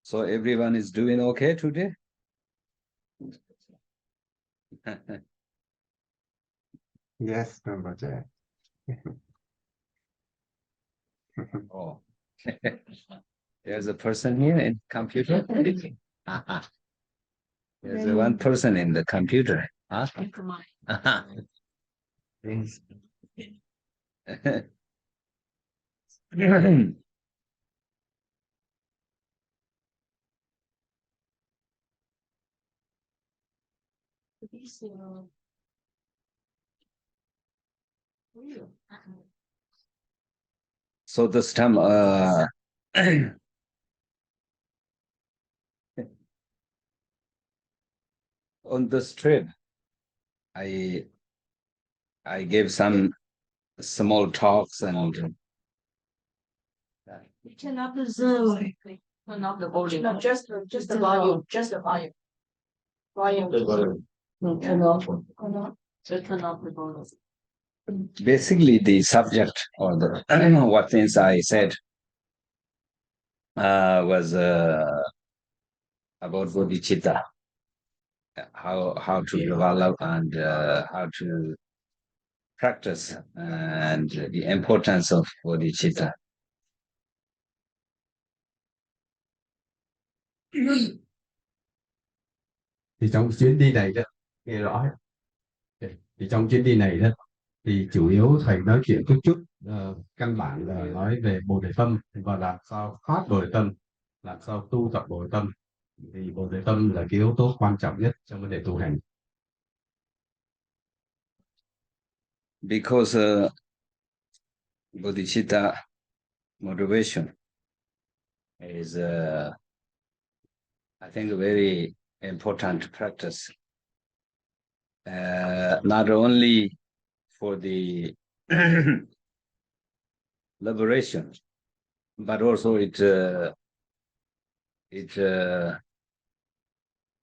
So everyone is doing okay today? Yes, Rinpoche. Oh, there's a person here in computer. There's one person in the computer. Huh? So this time, on this trip, I I gave some small talks and Turn up the Zoom. Turn up the volume. No, just the volume. Just the volume. Volume. No, turn off. Just turn off the volume. basically the subject or the what things I said was about bodhicitta, how to develop and how to practice and the importance of bodhicitta. Thì trong chuyến đi này đó, nghe rõ. Thì trong chuyến đi này đó, thì chủ yếu thầy nói chuyện chút căn bản là nói về bồ đề tâm và làm sao phát bồ đề tâm, làm sao tu tập bồ đề tâm. Thì bồ đề tâm là cái yếu tố quan trọng nhất trong vấn đề tu hành. Because bodhicitta motivation is I think a very important practice, not only for the liberation, but also it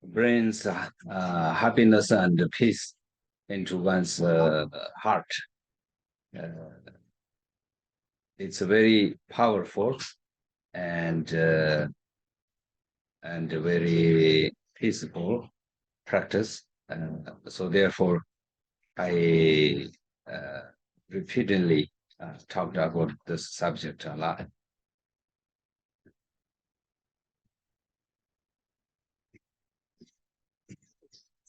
brings happiness and peace into one's heart. It's a very powerful and a very peaceful practice. So therefore, I repeatedly talked about this subject a lot.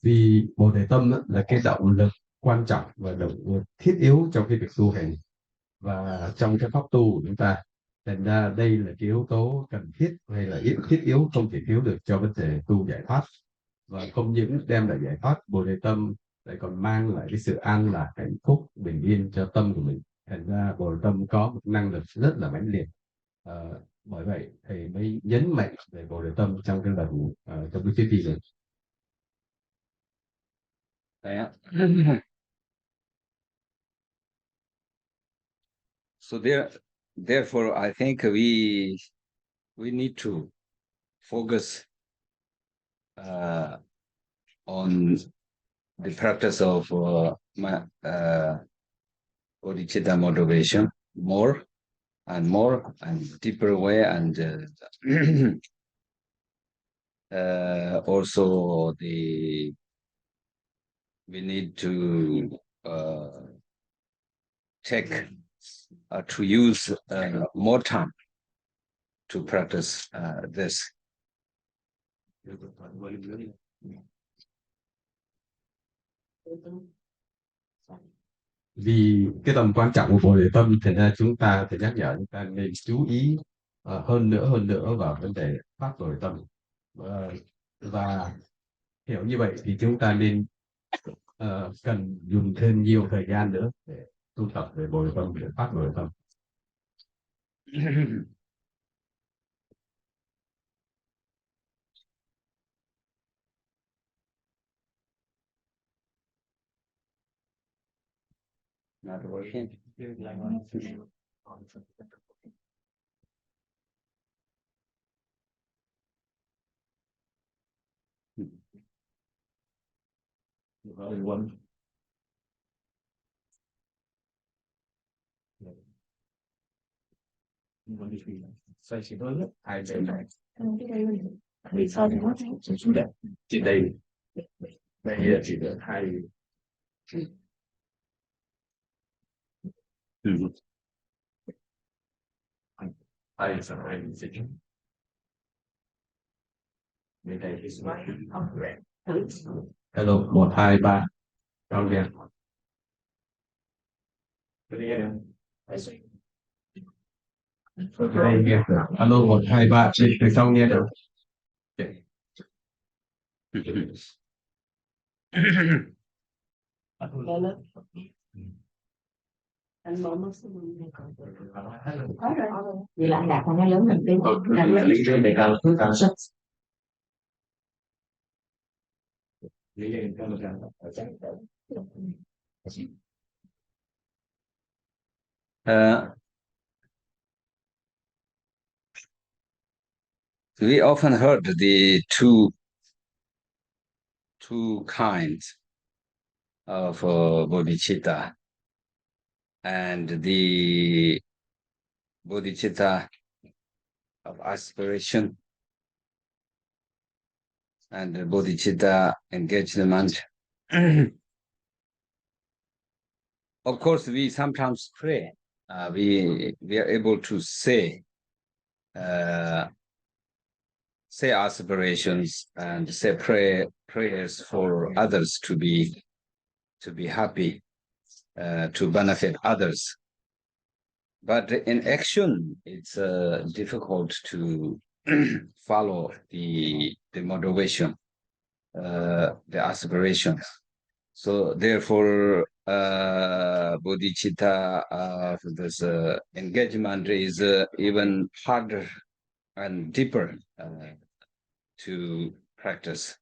Vì bồ đề tâm là cái động lực quan trọng và động lực thiết yếu trong cái việc tu hành và trong cái pháp tu của chúng ta. Thành ra đây là cái yếu tố cần thiết hay là thiết yếu không thể thiếu được cho vấn đề tu giải thoát. Và không những đem lại giải thoát, bồ đề tâm lại còn mang lại cái sự an lạc, hạnh phúc, bình yên cho tâm của mình. Thành ra bồ đề tâm có một năng lực rất là mãnh liệt. Bởi vậy thầy mới nhấn mạnh về bồ đề tâm trong cái lần trong cái chuyến đi này. Yeah. So therefore, I think we need to focus on the practice of bodhicitta motivation more and deeper way, and also we need to to use more time to practice this. Vì cái tầm quan trọng của bồ đề tâm, thành ra chúng ta phải nhắc nhở chúng ta nên chú ý hơn nữa vào vấn đề phát bồ đề tâm. Và hiểu như vậy thì chúng ta nên cần dùng thêm nhiều thời gian nữa để tu tập về bồ đề tâm, để phát bồ đề tâm. Not working. One. Xoay chỉ hơi hai bên này. Vì sao thì nó Xuống đẹp. Trên đây chỉ được hai. Hai sang hai dịch. Bên đây thì hello 1 2 3 cao liền. Đây nghe alo 1 2 3 từ sau nghe được. anh bỏ mất sức có rồi vậy là anh đạt còn nó lớn hơn tí Để cao we often heard the two kinds of bodhicitta, and the bodhicitta of aspiration and the bodhicitta engagement. Of course, we sometimes pray. We are able to say aspirations and say prayers for others to be happy, to benefit others. But in action, it's difficult to follow the motivation, the aspirations. So therefore, bodhicitta, this engagement is even harder and deeper to practice.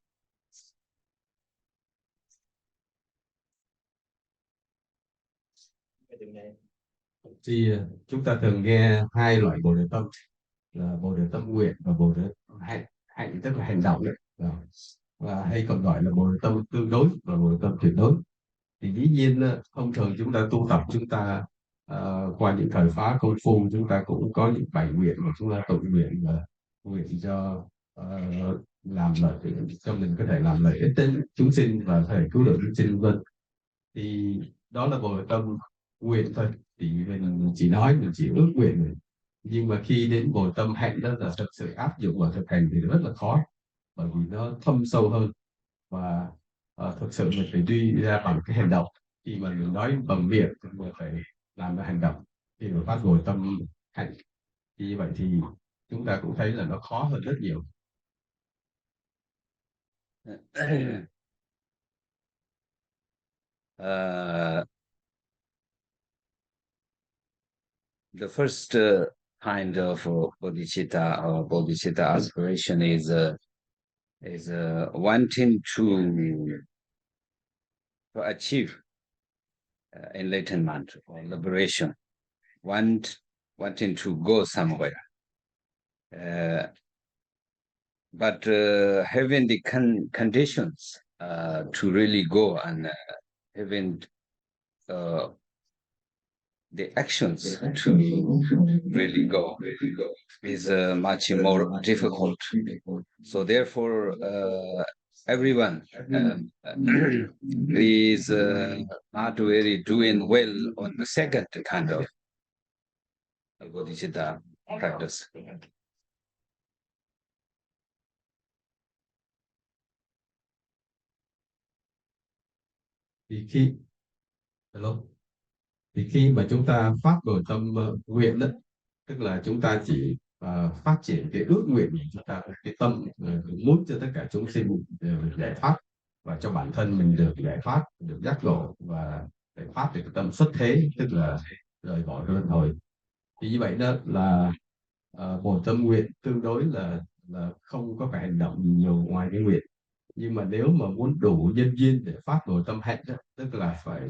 Thì chúng ta thường nghe hai loại bồ đề tâm là bồ đề tâm nguyện và bồ đề hạnh tức là hành động đấy. Và hay còn gọi là bồ đề tâm tương đối và bồ đề tâm tuyệt đối. Thì dĩ nhiên thông thường chúng ta tu tập, chúng ta qua những thời phá công phu, chúng ta cũng có những bài nguyện mà chúng ta tụng nguyện và nguyện cho làm lợi cho mình, có thể làm lợi ích đến chúng sinh và có thể cứu độ chúng sinh vân. Thì đó là bồ đề tâm nguyện thôi, thì mình chỉ nói, mình chỉ ước nguyện rồi. Nhưng mà khi đến bồ đề tâm hạnh đó là thật sự áp dụng và thực hành thì rất là khó, bởi vì nó thâm sâu hơn và thực sự mình phải đi ra bằng cái hành động. Khi mà mình nói bằng miệng thì mình phải làm cái hành động khi mà phát bồ đề tâm hạnh. Như vậy thì chúng ta cũng thấy là nó khó hơn rất nhiều. The first kind of bodhicitta or bodhicitta aspiration is wanting to achieve enlightenment or liberation, wanting to go somewhere, but having the conditions to really go and having the actions to really go is much more difficult. So therefore, everyone is not really doing well on the second kind of bodhicitta practice. Thì khi mà chúng ta phát bồ tâm nguyện đó, tức là chúng ta chỉ phát triển cái ước nguyện của chúng ta, cái tâm muốn cho tất cả chúng sinh đều được giải thoát, và cho bản thân mình được giải thoát, được giác ngộ và giải thoát được cái tâm xuất thế, tức là rời bỏ cái luân hồi. Thì như vậy đó là bồ tâm nguyện tương đối là không có phải hành động nhiều ngoài cái nguyện. Nhưng mà nếu mà muốn đủ nhân duyên để phát bồ tâm hạnh đó, tức là phải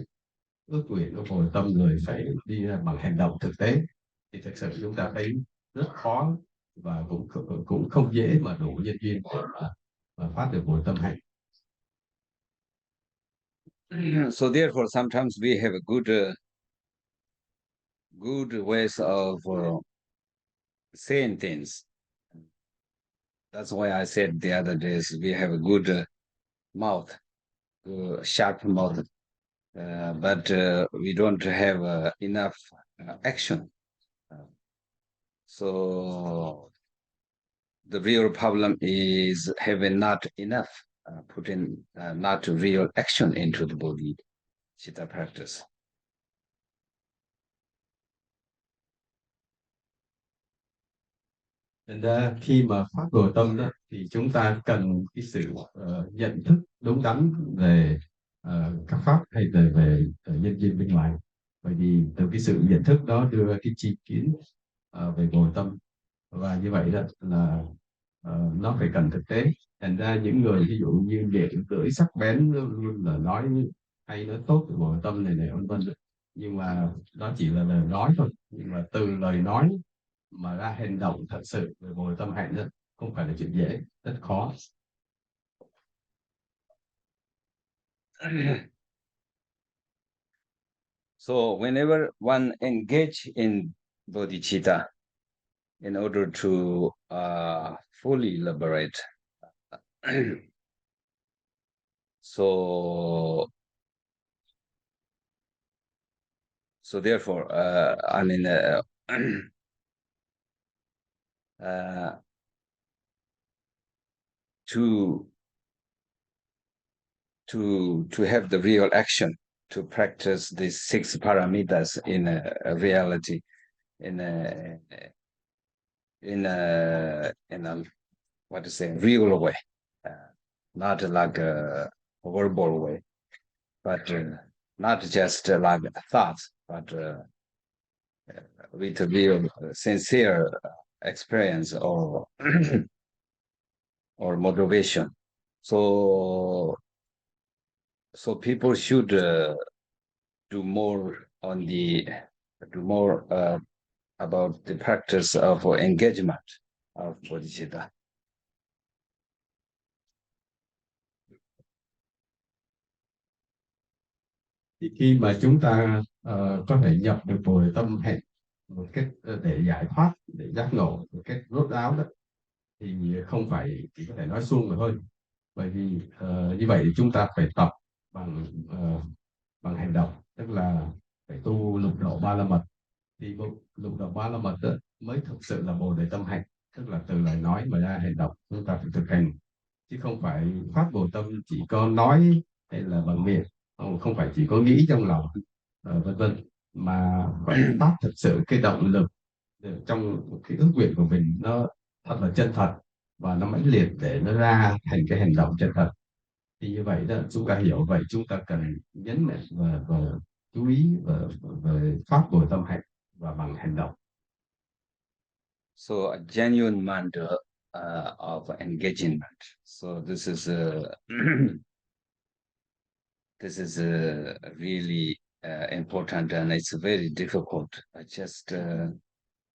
ước nguyện của bồ tâm người phải đi ra bằng hành động thực tế, thì thực sự chúng ta thấy rất khó và cũng không dễ mà đủ nhân duyên để mà phát được bồ tâm hạnh. So therefore, sometimes we have a good ways of saying things. That's why I said the other days we have a good mouth, sharp mouth, but we don't have enough action. So the real problem is having not enough, putting not real action into the Bodhicitta practice. Thành ra khi mà phát bồ tâm đó thì chúng ta cần cái sự nhận thức đúng đắn về các pháp hay về nhân duyên bên ngoài, bởi vì từ cái sự nhận thức đó đưa cái tri kiến về bồ tâm, và như vậy đó là nó phải cần thực tế. Thành ra những người ví dụ như miệng lưỡi sắc bén luôn là nói hay nói tốt về bồ tâm này vân vân, nhưng mà đó chỉ là lời nói thôi, nhưng mà từ lời nói mà ra hành động thật sự về bồi tâm hạnh đó không phải là chuyện dễ, rất khó. So whenever one engage in bodhicitta in order to fully liberate, so therefore, I mean, to have the real action, to practice these 6 paramitas in a reality, in a what to say, real way, not like a verbal way, but not just like thoughts, but with a real sincere experience or or motivation. So people should do more about the practice of engagement of bodhicitta. Thì khi mà chúng ta có thể nhập được bồi tâm hạnh một cách để giải thoát, để giác ngộ một cách rốt ráo đó, thì không phải chỉ có thể nói suông mà thôi, bởi vì như vậy thì chúng ta phải tập bằng bằng hành động, tức là phải tu lục độ ba la mật. Thì lục độ ba la mật đó mới thực sự là bồ đề tâm hạnh, tức là từ lời nói mà ra hành động, chúng ta phải thực hành, chứ không phải phát bồ tâm chỉ có nói hay là bằng miệng, không phải chỉ có nghĩ trong lòng vân vân, mà phải phát thực sự cái động lực trong cái ước nguyện của mình, nó thật là chân thật và nó mãnh liệt để nó ra thành cái hành động chân thật. Thì như vậy đó, chúng ta hiểu vậy, chúng ta cần nhấn mạnh và chú ý về pháp bồi tâm hạnh và bằng hành động. So a genuine mantra of engagement. So this is this is really important, and it's very difficult. Just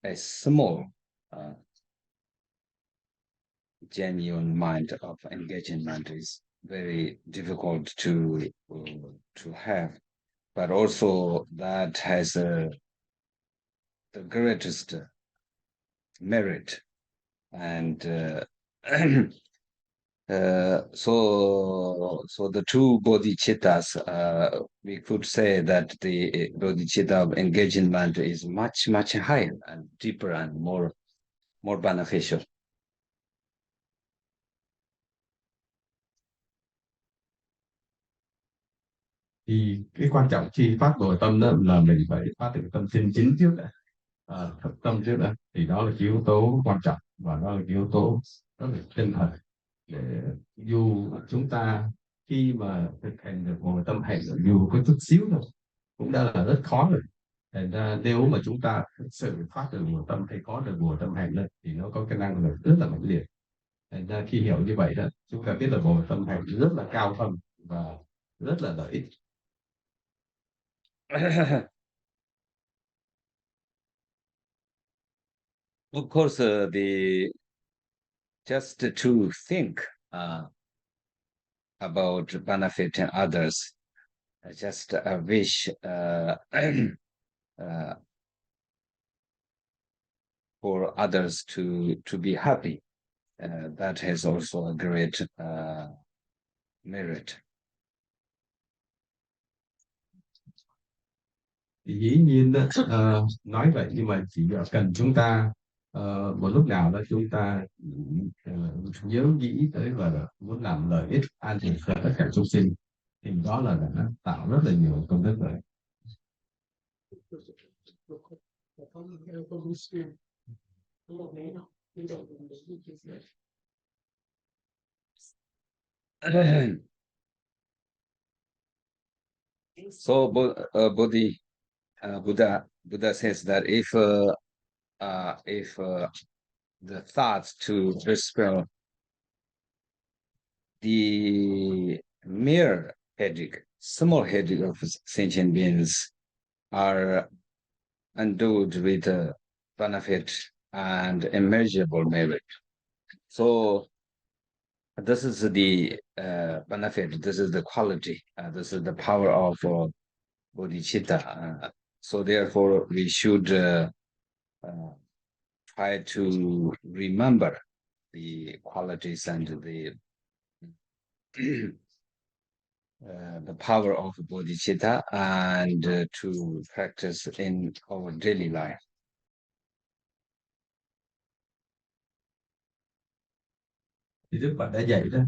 a small genuine mind of engagement is very difficult to have, but also that has the greatest merit, and so the two bodhicittas, we could say that the bodhicitta of engagement is much higher and deeper and more beneficial. Thì cái quan trọng khi phát bồi tâm đó là mình phải phát được tâm chân chính trước đã, thực tâm trước đã, thì đó là cái yếu tố quan trọng, và đó là cái yếu tố rất là chân thật. Để dù chúng ta khi mà thực hành được bồi tâm hạnh, dù có chút xíu thôi cũng đã là rất khó rồi. Thành ra nếu mà chúng ta thực sự phát được bồi tâm hay có được bồi tâm hạnh đó, thì nó có cái năng lực rất là mãnh liệt. Thành ra khi hiểu như vậy đó, chúng ta biết là bồi tâm hạnh rất là cao thâm và rất là lợi ích. Of course, just to think about benefiting others, just a wish for others to be happy. That has also a great merit. Thì dĩ nhiên đó, nói vậy nhưng mà chỉ cần chúng ta một lúc nào đó chúng ta nhớ nghĩ tới và muốn làm lợi ích an toàn cho tất cả chúng sinh, thì đó là đã tạo rất là nhiều công đức rồi. So Buddha says that if the thoughts to dispel the mere headache, small headache of sentient beings are endowed with benefit and immeasurable merit. So this is the benefit, this is the quality, this is the power of Bodhicitta. So therefore we should try to remember the qualities and the power of Bodhicitta and to practice in our daily life. Thì Đức Phật đã dạy đó,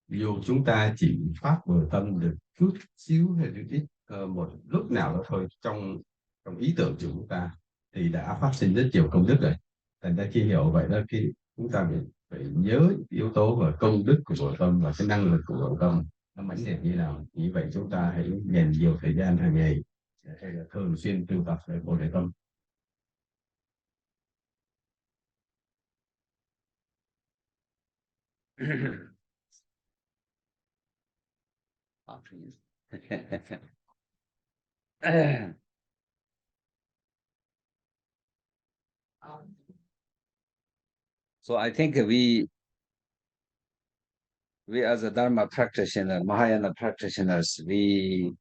dù chúng ta chỉ phát vừa tâm được chút xíu hay được ít một lúc nào đó thôi trong ý tưởng của chúng ta thì đã phát sinh rất nhiều công đức rồi. Thành ra khi hiểu vậy đó, khi chúng ta phải nhớ yếu tố và công đức của nội tâm và cái năng lực của nội tâm nó mãnh liệt như nào. Như vậy chúng ta hãy dành nhiều thời gian hàng ngày hay là thường xuyên tu tập về bồ đề tâm. So I think we as a Dharma practitioner, Mahayana practitioners, we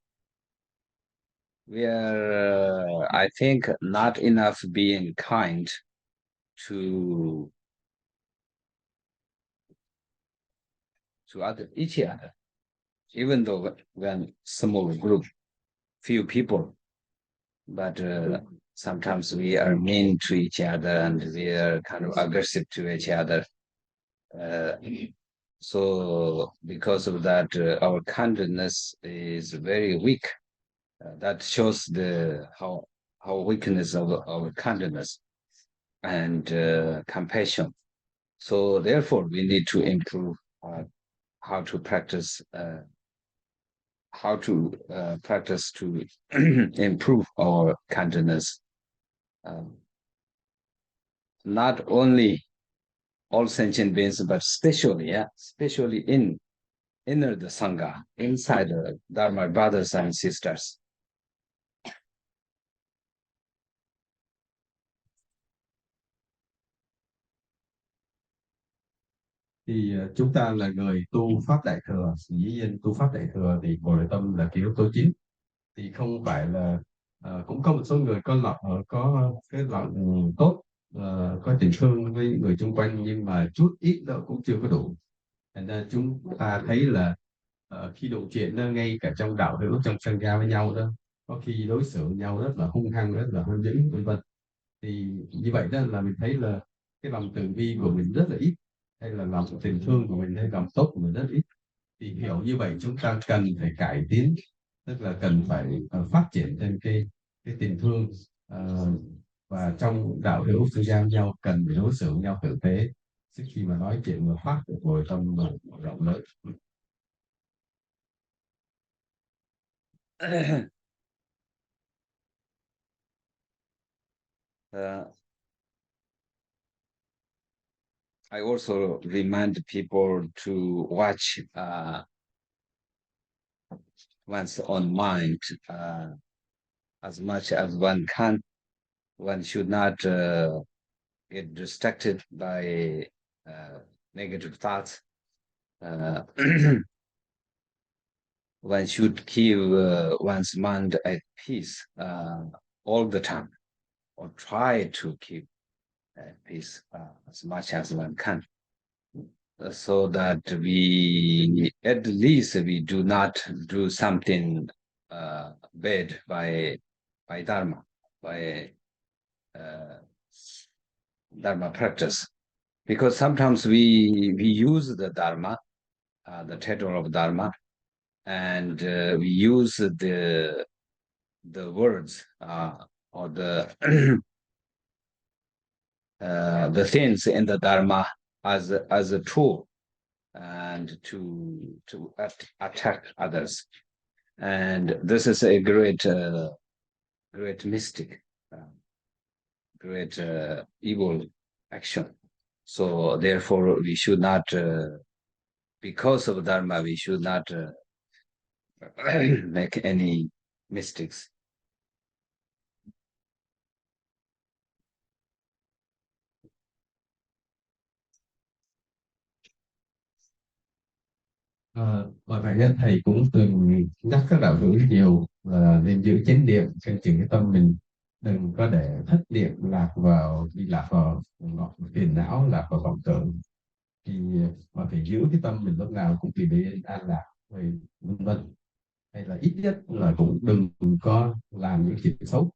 are, I think, not enough being kind to each other, even though when small group, few people, but sometimes we are mean to each other and we are kind of aggressive to each other. So because of that, our kindness is very weak. That shows the how weakness of our kindness and compassion. So therefore, we need to improve how to practice to improve our kindness. Not only all sentient beings, but especially in inner the Sangha, inside the Dharma brothers and sisters. Thì chúng ta là người tu pháp đại thừa, dĩ nhiên tu pháp đại thừa thì bồ đề tâm là cái yếu tố chính. Thì không phải là cũng có một số người có cái lòng tốt, có tình thương với người xung quanh, nhưng mà chút ít đó cũng chưa có đủ. Thành ra chúng ta thấy là khi đụng chuyện ngay cả trong đạo hữu, trong sangha với nhau đó, có khi đối xử với nhau rất là hung hăng, rất là hung dữ vân vân. Thì như vậy đó là mình thấy là cái lòng từ bi của mình rất là ít, hay là lòng tình thương của mình hay lòng tốt của mình rất ít. Thì hiểu như vậy chúng ta cần phải cải tiến, tức là cần phải phát triển thêm cái tình thương, và trong đạo hữu tương giao nhau cần phải đối xử với nhau tử tế trước khi mà nói chuyện và phát được nội tâm rộng lớn. I also remind people to watch one's own mind as much as one can. One should not get distracted by negative thoughts. One should keep one's mind at peace all the time, or try to keep peace as much as one can, so that we at least we do not do something bad by dharma, by uh, dharma practice, because sometimes we use the dharma, the title of dharma, and we use the words or the things in the dharma as a tool and to attack others, and this is a great great mystic, great evil action. So therefore we should not because of dharma we should not make any mistakes. Bởi vậy thầy cũng từng nhắc các đạo hữu nhiều là nên giữ chánh niệm, canh chừng cái tâm mình, đừng có để thất niệm lạc vào phiền não, lạc vào vọng tưởng, thì mà phải giữ cái tâm mình lúc nào cũng vì để an lạc, vân vân, hay là ít nhất là cũng đừng có làm những chuyện xấu.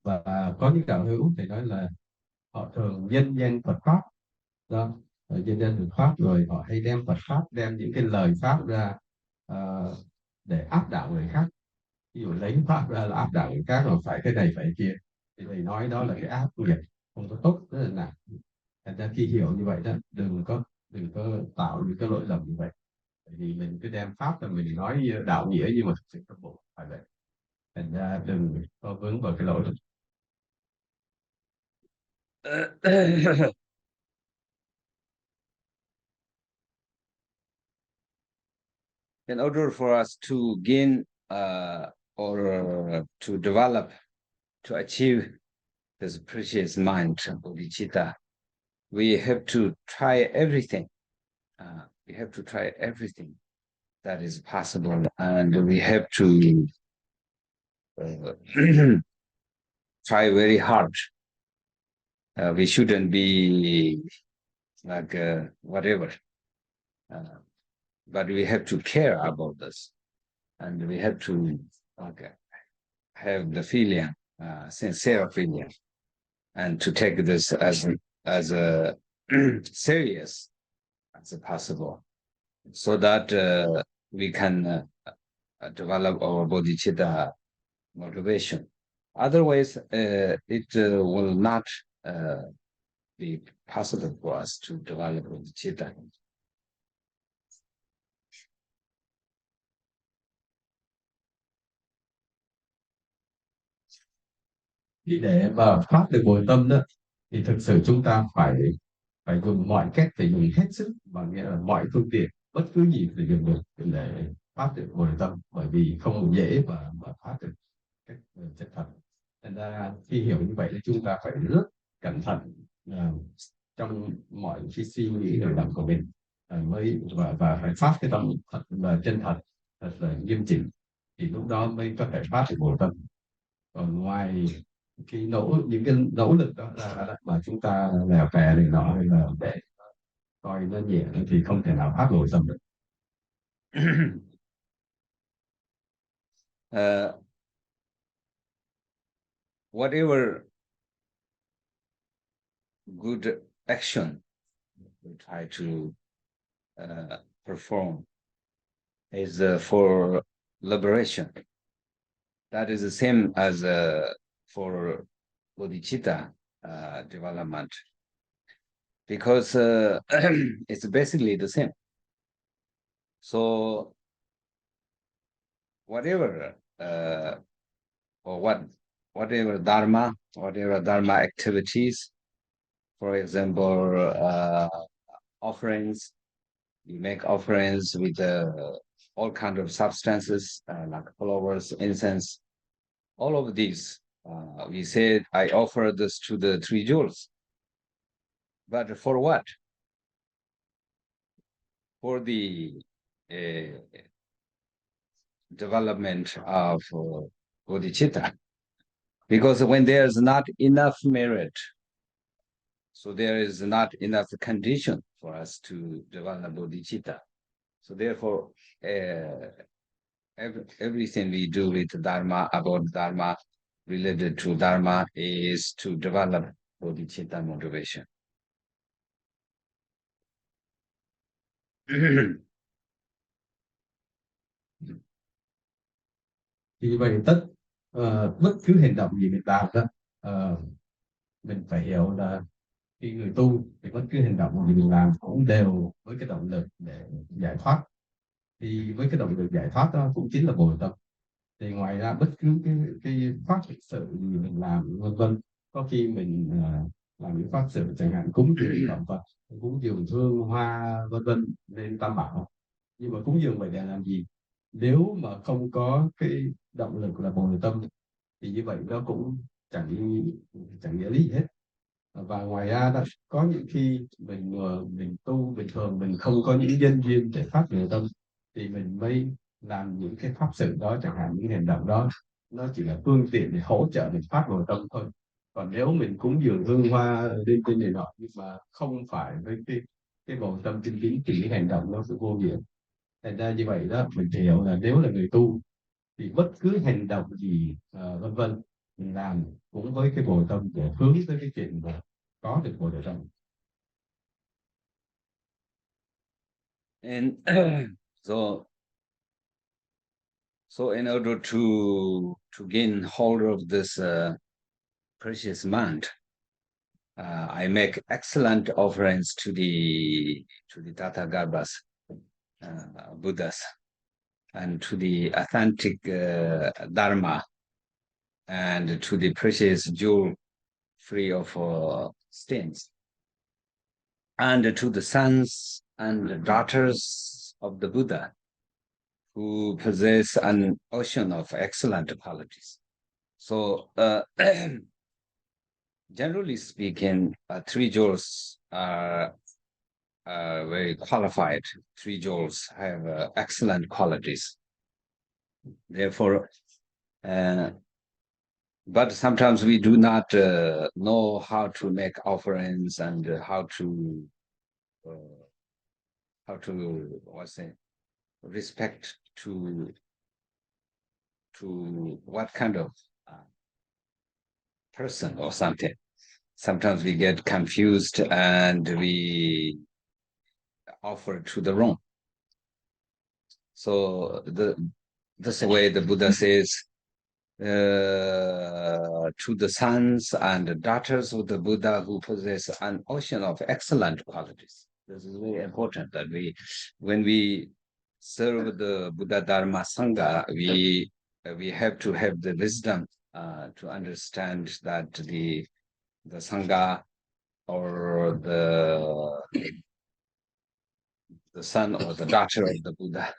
Và có những đạo hữu thì nói là họ thường nhân danh Phật pháp đó, nhân danh Phật pháp rồi họ hay đem Phật pháp, đem những cái lời pháp ra để áp đảo người khác. Ví dụ lấy pháp ra là áp đảo người khác, rồi phải cái này phải kia, thì thầy nói đó là cái áp nghiệp không có tốt, rất là nặng. Thành ra khi hiểu như vậy đó, đừng có tạo những cái lỗi lầm như vậy. Tại vì mình cứ đem pháp là mình nói đạo nghĩa, nhưng mà thực sự không bộ phải vậy. Thành ra đừng có vướng vào cái lỗi. In order for us to gain or to develop, to achieve this precious mind, Bodhicitta, we have to try everything. We have to try everything that is possible, and we have to try very hard. We shouldn't be like whatever, but we have to care about this, and we have to have the feeling, sincere feeling, and to take this as a serious as possible, so that we can develop our bodhicitta motivation. Otherwise, it will not be possible for us to develop bodhicitta. Thì để mà phát được bồi tâm đó, thì thực sự chúng ta phải dùng mọi cách, phải dùng hết sức, và nghĩa là mọi phương tiện, bất cứ gì phải dùng được để phát được bồi tâm, bởi vì không dễ mà phát được cách chân thật. Thành ra khi hiểu như vậy thì chúng ta phải rất cẩn thận trong mọi khi suy nghĩ đời động của mình, mới và phải phát cái tâm thật là chân thật, thật là nghiêm chỉnh, thì lúc đó mới có thể phát được bồi tâm. Còn ngoài những cái nỗ lực đó ra mà chúng ta lèo tè này nọ, hay là để coi nó nhẹ, thì không thể nào phát bồi tâm được. Whatever good action we try to perform is for liberation. That is the same as for bodhicitta development, because it's basically the same. So whatever or whatever dharma activities, for example, offerings, you make offerings with all kinds of substances like flowers, incense, all of these. We said, I offer this to the three jewels. But for what? For the development of bodhicitta. Because when there's not enough merit So there is not enough condition for us to develop bodhicitta. So therefore, everything we do with dharma, about dharma, related to dharma, is to develop bodhicitta motivation. Thì vậy bất cứ hành động gì mình làm đó, mình phải hiểu là khi người tu thì bất cứ hành động gì mình làm cũng đều với cái động lực để giải thoát. Thì với cái động lực giải thoát đó cũng chính là bồi tập. Thì ngoài ra bất cứ cái pháp sự gì mình làm vân vân, có khi mình làm những pháp sự chẳng hạn cúng dường động vật, cúng dường hương hoa vân vân lên tam bảo, nhưng mà cúng dường vậy để làm gì? Nếu mà không có cái động lực là bồi tâm thì như vậy nó cũng chẳng nghĩa lý gì hết. Và ngoài ra đó, có những khi mình tu bình thường mình không có những nhân duyên để phát bồi tâm thì mình mới làm những cái pháp sự đó, chẳng hạn những hành động đó nó chỉ là phương tiện để hỗ trợ mình phát bồi tâm thôi. Còn nếu mình cúng dường hương hoa lên trên này nọ nhưng mà không phải với cái bồi tâm tinh kính thì cái hành động nó sẽ vô nghĩa. Thành ra như vậy đó, mình hiểu là nếu là người tu thì bất cứ hành động gì vân vân mình làm cũng với cái bồi tâm để hướng tới cái chuyện mà có được bồi tâm. And so in order to gain hold of this precious mind, I make excellent offerings to the Tathagatas, Buddhas, and to the authentic Dharma, and to the precious jewel free of stains, and to the sons and daughters of the Buddha, who possess an ocean of excellent qualities. So, generally speaking, three jewels are very qualified. Three jewels have excellent qualities. Therefore, but sometimes we do not know how to make offerings and how to respect to what kind of person or something. Sometimes we get confused and we offer to the wrong. So this way the Buddha says, to the sons and daughters of the Buddha who possess an ocean of excellent qualities. This is very important that when we serve the Buddha Dharma Sangha, we have to have the wisdom to understand that the Sangha or the son or the daughter of the Buddha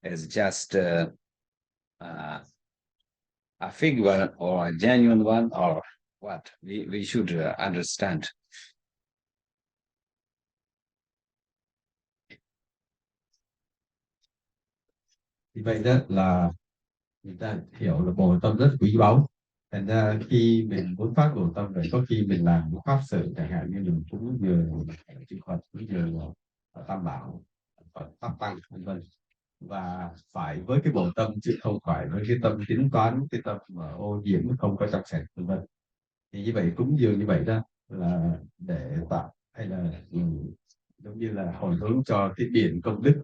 is just a fake one or a genuine one, or what we should understand. Thì vậy đó là người ta hiểu là bồi tâm rất quý báu. Thành ra khi mình muốn phát bồi tâm vậy, có khi mình làm một pháp sự chẳng hạn như mình cúng dường chư Phật, cúng dường tam bảo, Phật pháp tăng vân vân, và phải với cái bồi tâm chứ không phải với cái tâm tính toán, cái tâm mà ô nhiễm không có trong sạch vân vân. Thì như vậy cúng dường như vậy đó là để tạo hay là giống như là hồi hướng cho cái điển công đức.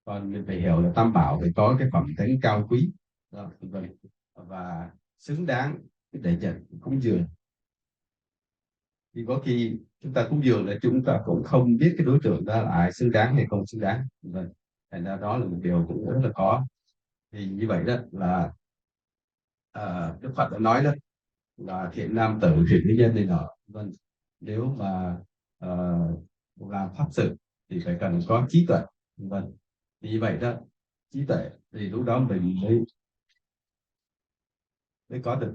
Còn mình phải hiểu là tam bảo phải có cái phẩm thánh cao quý đó, và xứng đáng để nhận cúng dường. Thì có khi chúng ta cúng dường là chúng ta cũng không biết cái đối tượng đó là ai, xứng đáng hay không xứng đáng. Thành ra đó là một điều cũng rất là khó. Thì như vậy đó là Đức Phật đã nói đó là thiện nam tử, thiện nữ nhân này nọ. Nếu mà làm pháp sự thì phải cần có trí tuệ. Thì như vậy đó, trí tuệ thì lúc đó mình mới có được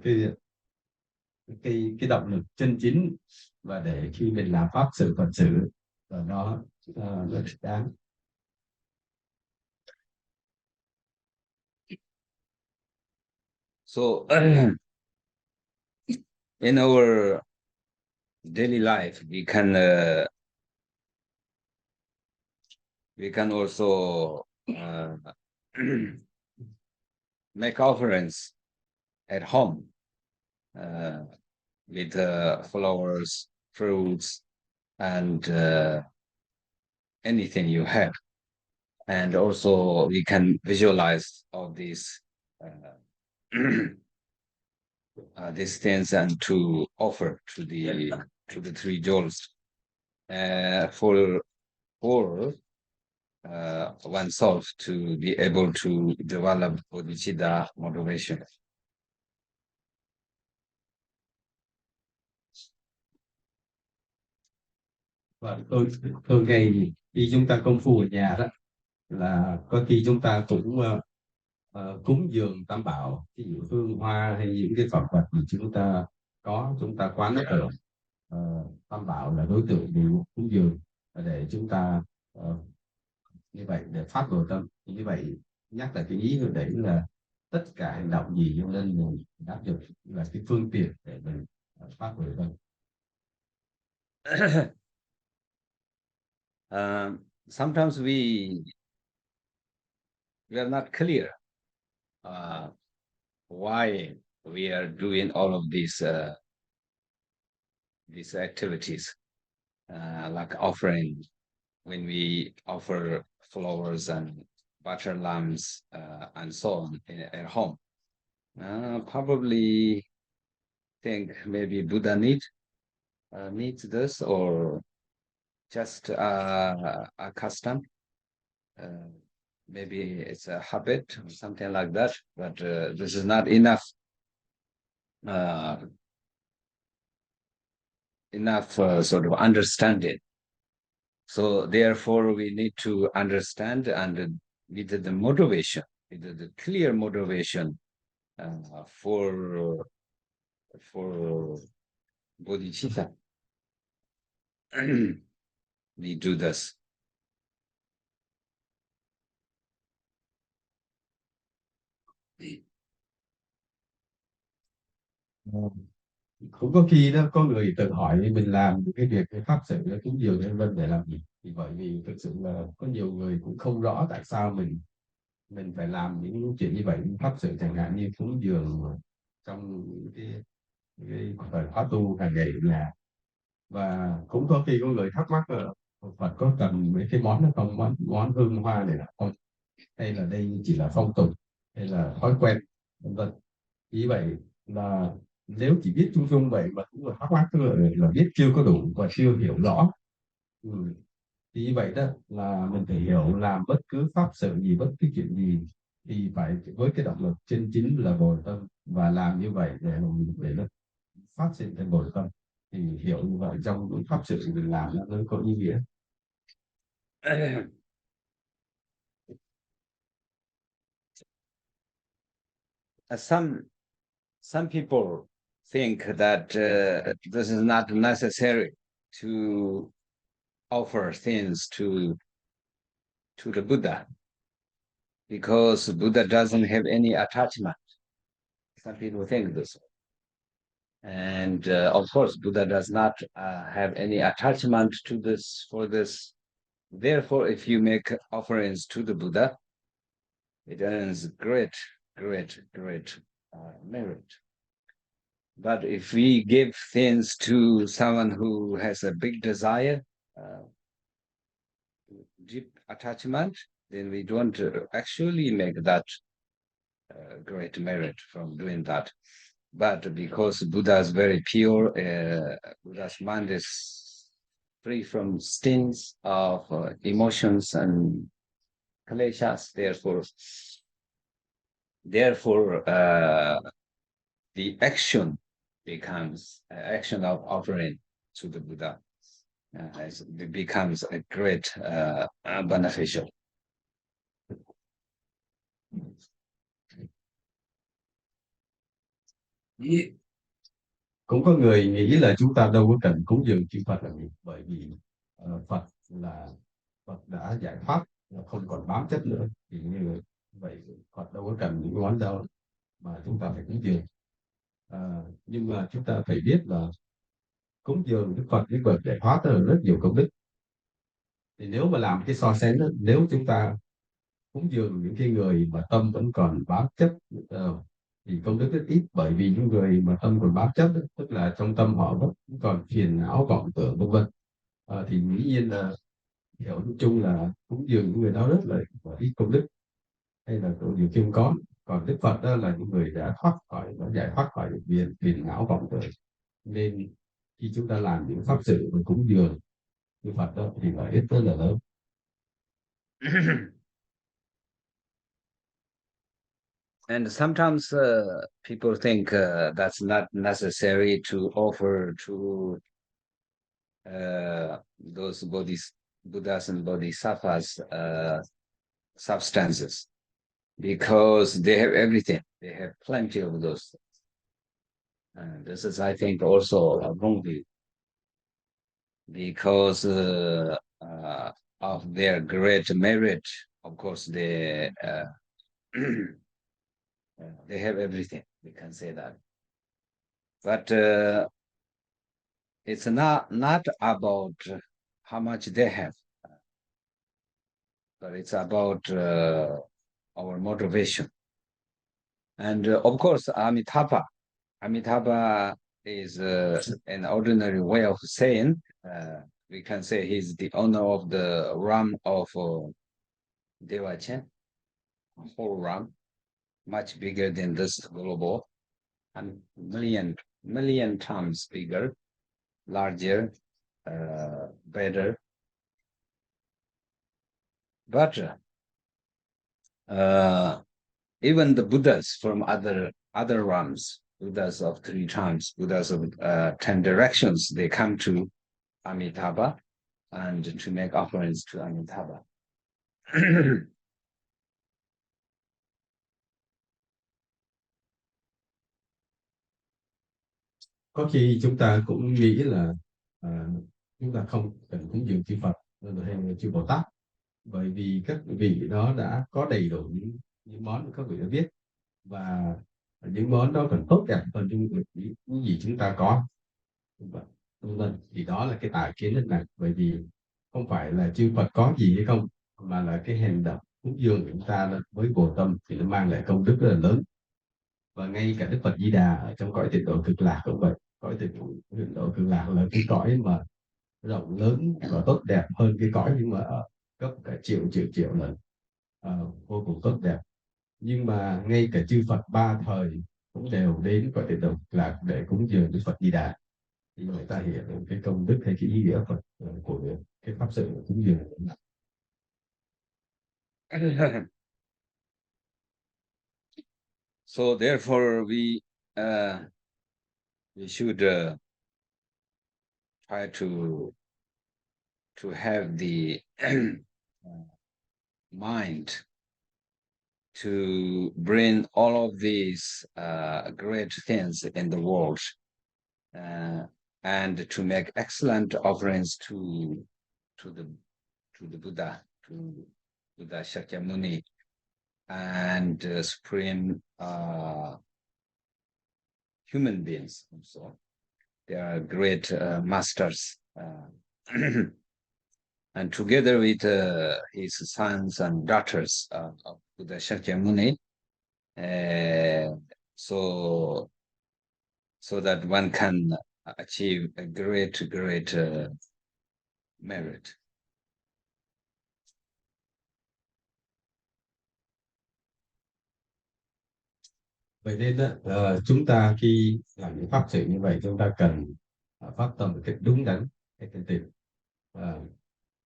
cái động lực chân chính, và để khi mình làm pháp sự Phật sự và nó thích đáng. So in our daily life, we can also make offerings at home with flowers, fruits, and anything you have. And also we can visualize all these these things and to offer to the three jewels for oneself to be able to develop bodhicitta motivation. Và tôi ngày khi chúng ta công phu ở nhà đó là có khi chúng ta cũng cúng dường tam bảo, ví dụ hương hoa hay những cái phẩm vật mà chúng ta quán ở tam bảo là đối tượng bị cúng dường, để chúng ta như vậy để phát đồ tâm. Như vậy nhắc lại cái ý hồi đấy là tất cả hành động gì cho nên mình áp dụng là cái phương tiện để mình phát đồ tâm. Sometimes we are not clear why we are doing all of these activities, like offering, when we offer flowers and butter lamps and so on at home. Probably think maybe Buddha needs this, or just a custom. Maybe it's a habit or something like that, but this is not enough sort of understanding. So therefore we need to understand, and with the motivation, with the clear motivation for bodhicitta, we do this. Cũng có khi đó có người tự hỏi mình làm cái việc cái pháp sự cúng dường nhân vân để làm gì, thì bởi vì thực sự là có nhiều người cũng không rõ tại sao mình phải làm những chuyện như vậy. Pháp sự chẳng hạn như cúng dường trong cái thời khóa tu hàng ngày là, và cũng có khi có người thắc mắc là Phật có cần mấy cái món đó không, món hương hoa này là không, hay là đây chỉ là phong tục hay là thói quen, vân vân. Vì vậy là nếu chỉ biết chung chung vậy mà cũng là thắc mắc, tức là biết chưa có đủ và chưa hiểu rõ. Thì như vậy đó là mình phải hiểu làm bất cứ pháp sự gì, bất cứ chuyện gì thì phải với cái động lực chân chính là bồi tâm, và làm như vậy để nó phát sinh thành bồi tâm. Thì hiểu như vậy trong những pháp sự mình làm nó có ý nghĩa. Some people think that this is not necessary to offer things to the Buddha, because Buddha doesn't have any attachment. Some people think this. And of course, Buddha does not have any attachment to this, for this. Therefore, if you make offerings to the Buddha, it earns great merit. But if we give things to someone who has a big desire, deep attachment, then we don't actually make that great merit from doing that. But because Buddha is very pure, Buddha's mind is free from stains of emotions and kleshas. Therefore, the action becomes action of offering to the Buddha. It becomes a great beneficial. Cũng có người nghĩ là chúng ta đâu có cần cúng dường chư Phật làm gì, bởi vì Phật đã giải thoát, không còn bám chấp nữa, thì như vậy Phật đâu có cần những món đâu mà chúng ta phải cúng dường. Nhưng mà chúng ta phải biết là cúng dường Đức Phật với vật để hóa rất nhiều công đức. Thì nếu mà làm cái so sánh đó, nếu chúng ta cúng dường những cái người mà tâm vẫn còn bám chấp thì công đức rất ít, bởi vì những người mà tâm còn bám chấp tức là trong tâm họ vẫn còn phiền não vọng tưởng vân vân, thì dĩ nhiên là hiểu chung là cúng dường những người đó rất là ít công đức hay là có nhiều khi không có. Còn Đức Phật đó là những người đã thoát khỏi, đã giải thoát khỏi phiền não vọng tưởng, nên khi chúng ta làm những pháp sự và cúng dường Đức Phật đó thì lợi ích rất là lớn. And sometimes people think that's not necessary to offer to those Buddhas and Bodhisattvas substances, because they have everything. They have plenty of those things. And this is, I think, also a wrong view, because of their great merit. Of course, they they have everything. We can say that, but it's not about how much they have, but it's about our motivation. And of course, Amitabha is an ordinary way of saying. We can say he's the owner of the realm of Devachen, whole realm, much bigger than this global, and million times bigger, larger, better. But even the Buddhas from other realms, Buddhas of 3 times, Buddhas of 10 directions, they come to Amitabha and to make offerings to Amitabha. Có khi chúng ta cũng nghĩ là chúng ta không cần cúng dường chư Phật hay là chư Bồ Tát, bởi vì các vị đó đã có đầy đủ những món mà các vị đã biết, và những món đó còn tốt đẹp hơn những gì chúng ta có. Vâng, thì đó là cái tài kiến lần này, bởi vì không phải là chư Phật có gì hay không, mà là cái hành động cúng dường của chúng ta với Bồ tâm thì nó mang lại công đức rất là lớn. Và ngay cả Đức Phật Di Đà ở trong cõi tịnh độ cực lạc cũng vậy. Cõi tịnh độ cực lạc là cái cõi mà rộng lớn và tốt đẹp hơn cái cõi nhưng mà ở gấp cả triệu lần, vô cùng tốt đẹp. Nhưng mà ngay cả chư Phật 3 thời cũng đều đến cõi tịnh độ cực lạc để cúng dường Đức Phật Di Đà, thì người ta hiểu được cái công đức hay cái ý nghĩa Phật của cái pháp sự cúng dường. So therefore, we should try to have the mind to bring all of these great things in the world, and to make excellent offerings to the Buddha, to Buddha Shakyamuni, and supreme human beings also. They are great masters. And together with his sons and daughters of Buddha Shakyamuni, so that one can achieve a great merit. Vậy nên chúng ta khi làm những pháp sự như vậy, chúng ta cần phát tâm một cách đúng đắn, cách thanh tịnh,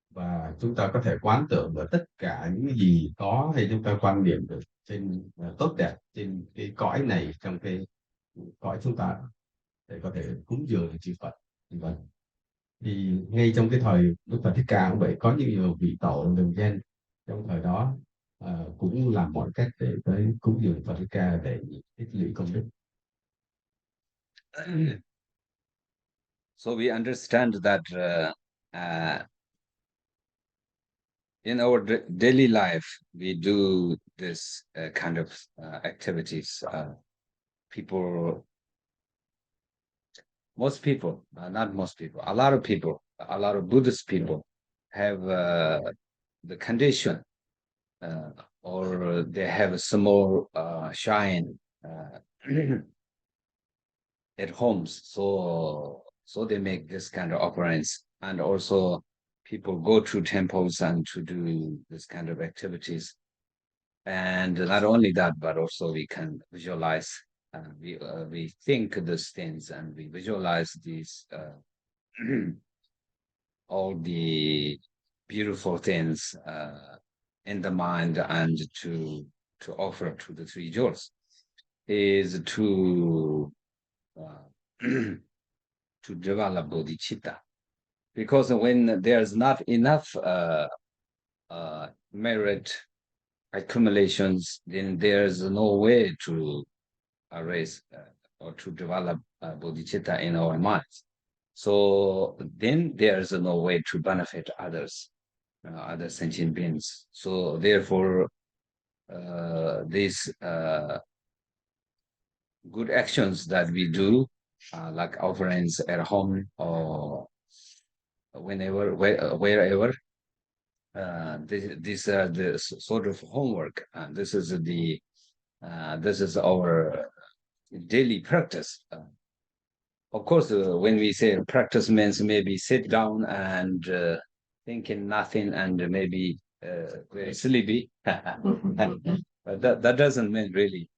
và chúng ta có thể quán tưởng được tất cả những gì có hay chúng ta quan niệm được trên tốt đẹp trên cái cõi này, trong cái cõi chúng ta, để có thể cúng dường chư Phật. Thì ngay trong cái thời Đức Phật Thích Ca cũng vậy, có nhiều vị tổ đường gen trong thời đó cũng làm mọi cách để tới cúng dường Phật Thích Ca để tích lũy công đức. So we understand that in our daily life, we do this kind of activities. People most people, not most people, a lot of people, a lot of Buddhist people have the condition, or they have a small shrine at homes, so they make this kind of offerings, and also people go to temples and to do this kind of activities. And not only that, but also we can visualize, we think these things and we visualize these all the beautiful things in the mind, and to offer to the three jewels is to to develop bodhicitta. Because when there's not enough merit accumulations, then there's no way to raise or to develop bodhicitta in our minds. So then there's no way to benefit others, other sentient beings. So therefore, these good actions that we do, like offerings at home or whenever, wherever, these are the sort of homework, and this is our daily practice. Of course, when we say practice means maybe sit down and thinking nothing and maybe very sleepy, but that doesn't mean really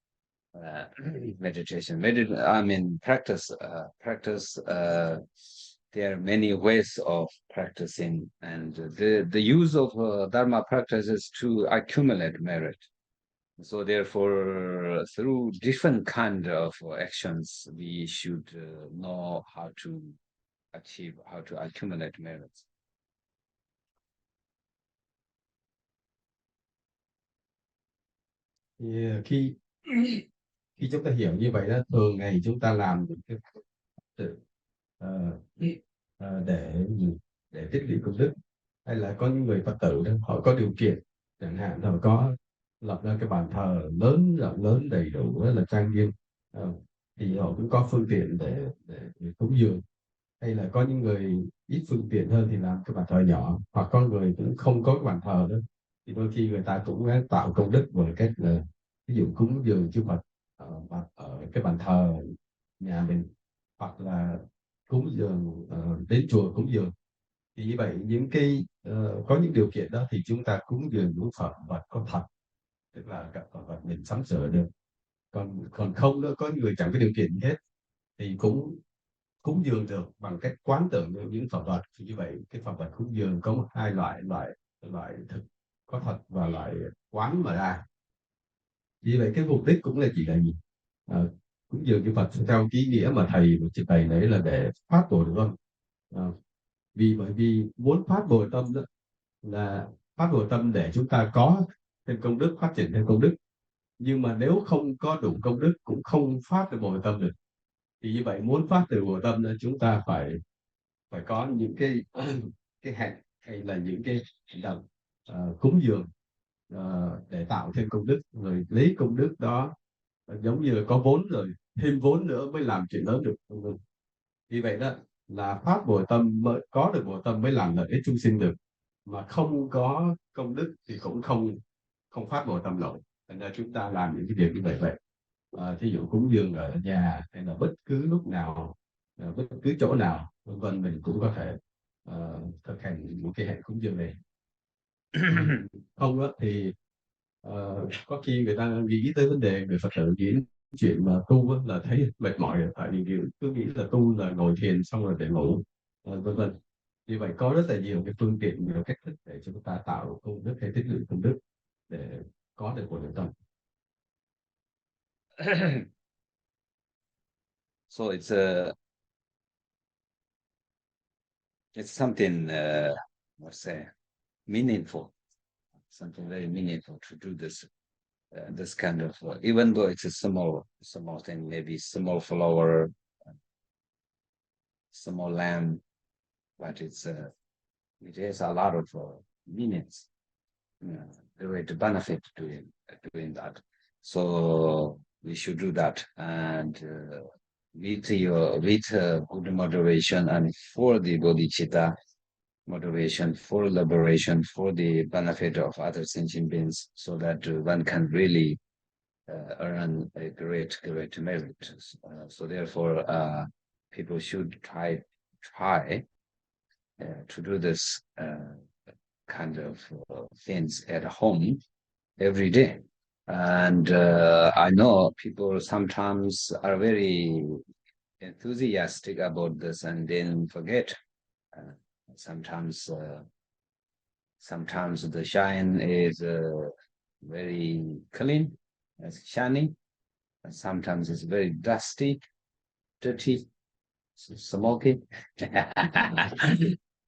meditation. I mean practice. Practice. There are many ways of practicing, and the use of Dharma practice is to accumulate merit. So therefore, through different kind of actions, we should know how to achieve, how to accumulate merits. Thì khi chúng ta hiểu như vậy đó, thường ngày chúng ta làm những cái sự ờ, để tích lũy công đức, hay là có những người Phật tử đó họ có điều kiện, chẳng hạn họ có lập ra cái bàn thờ lớn, rộng lớn, đầy đủ, rất là trang nghiêm, thì họ cũng có phương tiện để cúng dường. Hay là có những người ít phương tiện hơn thì làm cái bàn thờ nhỏ, hoặc có người cũng không có cái bàn thờ đó, thì đôi khi người ta cũng tạo công đức bằng cách là ví dụ cúng dường chư Phật ở cái bàn thờ nhà mình, hoặc là cúng dường đến chùa cúng dường. Thì như vậy những cái có những điều kiện đó thì chúng ta cúng dường những phẩm vật có thật, tức là các phẩm vật mình sắm sửa được. Còn không nữa, có người chẳng có điều kiện gì hết thì cũng cúng dường được bằng cách quán tưởng những phẩm vật. Thì như vậy cái phẩm vật cúng dường có hai loại thực có thật và loại quán mà ra. Vì vậy cái mục đích cũng là chỉ là gì, cúng dường chư Phật theo cái nghĩa mà thầy trình bày đấy là để phát bồ được không? Bởi vì muốn phát bồ tâm đó là phát bồ tâm để chúng ta có thêm công đức, phát triển thêm công đức. Nhưng mà nếu không có đủ công đức cũng không phát được bồ tâm được. Thì như vậy muốn phát từ bồ tâm là chúng ta phải có những cái hạnh, hay là những cái hành động cúng dường để tạo thêm công đức, rồi lấy công đức đó giống như là có vốn rồi thêm vốn nữa mới làm chuyện lớn được. Vì vậy đó là phát bồ tâm, mới có được bồ tâm mới làm lợi ích chúng sinh được, mà không có công đức thì cũng không phát bồ tâm nổi. Thành ra chúng ta làm những cái việc như vậy thí dụ cúng dường ở nhà hay là bất cứ lúc nào, bất cứ chỗ nào vân vân, mình cũng có thể thực hành một cái hệ cúng dường này. Không đó thì có khi người ta nghĩ tới vấn đề, người Phật tử nghĩ chuyện mà tu là thấy mệt mỏi, tại vì cứ nghĩ là tu là ngồi thiền xong rồi để ngủ, vân vân. Như vậy có rất là nhiều cái phương tiện, nhiều cách thức để chúng ta tạo công đức hay tích lũy công đức để có được một niệm tâm. So it's something let's say meaningful, something very meaningful to do this kind of even though it's a small thing, maybe small flower, small lamb, but it has a lot of meanings, the way to benefit doing that. So we should do that, and good moderation and for the bodhicitta motivation, for liberation, for the benefit of other sentient beings, so that one can really earn a great merit. So therefore, people should try to do this kind of things at home every day. And I know people sometimes are very enthusiastic about this and then forget. Uh, sometimes sometimes the shine is very clean, it's shiny, and sometimes it's very dusty, dirty, smoky.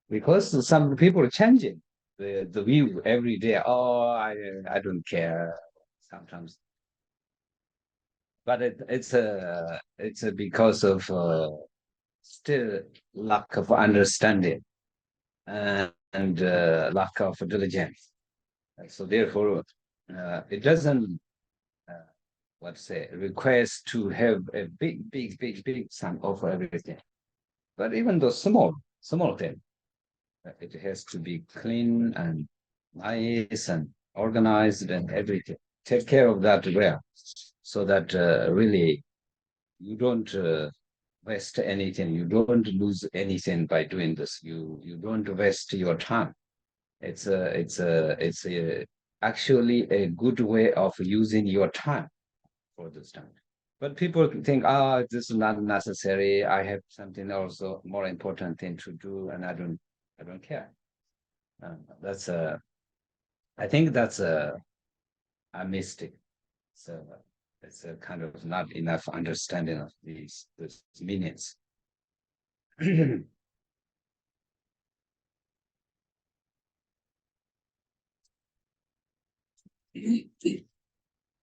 Because some people are changing the view every day. Oh, I don't care sometimes, but it's because of still lack of understanding and lack of diligence. So therefore, it doesn't let's say request to have a big sum of everything. But even though small thing, it has to be clean and nice and organized and everything. Take care of that well, so that really you don't waste anything. You don't lose anything by doing this. You don't waste your time. It's actually a good way of using your time for this time. But people think, this is not necessary. I have something also more important thing to do, and I don't care. That's a, I think that's a mistake. So it's a kind of not enough understanding of these meanings.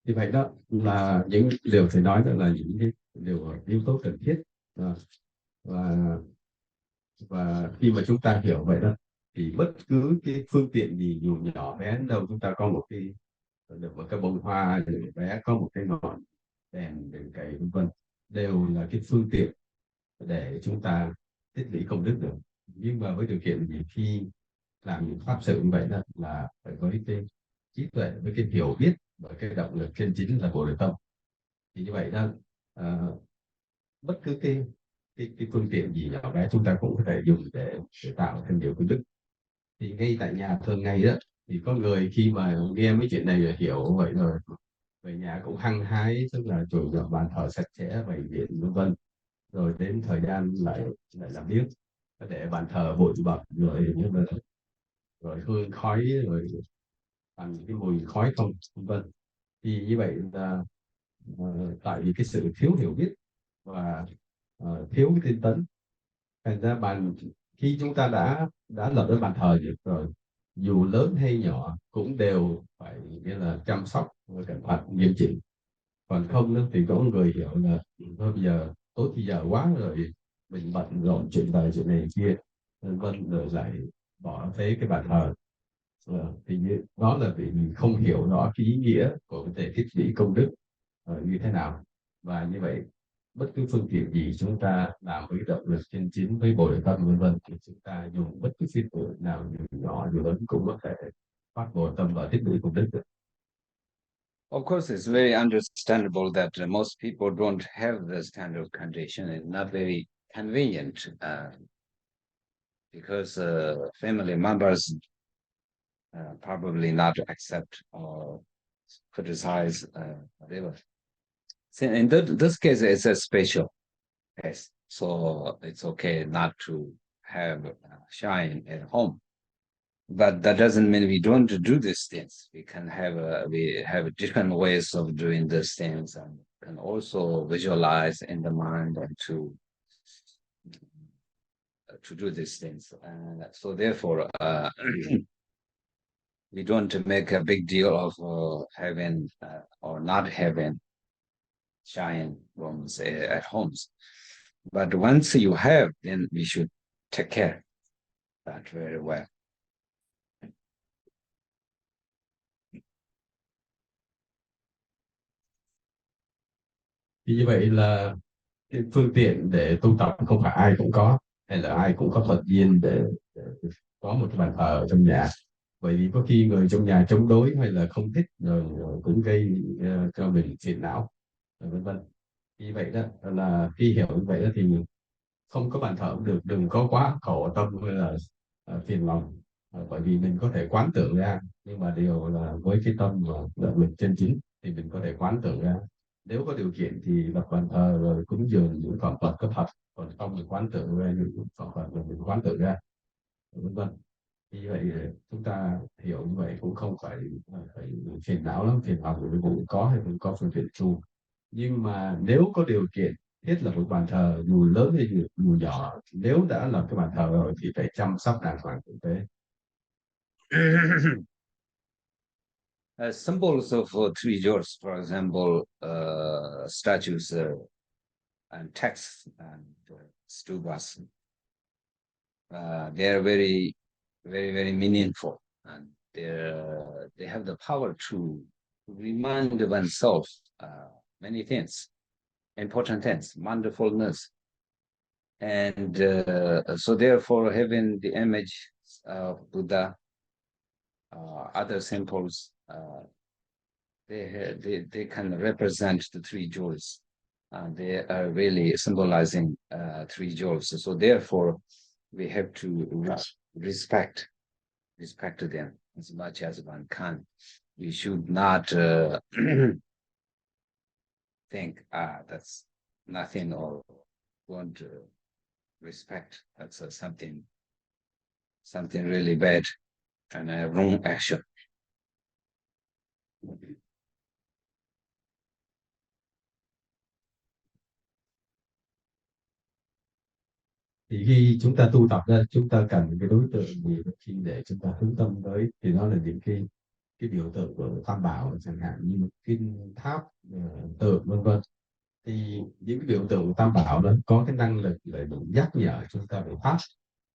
Thì vậy đó là những điều thầy nói đó là những cái điều yếu tố cần thiết. À, và khi mà chúng ta hiểu vậy đó thì bất cứ cái phương tiện gì dù nhỏ bé đến đâu, chúng ta có một cái bông hoa nhỏ bé, có một cái ngọn đèn đèn cầy vân vân, đều là cái phương tiện để chúng ta tích lũy công đức được. Nhưng mà với điều kiện gì khi làm những pháp sự như vậy đó là phải với cái trí tuệ, với cái hiểu biết và cái động lực chân chính là Bồ Đề Tâm. Thì như vậy đó, à, bất cứ cái phương tiện gì nhỏ bé chúng ta cũng có thể dùng để tạo thành điều công đức. Thì ngay tại nhà thường ngày đó thì có người khi mà nghe mấy chuyện này là hiểu vậy rồi về nhà cũng hăng hái, tức là chủ dọn bàn thờ sạch sẽ, bày biện vân vân, rồi đến thời gian lại lại làm biếng, để bàn thờ bụi bặm rồi như là rồi hương khói rồi bằng cái mùi khói không vân vân. Thì như vậy là tại vì cái sự thiếu hiểu biết và thiếu cái tinh tấn, thành ra khi chúng ta đã lập đến bàn thờ được rồi, dù lớn hay nhỏ cũng đều phải nghĩa là chăm sóc và cẩn thận nghiêm chỉnh. Còn không nữa thì có người hiểu là thôi bây giờ tối thì giờ quá rồi, mình bận rộn chuyện này chuyện này kia vân vân, rồi lại bỏ phế cái bàn thờ. Thì đó là vì mình không hiểu rõ cái ý nghĩa của vấn đề tích lũy công đức như thế nào. Và như vậy bất cứ phương tiện gì chúng ta làm với động lực chân chính, với Bồ Đề Tâm vân vân, thì chúng ta dùng bất cứ phương tiện nào dù nhỏ dù lớn cũng có thể phát Bồ Đề Tâm và tích lũy công đức được. Of course, it's very understandable that most people don't have this kind of condition. It's not very convenient because family members probably not accept or criticize whatever. So in this case, it's a special case, so it's okay not to have shine at home. But that doesn't mean we don't do these things. We have different ways of doing these things, and can also visualize in the mind and to do these things. And so therefore, we don't make a big deal of having or not having shine rooms at homes. But once you have, then we should take care of that very well. Thì như vậy là cái phương tiện để tu tập không phải ai cũng có, hay là ai cũng có thuận duyên để có một cái bàn thờ ở trong nhà. Bởi vì có khi người trong nhà chống đối hay là không thích rồi cũng gây cho mình phiền não, vân vân. Vì vậy đó là khi hiểu như vậy đó thì không có bàn thờ cũng được, đừng có quá khổ tâm hay là phiền lòng. Bởi vì mình có thể quán tưởng ra, nhưng mà điều là với cái tâm mà là mình chân chính thì mình có thể quán tưởng ra. Nếu có điều kiện thì lập bàn thờ rồi cúng dường những phẩm vật có thật, còn không thì quán tưởng ra những phẩm vật mà mình quán tưởng ra, vân vân. Vì vậy chúng ta hiểu như vậy cũng không phải phiền não lắm, phiền lòng vì mình có hay không có phương tiện tu. Nhưng mà nếu có điều kiện thiết lập một bàn thờ dù lớn hay dù nhỏ, nếu đã lập cái bàn thờ rồi thì phải chăm sóc đàng hoàng tử tế. Symbols of three jewels, for example, statues and texts and stupas. They are very, very, very meaningful, and they have the power to remind oneself many things, important things, wonderfulness. And so therefore having the image of Buddha, other symbols, they can represent the three jewels. They are really symbolizing three jewels. So therefore we have to respect them as much as one can. We should not think that's nothing or won't respect. That's something really bad and a wrong action. Thì khi chúng ta tu tập ra, chúng ta cần cái đối tượng gì khi để chúng ta hướng tâm tới, thì nó là những cái biểu tượng của tam bảo, chẳng hạn như kinh tháp, tượng, vân vân. Thì những cái biểu tượng của tam bảo đó có cái năng lực để nhắc nhở chúng ta về pháp.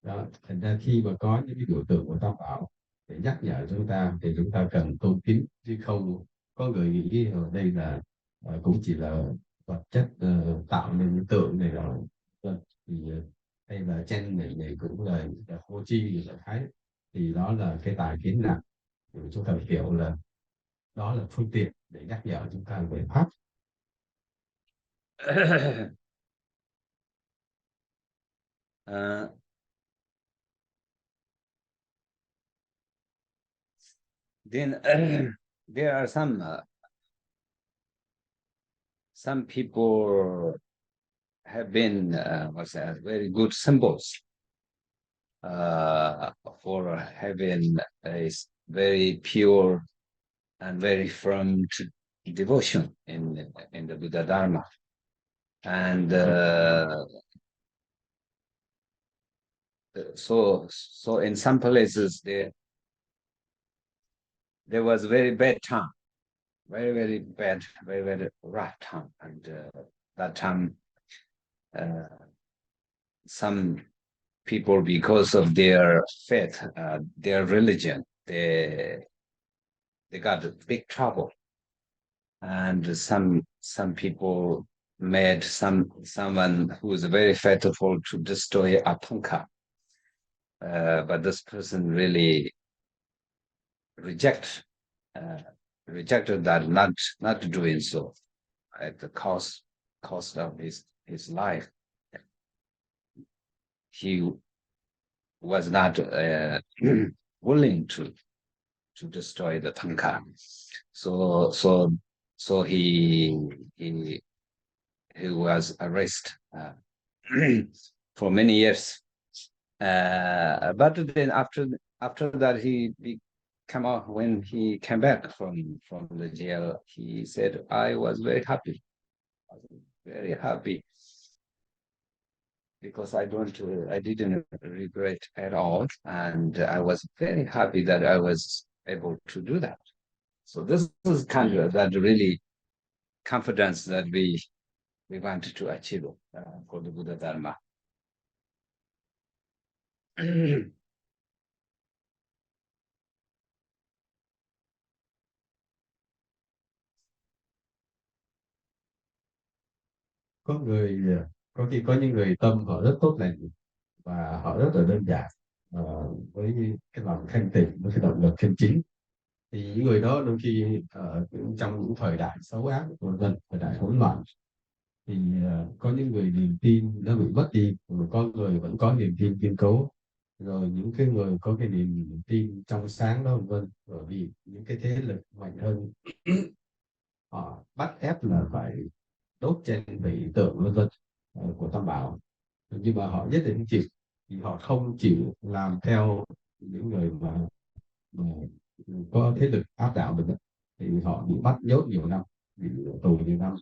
Đó, thành ra khi mà có những cái biểu tượng của tam bảo để nhắc nhở chúng ta thì chúng ta cần tôn kính, chứ không có người nghĩ ở đây là cũng chỉ là vật chất tạo nên những tượng này rồi. Vâng, thì hay là chen này cũng là vô tri là thái, thì đó là cái tài kiến nặng. Thì chúng ta phải hiểu là đó là phương tiện để nhắc nhở chúng ta về pháp. uh, then there are some people have been what's that, very good symbols for having a very pure and very firm devotion in the Buddha Dharma. And so in some places there was very bad time, very, very bad, very, very rough time. And that time some people, because of their faith, their religion, they got big trouble. And some people made someone who is very faithful to destroy Apunka. But this person really rejected that, not doing so at the cost of his life. He was not willing to destroy the Tanka. So he was arrested for many years. But then after that he come out. When he came back from the jail, he said, I was very happy, because I didn't regret at all, and I was very happy that I was able to do that. So this is kind of that really confidence that we wanted to achieve for the Buddha Dharma. có người có khi có những người tâm họ rất tốt lành và họ rất là đơn giản, với cái lòng thanh tịnh, với cái động lực chân chính, thì những người đó đôi khi trong những thời đại xấu ác vân vân, thời đại hỗn loạn, thì có những người niềm tin nó bị mất đi, rồi có người vẫn có niềm tin kiên cố, rồi những cái người có cái niềm tin trong sáng đó vân vân, rồi vì những cái thế lực mạnh hơn họ bắt ép là phải đốt trên vị tượng vân vân của tam bảo, nhưng mà họ nhất định chịu, thì họ không chịu làm theo những người mà có thế lực áp đảo được, thì họ bị bắt nhốt nhiều năm, bị tù nhiều năm,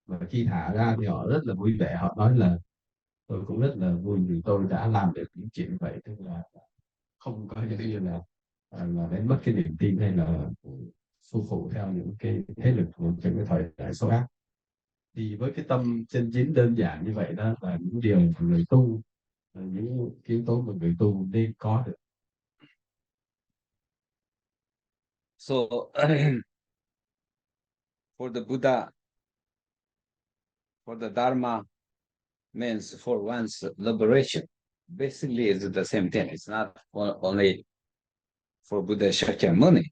và khi thả ra thì họ rất là vui vẻ, họ nói là tôi cũng rất là vui vì tôi đã làm được những chuyện như vậy, tức là không có giống như là đánh mất cái niềm tin hay là phụ phụ theo những cái thế lực của những cái thời đại xấu ác. Thì với cái tâm chân chính đơn giản như vậy đó là những điều mà người tu, những yếu tố mà người tu nên có được. So for the Buddha, for the Dharma means for one's liberation. Basically, it's the same thing. It's not only for Buddha Shakyamuni,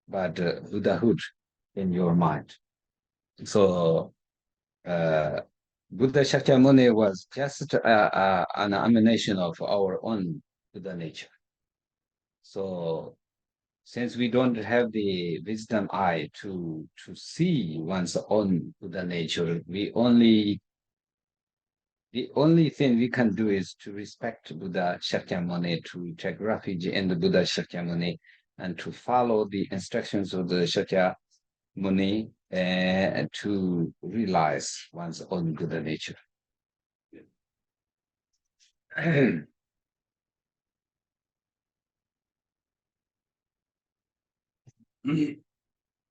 but Buddhahood in your mind. So Buddha Shakyamuni was just an emanation of our own Buddha nature. So since we don't have the wisdom eye to see one's own Buddha nature, the only thing we can do is to respect Buddha Shakyamuni, to take refuge in the Buddha Shakyamuni, and to follow the instructions of the Shakyamuni and to realize one's own Buddha nature.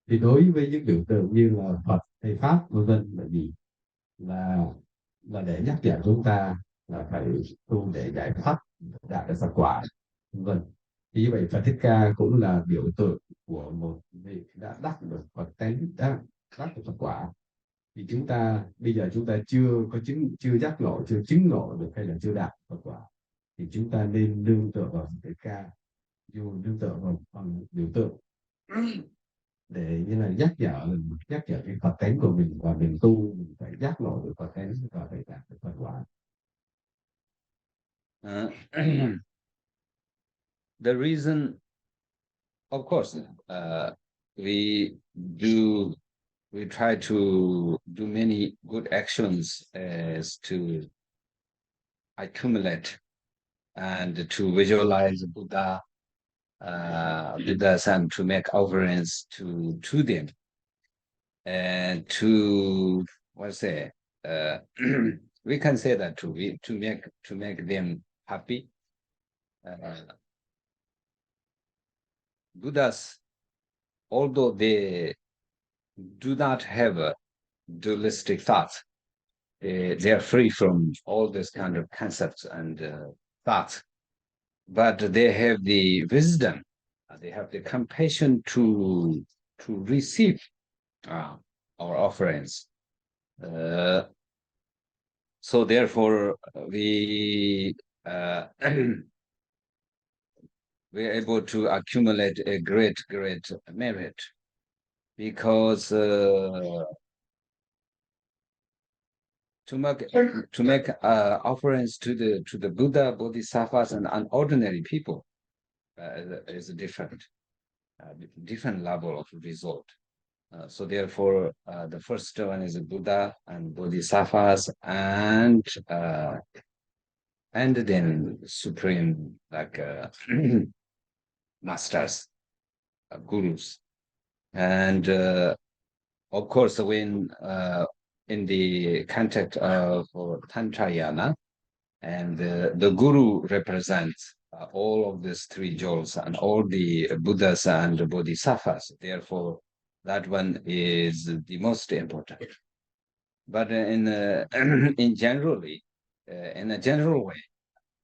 Thì đối với những biểu tượng như là Phật hay Pháp vân vân là gì, là để nhắc nhở chúng ta là phải tu để giải thoát, đạt được Phật quả vân vân. Thì như vậy Phật Thích Ca cũng là biểu tượng của một vị đã đắc được Phật tánh, đã đắc được Phật quả. Thì chúng ta bây giờ chúng ta chưa giác ngộ, chưa chứng ngộ được hay là chưa đạt Phật quả, thì chúng ta nên nương tựa vào Phật Thích Ca, dù nương tựa vào bằng biểu tượng để như là nhắc nhở cái Phật tánh của mình, và mình tu mình phải giác ngộ được Phật tánh và phải đạt được Phật quả. The reason, of course, we try to do many good actions as to accumulate and to visualize Buddhas and to make offerings to them and to we can say that to make them happy. Buddhas, although they do not have a dualistic thoughts, they are free from all this kind of concepts and thoughts, but they have the wisdom, they have the compassion to receive our offerings. So therefore, we are able to accumulate a great merit, because to make offerings to the Buddha, Bodhisattvas, and ordinary people is a different level of result. So therefore, the first one is Buddha and Bodhisattvas, and then supreme masters, gurus, and of course, when in the context of Tantrayana, and the guru represents all of these three jewels and all the Buddhas and the Bodhisattvas. Therefore, that one is the most important. But in a general way,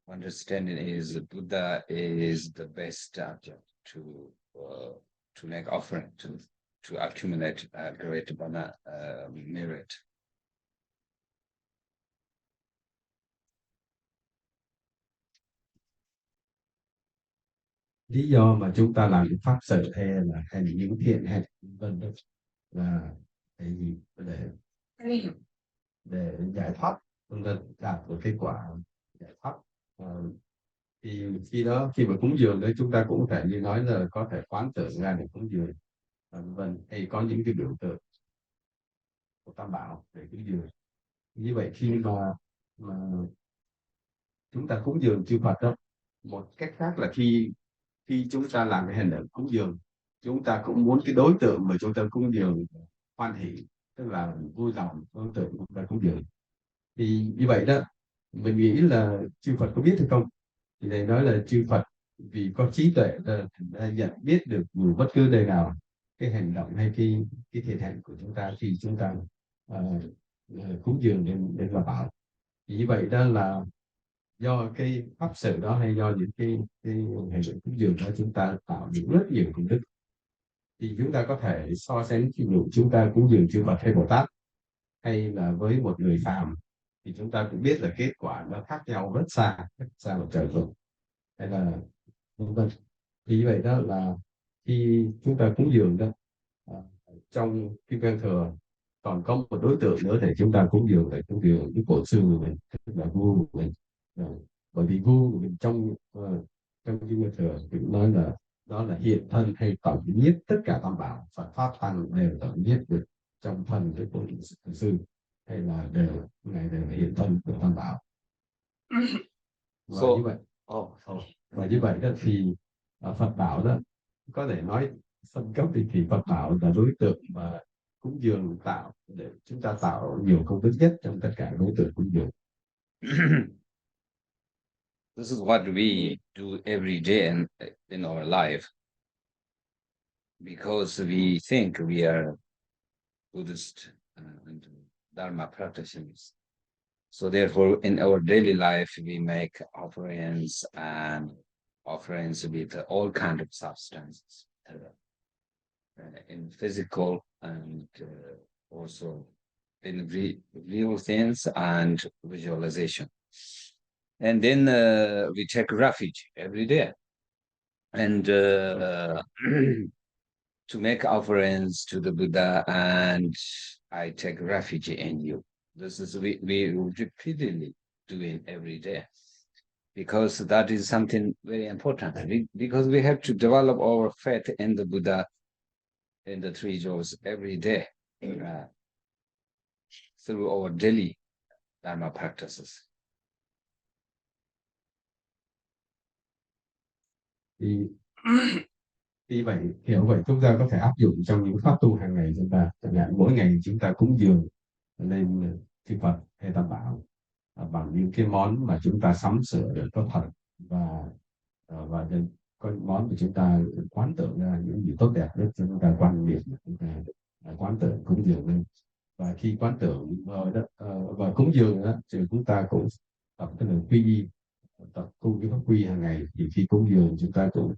understanding is Buddha is the best object to make offering, to accumulate great merit. lý do mà chúng ta làm những pháp sự hay là hành những thiện hay vân vân là cái gì để giải thoát vân vân, đạt được kết quả giải thoát. Ờ, thì khi đó khi mà cúng dường đấy chúng ta cũng có thể như nói là có thể quán tưởng ra để cúng dường vân vân, hay có những cái biểu tượng của tam bảo để cúng dường. Như vậy khi mà chúng ta cúng dường chư Phật đó, một cách khác là khi khi chúng ta làm cái hành động cúng dường, chúng ta cũng muốn cái đối tượng mà chúng ta cúng dường hoan hỷ, tức là vui lòng đối tượng chúng ta cúng dường. Thì như vậy đó, mình nghĩ là chư Phật có biết hay không, thì thầy nói là chư Phật vì có trí tuệ là đã nhận biết được dù bất cứ nơi nào cái hành động hay cái thiện hạnh của chúng ta thì chúng ta cúng dường đến là bảo. Thì như vậy đó là do cái pháp sự đó hay do những cái hành động cúng dường đó chúng ta tạo được rất nhiều công đức. Thì chúng ta có thể so sánh ví dụ chúng ta cúng dường chư Phật hay Bồ Tát hay là với một người phàm thì chúng ta cũng biết là kết quả nó khác nhau rất xa một trời vực, hay là vân vân. Thì như vậy đó là khi chúng ta cúng dường đó, à, trong Kim Cang Thừa còn có một đối tượng nữa để chúng ta cúng dường, để cúng dường cái cổ sư của mình, tức là vua của mình. Bởi vì vua của mình trong Kim Cang Thừa cũng nói là đó là hiện thân hay tổng nhiếp tất cả tam bảo, Phật pháp tăng đều tổng nhiếp được trong thân cái cổ sư, hay là đều ngày đều là hiện thân của tam bảo. Và như vậy và như vậy đó thì Phật bảo đó có thể nói phân cấp thì Phật bảo là đối tượng mà cúng dường tạo để chúng ta tạo nhiều công đức nhất trong tất cả đối tượng cúng dường. This is what we do every day in our life, because we think we are Buddhist and Dharma practitioners. So therefore, in our daily life, we make offerings and offerings with all kind of substances, in physical and also in real things and visualization. And then we take refuge every day, and to make offerings to the Buddha, and I take refuge in you. This is we repeatedly doing every day, because that is something very important. Because we have to develop our faith in the Buddha, in the three jewels every day, through our daily Dharma practices. Thì vậy hiểu vậy chúng ta có thể áp dụng trong những pháp tu hàng ngày chúng ta, chẳng hạn mỗi ngày chúng ta cúng dường lên chư Phật hay tam bảo bằng những cái món mà chúng ta sắm sửa được có thật, và có món mà chúng ta quán tưởng ra những gì tốt đẹp nhất cho chúng ta quan niệm, chúng ta quán tưởng cúng dường lên. Và khi quán tưởng và cúng dường đó thì chúng ta cũng tập cái lời quy y, tập tu cái pháp quy hàng ngày. Thì khi cúng dường chúng ta cũng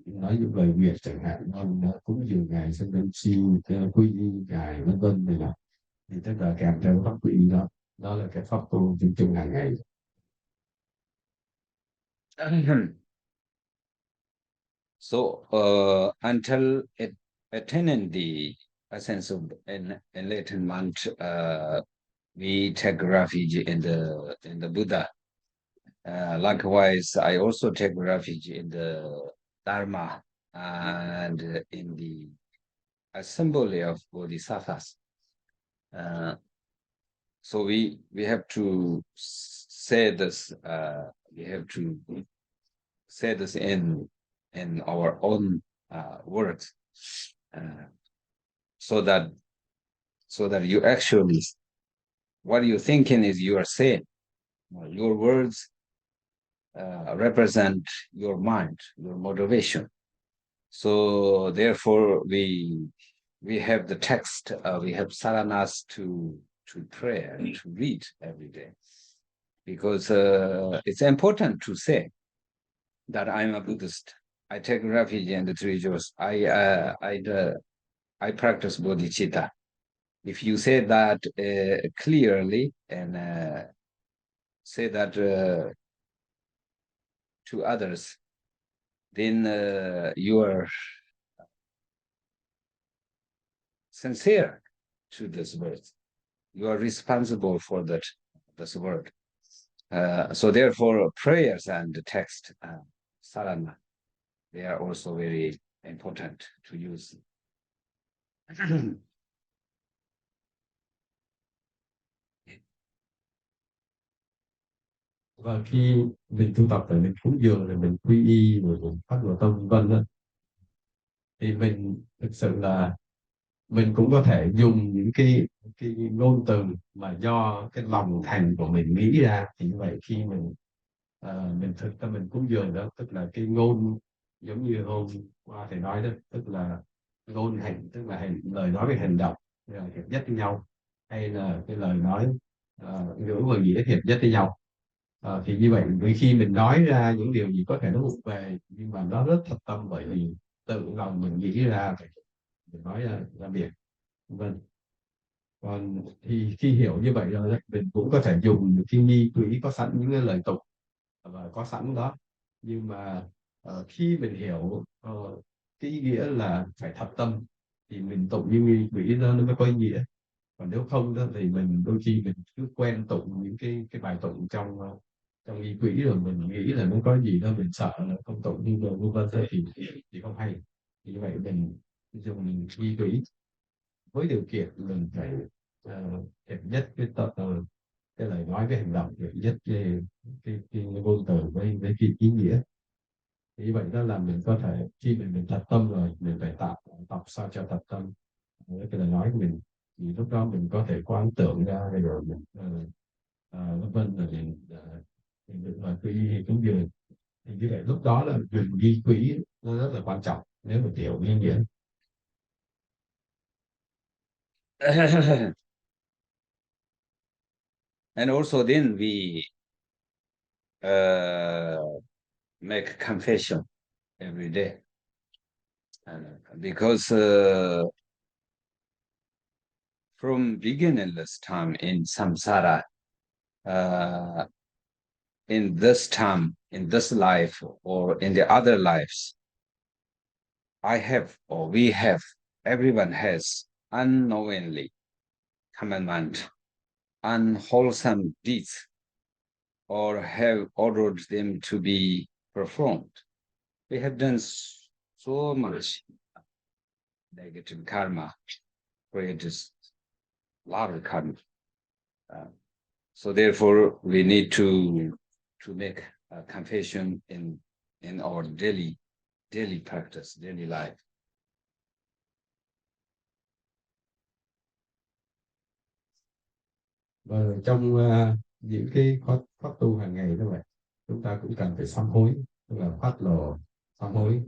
nói những lời nguyện, chẳng hạn cúng dường ngài xong đến siêu quy y ngài vân vân này là, thì tức là kèm theo pháp quy y đó, đó là cái pháp tu chung chung hàng ngày. So until attaining the essence of enlightenment, we take refuge in the Buddha. Likewise, I also take refuge in the Dharma and in the assembly of Bodhisattvas. So we have to say this. We have to say this in our own words, so that you actually, what you're thinking is you are saying. Your words represent your mind, your motivation. So therefore, we have the text. We have saranas to pray and to read every day, because it's important to say that I'm a Buddhist. I take refuge in the three jewels. I practice Bodhicitta. If you say that clearly and say that to others, then you are sincere to this word. You are responsible for this word. So therefore, prayers and text, sarana, they are also very important to use. Và khi mình tu tập rồi mình cúng dường rồi mình quy y rồi mình phát lộ tâm vân vân thì mình thực sự là mình cũng có thể dùng những cái ngôn từ mà do cái lòng thành của mình nghĩ ra. Thì như vậy khi mình thực tâm mình cúng dường đó, tức là cái ngôn giống như hôm qua thầy nói đó, tức là ngôn hành, tức là lời nói với hành động là hiệp nhất với nhau, hay là cái lời nói ngữ và nghĩa hiệp nhất với nhau. Thì như vậy vì khi mình nói ra những điều gì có thể nó vụng về nhưng mà nó rất thật tâm, bởi vì tự lòng mình nghĩ ra mình nói ra miệng. Vâng. Còn thì khi hiểu như vậy rồi đấy, mình cũng có thể dùng những cái nghi quỹ có sẵn, những cái lời tục và có sẵn đó. Nhưng mà khi mình hiểu cái ý nghĩa là phải thật tâm thì mình tụng như nghi quỹ đó nó mới có ý nghĩa. Còn nếu không đó thì mình đôi khi mình cứ quen tụng những cái bài tụng trong nghi quỹ, rồi mình nghĩ là nó có gì đó, mình sợ là không tụng như đồ vân vân thì không hay. Thì như vậy mình dùng nghi quỹ với điều kiện mình phải hiệp nhất cái lời nói với hành động, hiệp nhất cái ngôn từ với cái ý nghĩa. Thì như vậy đó là mình có thể khi mình thật tâm rồi mình phải tập sao cho thật tâm với cái lời nói của mình, thì lúc đó mình có thể quán tưởng ra rồi mình vân vân, rồi mình được lời quy y cúng dường. Thì như vậy lúc đó là mình ghi quỹ nó rất là quan trọng nếu mình hiểu ý nghĩa. And also then we make confession every day. Because from beginningless time in samsara, in this time, in this life, or in the other lives, I have, or we have, everyone has unknowingly commandment, unwholesome deeds, or have ordered them to be performed. We have done so much negative karma, creates a lot of karma. So therefore, we need to make a confession in our daily practice, daily life. Và trong những cái pháp tu hàng ngày như vậy, chúng ta cũng cần phải sám hối, tức là phát lộ sám hối.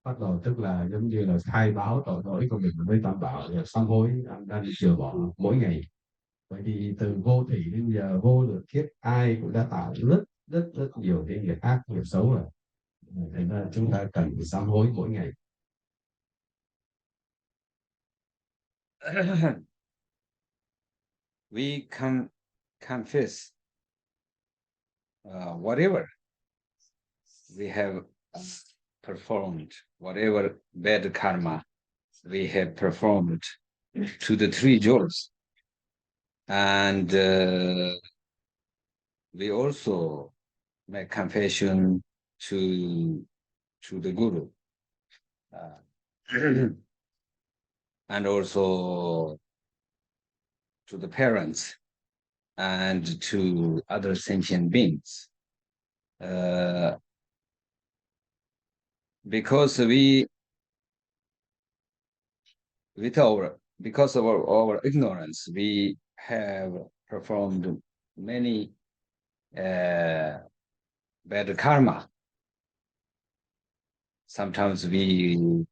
Phát lộ tức là giống như là khai báo tội lỗi của mình với Tam Bảo, và sám hối đang chừa bỏ mỗi ngày. Bởi vì từ vô thủy đến giờ vô lượng kiếp ai cũng đã tạo rất nhiều cái nghiệp ác, nghiệp xấu rồi. Thành ra chúng ta cần phải sám hối mỗi ngày. We confess whatever we have performed, whatever bad karma we have performed to the three jewels. And we also make confession to the Guru. And also to the parents and to other sentient beings. Because because of our ignorance, we have performed many bad karma. Sometimes in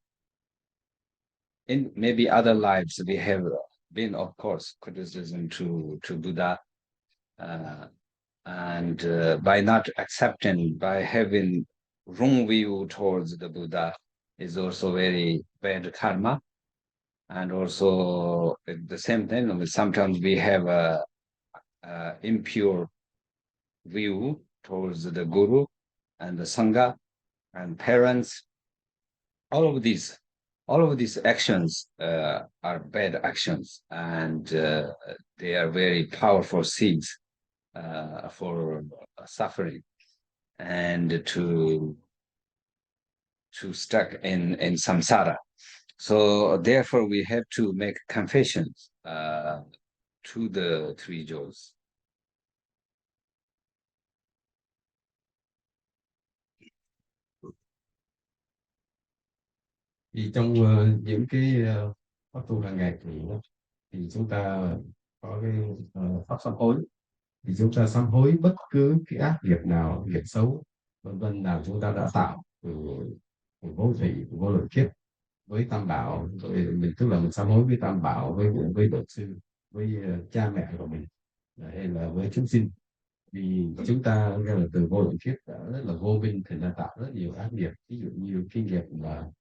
maybe other lives, we have been, of course, criticism to Buddha, and by not accepting, by having wrong view towards the Buddha is also very bad karma. And also at the same time, sometimes we have a impure view towards the Guru and the Sangha, and parents. All of these actions are bad actions, and they are very powerful seeds for suffering and to stuck in samsara. So therefore, we have to make confessions to the three joys. Thì trong những cái pháp tu hàng ngày thì chúng ta có cái pháp sám hối, thì chúng ta sám hối bất cứ cái ác nghiệp nào, nghiệp xấu vân vân nào chúng ta đã tạo từ vô thủy, vô lượng kiếp với tam bảo, rồi mình tức là mình sám hối với tam bảo, với bậc sư, với cha mẹ của mình, hay là với chúng sinh, vì chúng ta nghe là từ vô lượng kiếp đã rất là vô minh, thì đã tạo rất nhiều ác nghiệp, ví dụ như cái nghiệp mà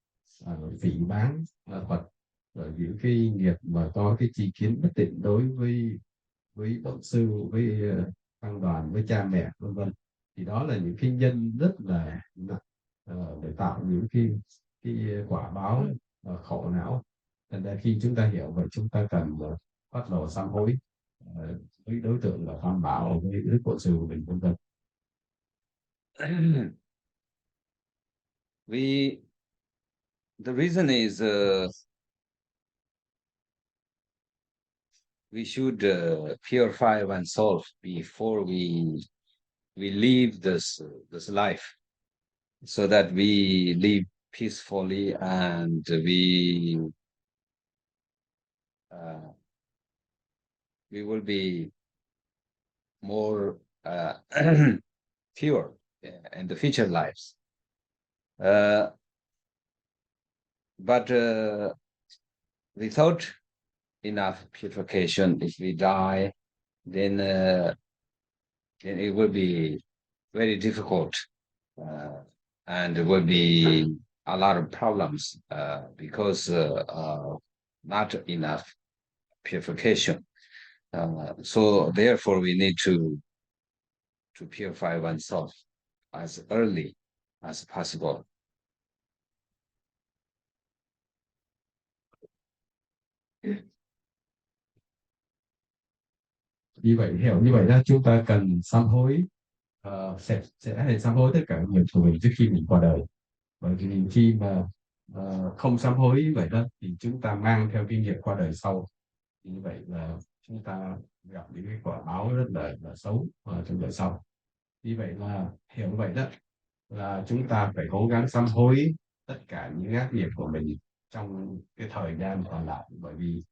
phỉ báng Phật, rồi những cái nghiệp mà có cái tri kiến bất tịnh đối với bổn sư, với tăng đoàn, với cha mẹ vân vân, thì đó là những cái nhân rất là nặng để tạo những cái quả báo khổ não. Thành ra khi chúng ta hiểu vậy, chúng ta cần bắt đầu sám hối với đối tượng là tam bảo, với đức bổn sư của mình vân vân. The reason is we should purify oneself before we leave this life, so that we live peacefully, and we will be more pure in the future lives. But without enough purification, if we die, then it will be very difficult, and it will be a lot of problems because not enough purification. So therefore, we need to purify oneself as early as possible. Như vậy, hiểu như vậy đó, chúng ta cần sám hối, sẽ sám hối tất cả nghiệp của mình trước khi mình qua đời. Bởi vì khi mà không sám hối vậy đó, thì chúng ta mang theo kinh nghiệm qua đời sau, như vậy là chúng ta gặp những cái quả báo rất là xấu trong đời sau. Như vậy là hiểu vậy đó, là chúng ta phải cố gắng sám hối tất cả những ác nghiệp của mình trong cái thời gian còn lại, bởi vì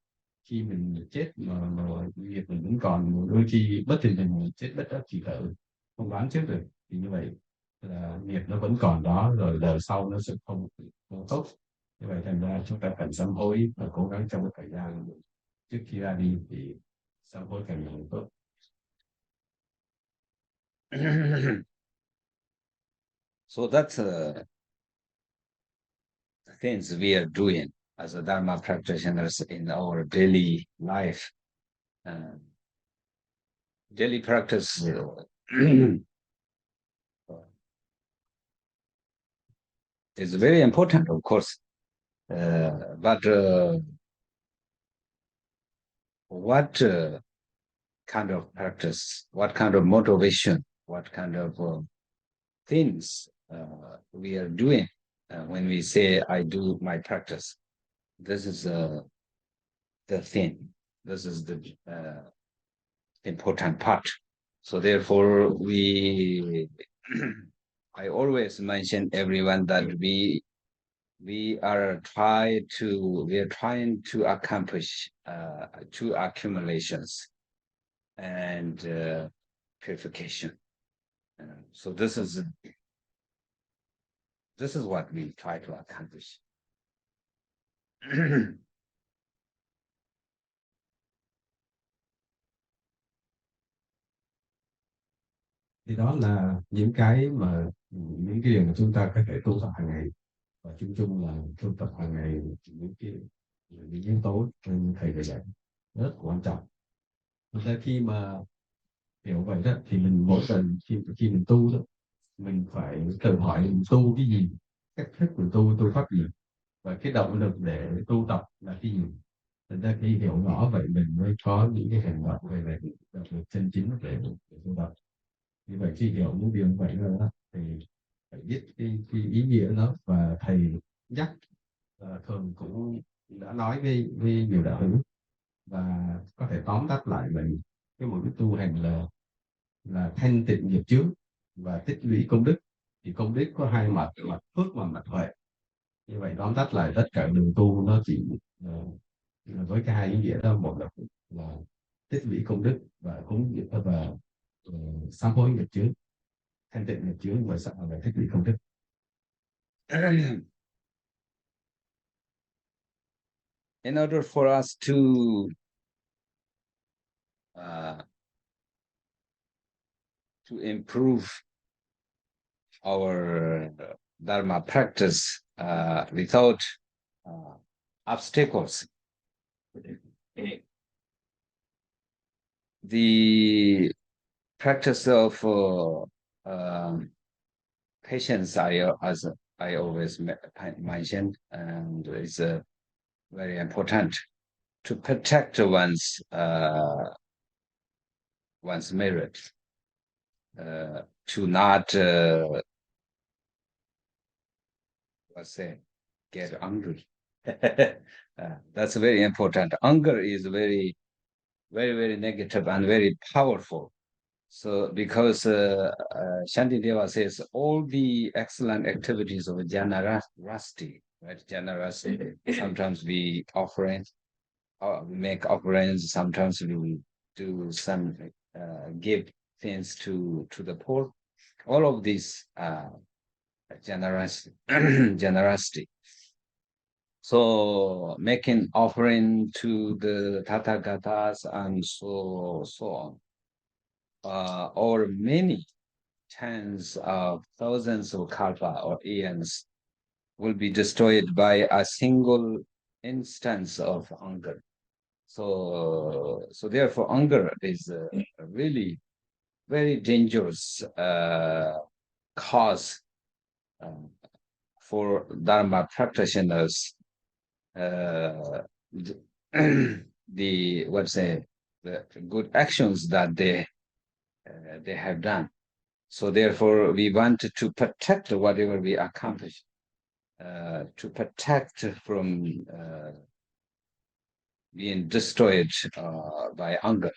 khi mình chết mà nghiệp mình vẫn còn, đôi khi bất thình lình chết bất đắc kỳ tử, không đoán trước được, thì như vậy là nghiệp nó vẫn còn đó, rồi đời sau nó sẽ không tốt. Như vậy thành ra chúng ta cần sám hối và cố gắng trong cái thời gian trước khi ra đi thì sám hối càng tốt. So that's things we are doing as a Dharma practitioners in our daily life. Daily practice is very important, of course, but what kind of practice, what kind of motivation, what kind of things we are doing when we say I do my practice? This is the thing. This is the important part. So therefore, I always mention everyone that we are trying to accomplish two accumulations and purification. So this is what we try to accomplish. Thì đó là những cái điều mà chúng ta có thể tu tập hàng ngày, và chung chung là tu tập hàng ngày những yếu tố trong thầy dạy rất quan trọng. Thực ra khi mà hiểu vậy đó, thì mình mỗi lần khi mình tu đó, mình phải tự hỏi mình tu cái gì, cách thức mình tu pháp gì, và cái động lực để tu tập là cái gì. Thành ra khi hiểu rõ vậy mình mới có những cái hành động về động lực chân chính để tu tập. Như vậy khi hiểu những điều như vậy rồi đó thì phải biết cái ý nghĩa đó, và thầy nhắc thường cũng đã nói với nhiều đạo hữu, và có thể tóm tắt lại mình cái mục đích tu hành là thanh tịnh nghiệp chướng và tích lũy công đức. Thì công đức có hai mặt, mặt phước và mặt huệ. Như vậy tóm tắt lại tất cả đường tu nó chỉ với cái hai ý nghĩa đó, một là tích lũy công đức và sám hối nghiệp chướng, thanh tịnh nghiệp chướng và tích lũy công đức. In order for us to improve our Dharma practice without obstacles, the practice of patience, as I always mentioned, and is very important to protect one's merit, to not get angry. That's very important. Anger is very, very, very negative and very powerful. So because Shantideva says all the excellent activities of generosity, right? Generosity. Sometimes we make offerings. Sometimes we do some give things to the poor. All of these generosity. So making offering to the Tathagatas and so on, or many tens of thousands of kalpa or eons will be destroyed by a single instance of anger. So therefore, anger is a really very dangerous cause for Dharma practitioners. The good actions that they have done. So therefore, we want to protect whatever we accomplish, to protect from being destroyed by anger.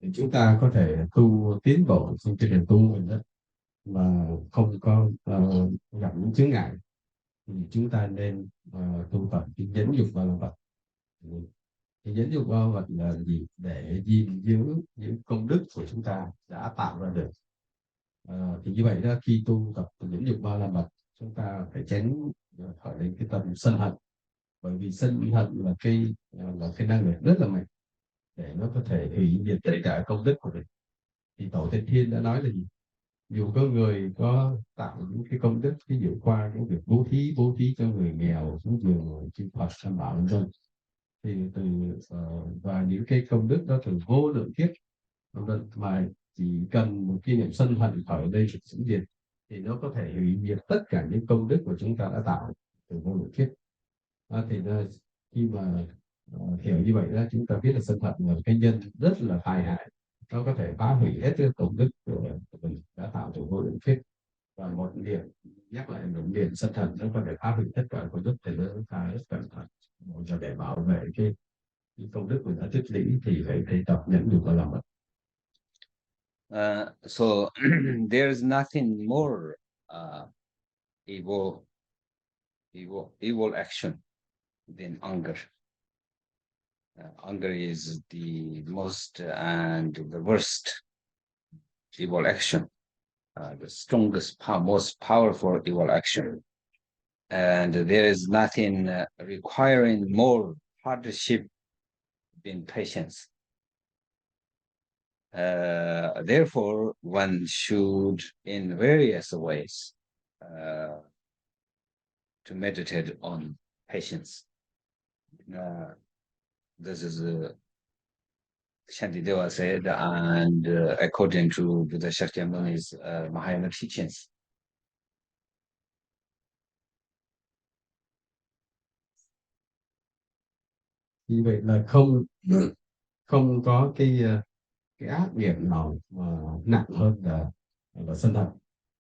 Thì chúng ta có thể tiến bộ trong cái đường tu mình đó, mà không có gặp những chướng ngại, thì chúng ta nên tu tập cái nhẫn dục ba la mật. Thì nhẫn dục ba la mật là gì? Để gìn giữ những công đức của chúng ta đã tạo ra được. Thì như vậy đó, khi tu tập nhẫn dục ba la mật, chúng ta phải tránh khởi lên cái tâm sân hận, bởi vì sân hận là cái năng lượng rất là mạnh để nó có thể hủy diệt tất cả công đức của mình. Thì tổ Tịch Thiên đã nói là gì? Dù có người có tạo những cái công đức, ví dụ qua cái việc bố thí cho người nghèo, xuống giường chư Phật tam bảo vân vân, thì và những cái công đức đó từ vô lượng kiếp mà chỉ cần một cái niệm sân hận khởi đây được sinh diệt, thì nó có thể hủy diệt tất cả những công đức của chúng ta đã tạo từ vô lượng kiếp. Thì khi mà hiểu như vậy đó, chúng ta biết là sân hận là cái nhân rất là tai hại, nó có thể phá hủy hết cái công đức của mình đã tạo từ vô lượng kiếp. Và một điểm nhắc lại, một điểm sân hận nó có thể phá hủy tất cả công đức, thì nó ta rất cẩn thận. Để bảo vệ cái công đức mình đã tích lũy thì phải tập nhẫn nhục và làm mất. So there is nothing more evil action than anger. Anger is the most and the worst evil action, the strongest, most powerful evil action. And there is nothing requiring more hardship than patience. Therefore, one should, in various ways, to meditate on patience. This is Shantideva said, and according to Buddha Shakyamuni's Mahayana teachings. Như vậy là không có cái ác nghiệp nào mà nặng hơn là sân hận,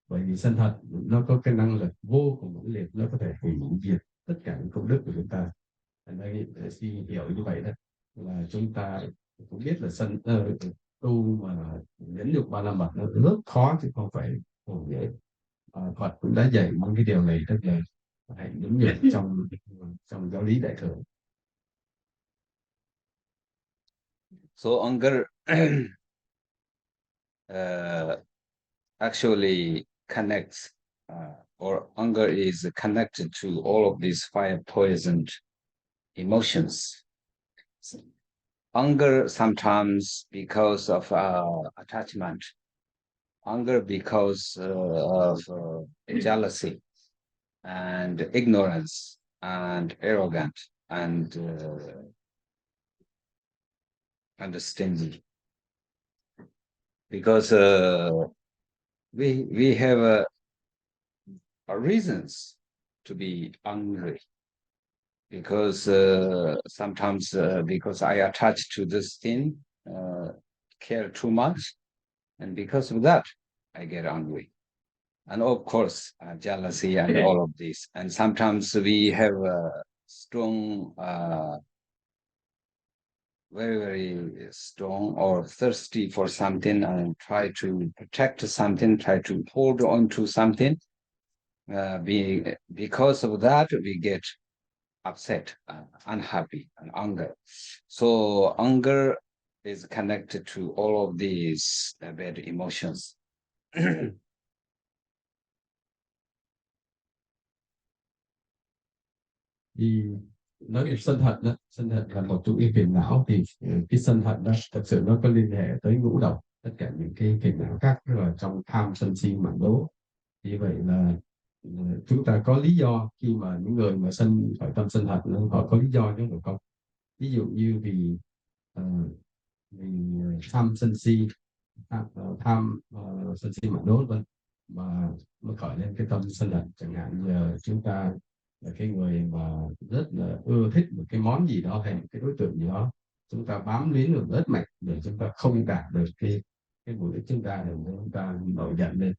bởi vì sân hận nó có cái năng lực vô cùng mãnh liệt, nó có thể hủy diệt tất cả những công đức của chúng ta. Thành ra khi hiểu như vậy đó là chúng ta cũng biết là tu mà nhẫn nhục ba la mật nó rất khó chứ không phải dễ. Phật cũng đã dạy những cái điều này, tức là hãy nhẫn nhục trong giáo lý đại thừa. So anger actually connects, or anger is connected to all of these fire poisoned emotions. Anger sometimes because of attachment, anger because of jealousy and ignorance and arrogant and stingy. Because we have reasons to be angry. Because sometimes because I attach to this thing, care too much, and because of that, I get angry. And of course, jealousy and all of this. And sometimes we have a strong, very, very strong or thirsty for something and try to protect something, try to hold on to something. Because of that, we get upset, unhappy, and anger. So anger is connected to all of these bad emotions. Thì nói về sân hận đó, sân hận là một trong những phiền não, thì cái sân hận đó thật sự nó có liên hệ tới ngũ độc, tất cả những cái phiền não khác là trong tham sân si mạng đố. Vì vậy là chúng ta có lý do khi mà những người mà khởi tâm sân hận họ có lý do chứ không. Ví dụ như vì tham sân si, sân si mạng đố vân mà nó khởi lên cái tâm sân hận. Chẳng hạn như chúng ta là cái người mà rất là ưa thích một cái món gì đó hay một cái đối tượng gì đó, chúng ta bám lính được rất mạnh để chúng ta không đạt được cái mục đích chúng ta, để chúng ta nổi giận lên.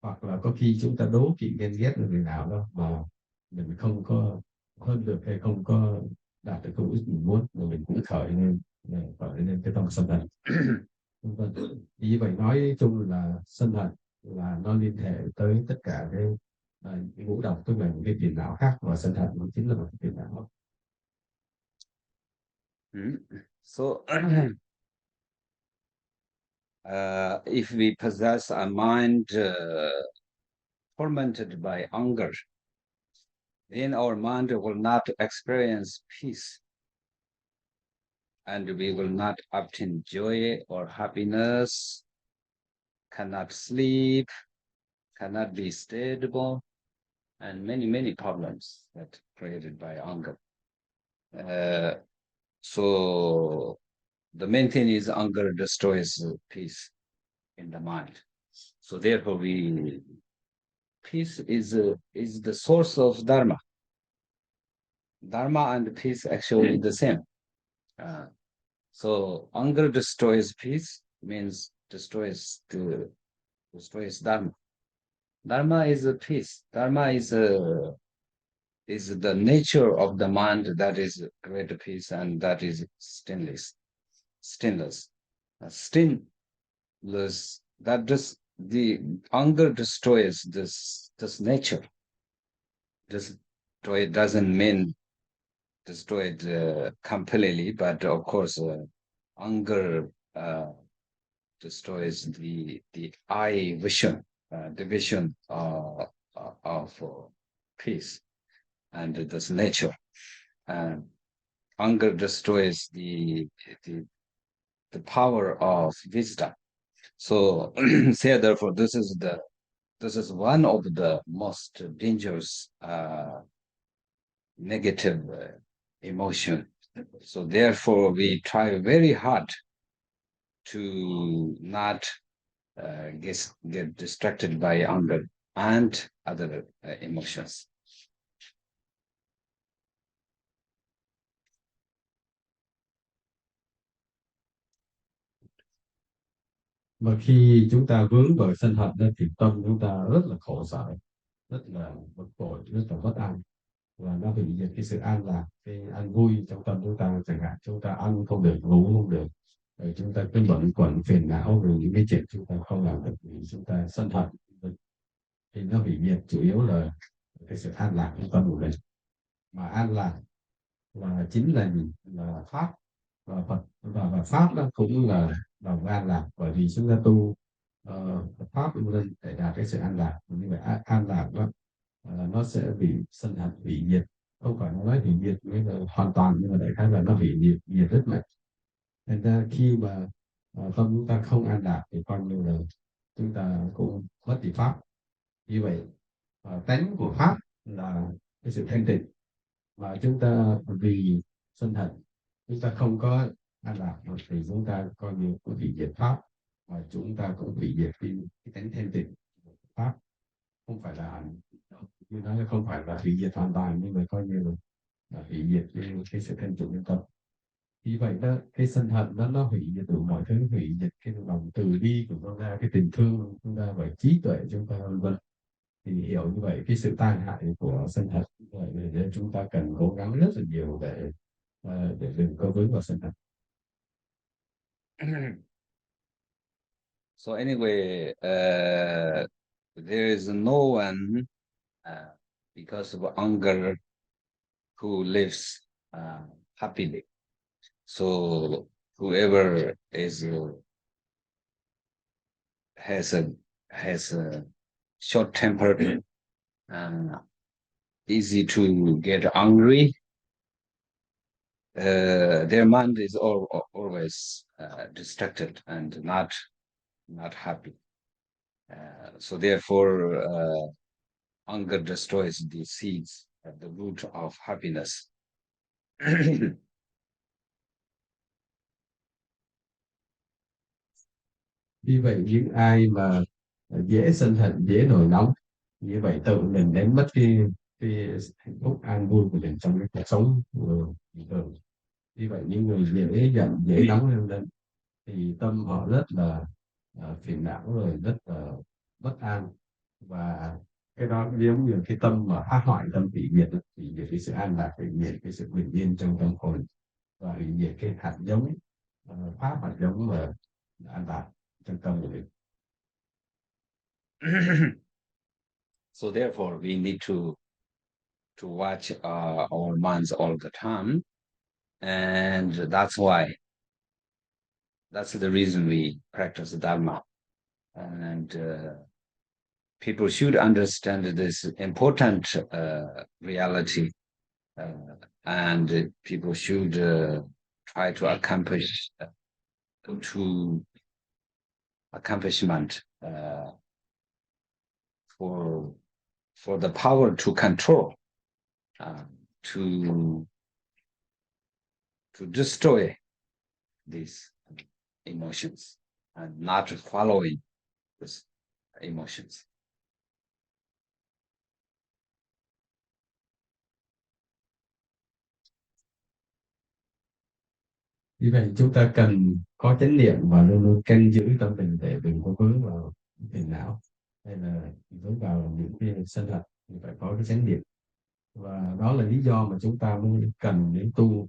Hoặc là có khi chúng ta đố kỵ ghen ghét người nào đó mà mình không có hơn được hay không có đạt được công ước mình muốn, mà mình cũng khởi lên cái tâm sân hận. Vì vậy nói chung là sân hận là nó liên hệ tới tất cả cái ngũ độc, tức là những cái phiền não khác, và sân hận nó chính là một cái phiền não. So if we possess a mind tormented by anger, then our mind will not experience peace, and we will not obtain joy or happiness, cannot sleep, cannot be stable, and many, many problems that created by anger. So the main thing is anger destroys peace in the mind. So therefore, peace is the source of dharma. Dharma and peace actually the same. So anger destroys peace, means destroys dharma. Dharma is a peace. Dharma is the nature of the mind that is great peace, and that is stinless. Stinless. That the anger destroys this nature. Destroy doesn't mean destroyed completely, but of course anger destroys the eye vision, the vision of peace and this nature. Anger destroys the power of wisdom. So say therefore this is one of the most dangerous negative emotion So therefore, we try very hard to not get distracted by anger and other emotions. Mà khi chúng ta vướng vào sân hận đó, thì tâm chúng ta rất là khổ sở, rất là bực bội, rất là bất an, và nó hủy diệt cái sự an lạc, cái an vui trong tâm chúng ta. Chẳng hạn chúng ta ăn không được, ngủ không được, rồi chúng ta cứ bận quẩn phiền não về những cái chuyện chúng ta không làm được vì chúng ta sân hận, thì nó hủy diệt chủ yếu là cái sự an lạc trong tâm của mình. Mà an lạc là chính là gì? Là pháp, và Phật và pháp đó cũng là an lạc, bởi vì chúng ta tu Phật pháp lên để đạt cái sự an lạc. Như vậy an lạc đó nó sẽ bị sân hận hủy diệt, không phải nói hủy diệt với là hoàn toàn, nhưng mà đại khái là nó hủy diệt rất mạnh. Nên ra khi mà tâm chúng ta không an lạc thì coi như là chúng ta cũng mất đi pháp. Như vậy tánh của pháp là cái sự thanh tịnh, và chúng ta vì sân hận chúng ta không có an lạc thì chúng ta coi như cũng hủy diệt pháp, và chúng ta cũng hủy diệt cái tánh thanh tịnh của pháp. Không phải là, như nói là không phải là hủy diệt hoàn toàn, nhưng mà coi như là hủy diệt cái sự thanh tịnh nhân tâm. Vì vậy đó, cái sân hận đó nó hủy diệt đủ mọi thứ, hủy diệt cái lòng từ bi của chúng ta, cái tình thương của chúng ta và trí tuệ của chúng ta, vân vân. Thì hiểu như vậy cái sự tai hại của sân hận, vậy nên chúng ta cần cố gắng rất là nhiều để đừng có vướng vào sân hận. So anyway, there is no one because of anger who lives happily. So whoever is has a short-tempered and easy to get angry, their mind is always distracted and not happy. So therefore, anger destroys the seeds at the root of happiness. Vì vậy những ai mà dễ sân hận, dễ nổi nóng, như vậy tự mình đánh mất cái hạnh phúc an vui của mình trong cái cuộc sống bình thường. Vì vậy những người dễ giận, dễ nóng lên thì tâm họ rất là phiền não, rồi rất là bất an, và cái đó giống như cái tâm mà phá hoại, tâm bị diệt, thì diệt cái sự an lạc, bị diệt cái sự bình yên trong tâm hồn, và bị diệt cái hạt giống phá hạt giống mà an lạc trong tâm của mình. So therefore, we need to watch our minds all the time, and that's the reason we practice Dharma. And people should understand this important reality, and people should try to accomplish accomplishment for the power to control, to destroy these emotions and not following these emotions. Vì vậy chúng ta cần có chánh niệm và luôn luôn canh giữ tâm mình để đừng có vướng vào phiền não hay là vướng vào những cái sân hận, thì phải có cái chánh niệm. Và đó là lý do mà chúng ta mới cần đến tu,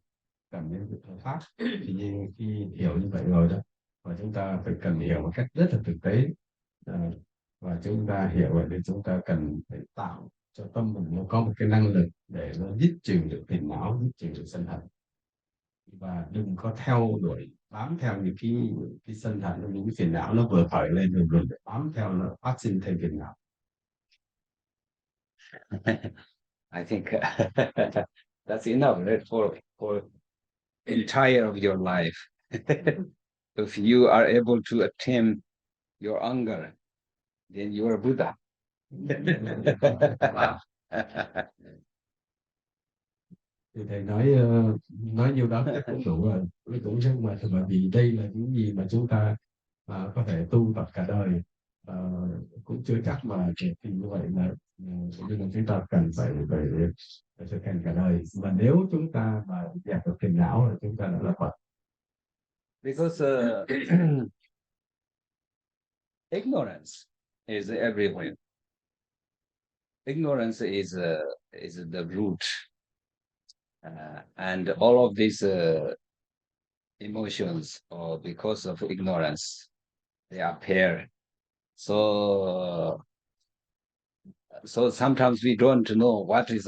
cần đến pháp. Thì như khi hiểu như vậy rồi đó, và chúng ta phải cần hiểu một cách rất là thực tế, và chúng ta hiểu vậy thì chúng ta cần phải tạo cho tâm mình nó có một cái năng lực để nó dứt trừ được phiền não, dứt trừ được sân hận, và đừng có theo đuổi bám theo những cái sân hận, những cái phiền não nó vừa khởi lên rồi bám theo nó phát sinh thêm phiền não. I think that's enough, right, for entire of your life. If you are able to attain your anger, then you are Buddha. Thì thầy nói nhiêu đó chắc cũng đủ rồi, cũng rất mà bởi vì đây là những gì mà chúng ta có thể tu tập cả đời. Ờ, cũng chưa chắc mà thì như vậy là nhưng mà chúng ta cần phải thực hành cả đời, mà nếu chúng ta mà dẹp được phiền não là chúng ta đã là Phật. Because ignorance is everywhere. Ignorance is the root, and all of these emotions, or because of ignorance, they appear. So sometimes we don't know what is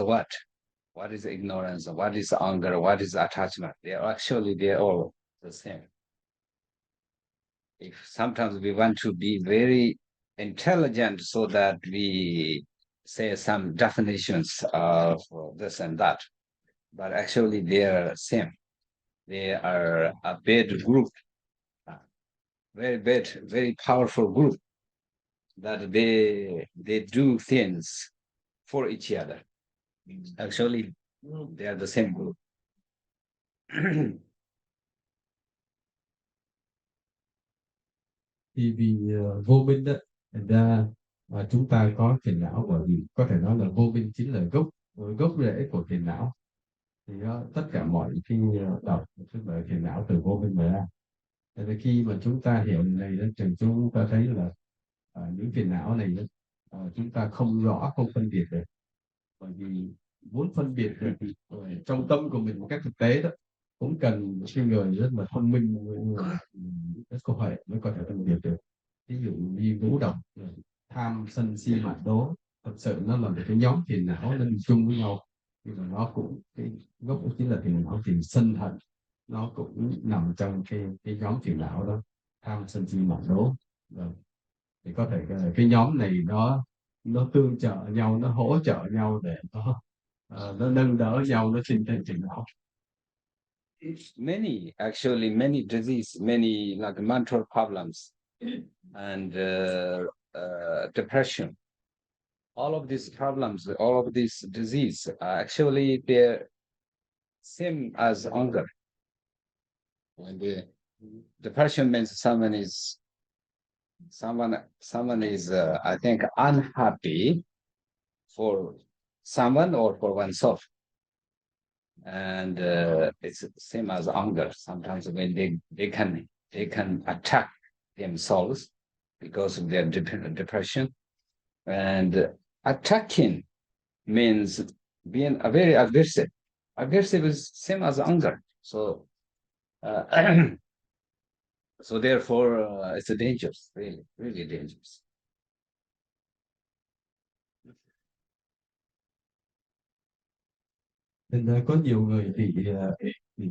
ignorance, what is anger, what is attachment. They're all the same. If sometimes we want to be very intelligent so that we say some definitions of this and that, but actually they are same. They are a bad group, very bad, very powerful group, that they do things for each other. Actually, they are the same group. Thì vì vô minh đó, thành ra chúng ta có phiền não, bởi vì có thể nói là vô minh chính là gốc rễ của phiền não. Thì tất cả mọi khi đọc tức là phiền não từ vô minh mà ra. Thế nên khi mà chúng ta hiểu này đó, thì chúng ta thấy là những phiền não này đó, chúng ta không rõ, không phân biệt được. Bởi vì muốn phân biệt được thì trong tâm của mình một cách thực tế đó cũng cần cái người rất là thông minh, rất có huệ mới có thể phân biệt được. Ví dụ như ngũ độc, tham sân si mạng đố, thật sự nó là một cái nhóm phiền não nó đi chung với nhau, nhưng mà nó cũng cái gốc cũng chính là phiền não, phiền sân hận nó cũng nằm trong cái nhóm phiền não đó, tham sân si mạng đố. Rồi. Thì có thể cái nhóm này nó tương trợ nhau, nó hỗ trợ nhau để nó nâng đỡ nhau, nó sinh thành phiền não. Many disease, many like mental problems and depression. All of these problems, all of these disease, actually they're same as anger. When the depression means someone is I think unhappy for someone or for oneself, and it's the same as anger. Sometimes when they can attack themselves because of their depression, and attacking means being a very aggressive. Aggressive is same as anger. So so therefore it's a dangerous, really dangerous. Nên có nhiều người bị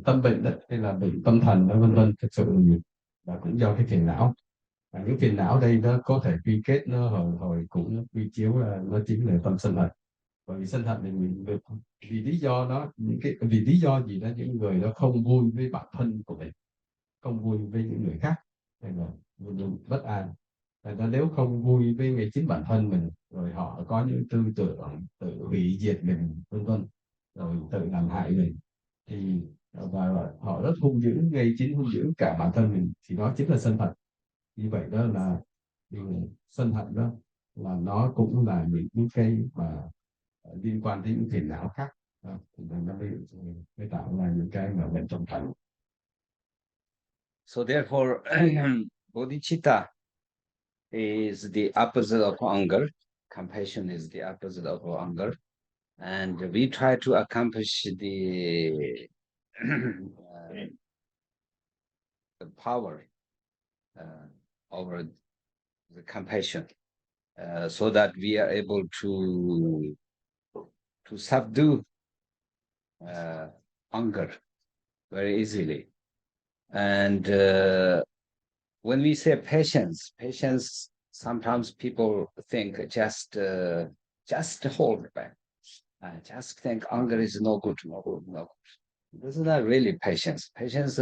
tâm bệnh đó, hay là bị tâm thần vân vân, thực sự là cũng do cái phiền não. Và những phiền não đây nó có thể quy kết, nó hồi cũng quy chiếu là nó chính là tâm sân hận. Bởi vì sân hận thì mình vì lý do đó, vì lý do gì đó, những người nó không vui với bản thân của mình, không vui với những người khác, hay là luôn luôn bất an. Thành ra nếu không vui với ngay chính bản thân mình, rồi họ có những tư tưởng tự hủy diệt mình vân vân, rồi tự làm hại mình, thì và họ rất hung dữ, ngay chính hung dữ cả bản thân mình, thì đó chính là sân hận. Như vậy đó là sân hận đó là nó cũng là những cái mà liên quan đến những phiền não khác, thì nó mới tạo ra những cái mà bệnh tâm thần. So therefore bodhicitta is the opposite of anger. Compassion is the opposite of anger, and we try to accomplish the the power over the compassion, so that we are able to subdue anger very easily. And when we say patience, sometimes people think just hold back. Just think anger is no good, no good, no good. This is not really patience. Patience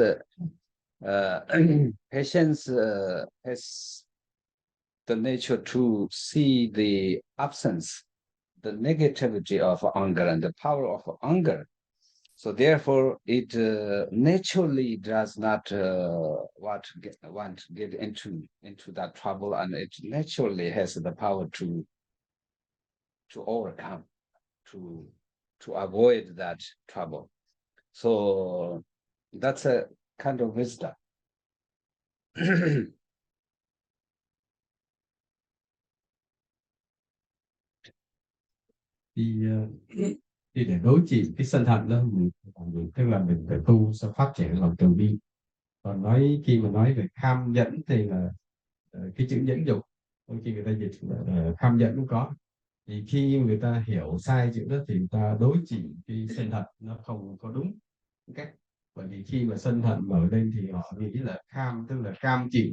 has the nature to see the absence, the negativity of anger and the power of anger, So therefore, it naturally does not want to get into that trouble, and it naturally has the power to overcome, to avoid that trouble. So that's a kind of wisdom. thì thì để đối trị cái sân hận đó tức là mình phải tu sẽ phát triển lòng từ bi. Còn khi mà nói về kham nhẫn thì là cái chữ nhẫn dục, đôi khi người ta dịch là kham nhẫn cũng có. Thì khi người ta hiểu sai chữ đó thì người ta đối trị cái sân hận nó không có đúng cách. Bởi vì khi mà sân hận mở lên thì họ nghĩ là kham tức là cam chịu,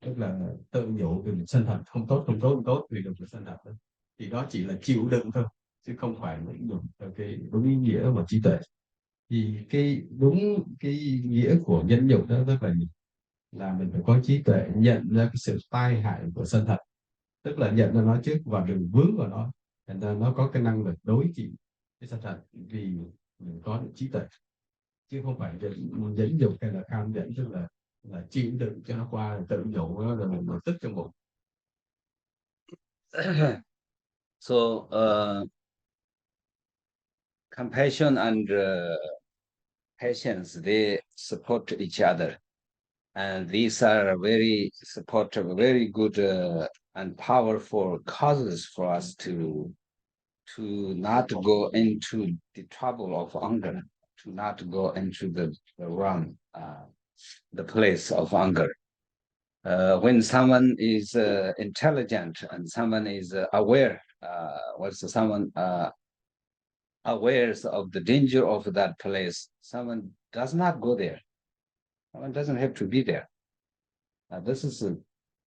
tức là tự nhủ về một sân hận không tốt không tốt không tốt vì được cái sân hận đó. Thì đó chỉ là chịu đựng thôi chứ không phải là nhục cái đúng ý nghĩa của trí tuệ. Thì cái đúng cái nghĩa của nhẫn nhục đó tức là mình phải có trí tuệ nhận ra cái sự tai hại của sân hận, tức là nhận ra nó trước và đừng vướng vào nó, thành ra nó có cái năng lực đối trị cái sân hận vì mình có được trí tuệ, chứ không phải nhẫn nhục hay là cam nhẫn tức là chịu đựng cho nó qua tự nhủ nó rồi mình tức trong bụng. So compassion and patience, they support each other, and these are very supportive, very good and powerful causes for us to not go into the trouble of anger, to not go into the realm, the place of anger. When someone is intelligent and someone is aware, someone aware of the danger of that place, someone does not go there. Someone doesn't have to be there. This is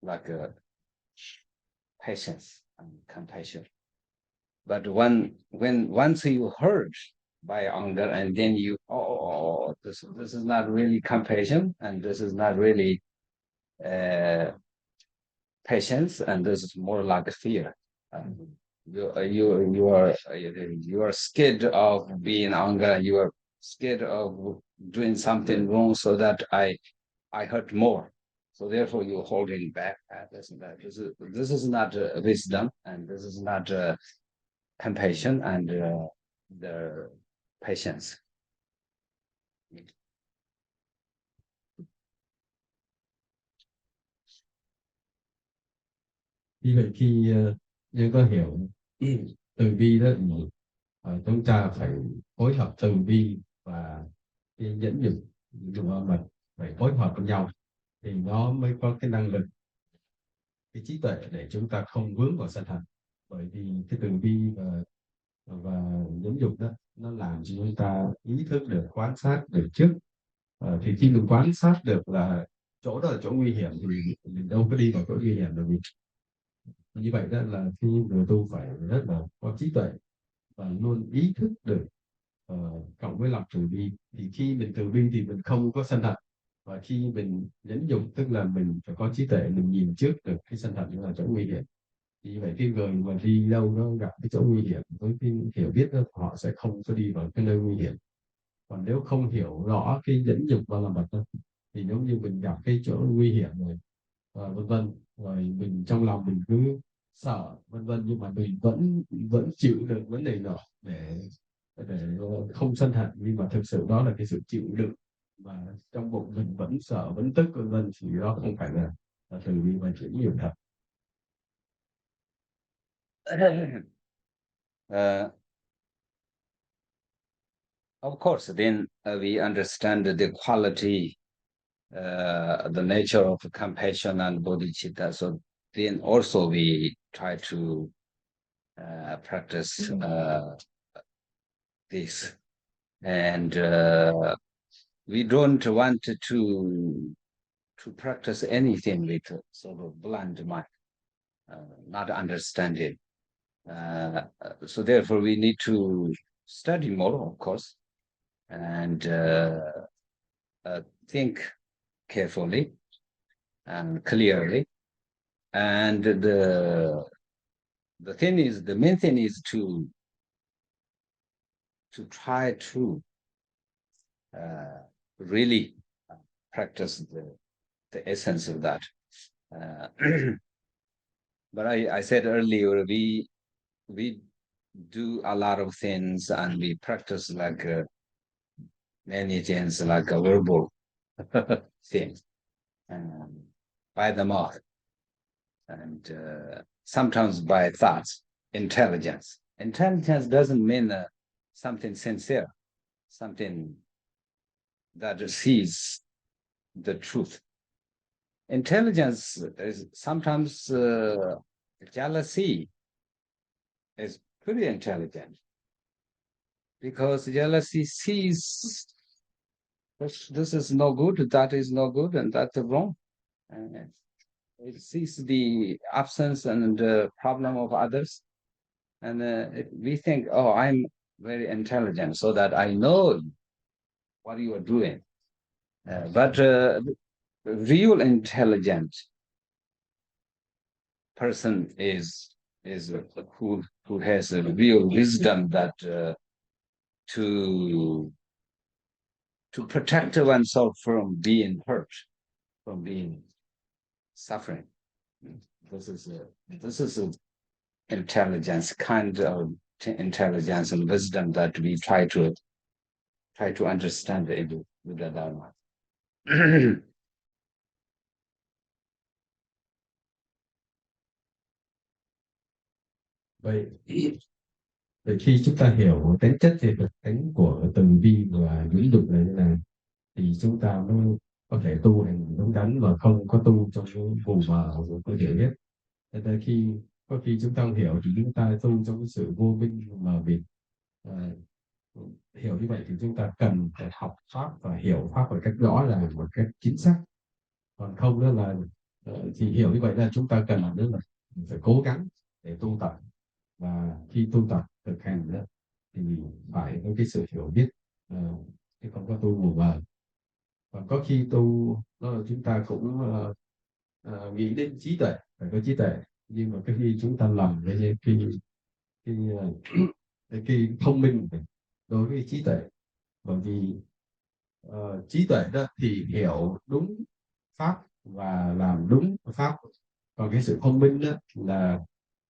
like a patience and compassion. But once you hurt by anger, and then you this is not really compassion, and this is not really patience, and this is more like fear. You are scared of being anger. You are scared of doing something wrong, so that I hurt more. So therefore, you're holding back. This is not wisdom, and this is not compassion and the patience. Như vậy khi như có hiểu từ bi đó thì chúng ta phải phối hợp từ bi và cái nhẫn nhục, mình phải phối hợp với nhau thì nó mới có cái năng lực, cái trí tuệ để chúng ta không vướng vào sân hận. Bởi vì cái từ bi và nhẫn nhục đó nó làm cho chúng ta ý thức được, quan sát được trước. Thì khi mình quan sát được là chỗ đó là chỗ nguy hiểm thì mình đâu có đi vào chỗ nguy hiểm được. Như vậy đó là khi người tu phải rất là có trí tuệ và luôn ý thức được, cộng với lòng từ bi. Thì khi mình từ bi thì mình không có sân hận, và khi mình nhẫn nhục tức là mình phải có trí tuệ, mình nhìn trước được cái sân hận là chỗ nguy hiểm. Thì vậy cái người mà đi đâu nó gặp cái chỗ nguy hiểm với cái hiểu biết đó, họ sẽ không có đi vào cái nơi nguy hiểm. Còn nếu không hiểu rõ cái nhẫn nhục và làm bật thì giống như mình gặp cái chỗ nguy hiểm rồi vân vân, rồi mình trong lòng mình cứ sợ vân vân, nhưng mà mình vẫn chịu được vấn đề đó để không sân hận, nhưng mà thực sự đó là cái sự chịu đựng mà trong bụng mình vẫn sợ vẫn tức vân vân, thì đó không phải là từ bi mà chỉ nhiều thật. Of course, then we understand the quality, the nature of compassion and bodhicitta. So then also we try to practice this, and we don't want to practice anything with sort of blind mind, not understanding. So therefore, we need to study more, of course, and think carefully and clearly. And the main thing is to try to really practice the essence of that. But I said earlier, we do a lot of things and we practice like many things, like a verbal things by the mouth, and sometimes by thoughts. Intelligence. Intelligence doesn't mean something sincere, something that sees the truth. Intelligence is sometimes jealousy is pretty intelligent, because jealousy sees this is no good, that is no good, and that's wrong. And it sees the absence and the problem of others. And we think, oh, I'm very intelligent, so that I know what you are doing. But real intelligent person is who has a real wisdom that to protect oneself from being hurt, from being suffering. This is a intelligence, kind of intelligence and wisdom that we try to understand with the Dharma. Vậy vậy khi chúng ta hiểu tính chất thì thực tánh của từng vi và những dục này như này, thì chúng ta mới có thể tu hành đúng đắn và không có tu trong cái vùng mờ của cái hiểu biết. Thế tới khi có khi chúng ta không hiểu thì chúng ta tu trong cái sự vô minh mờ mịt. À, hiểu như vậy thì chúng ta cần phải học pháp và hiểu pháp một cách rõ ràng, một cách chính xác. Còn không đó là thì hiểu như vậy là chúng ta cần nữa là phải cố gắng để tu tập, và khi tu tập thực hành đó thì phải có cái sự hiểu biết, chứ không có tu mù mờ. Và có khi tu đó là chúng ta cũng nghĩ đến trí tuệ, phải có trí tuệ, nhưng mà cái khi chúng ta lầm với cái thông minh đối với trí tuệ. Bởi vì trí tuệ đó thì hiểu đúng pháp và làm đúng pháp, còn cái sự thông minh đó là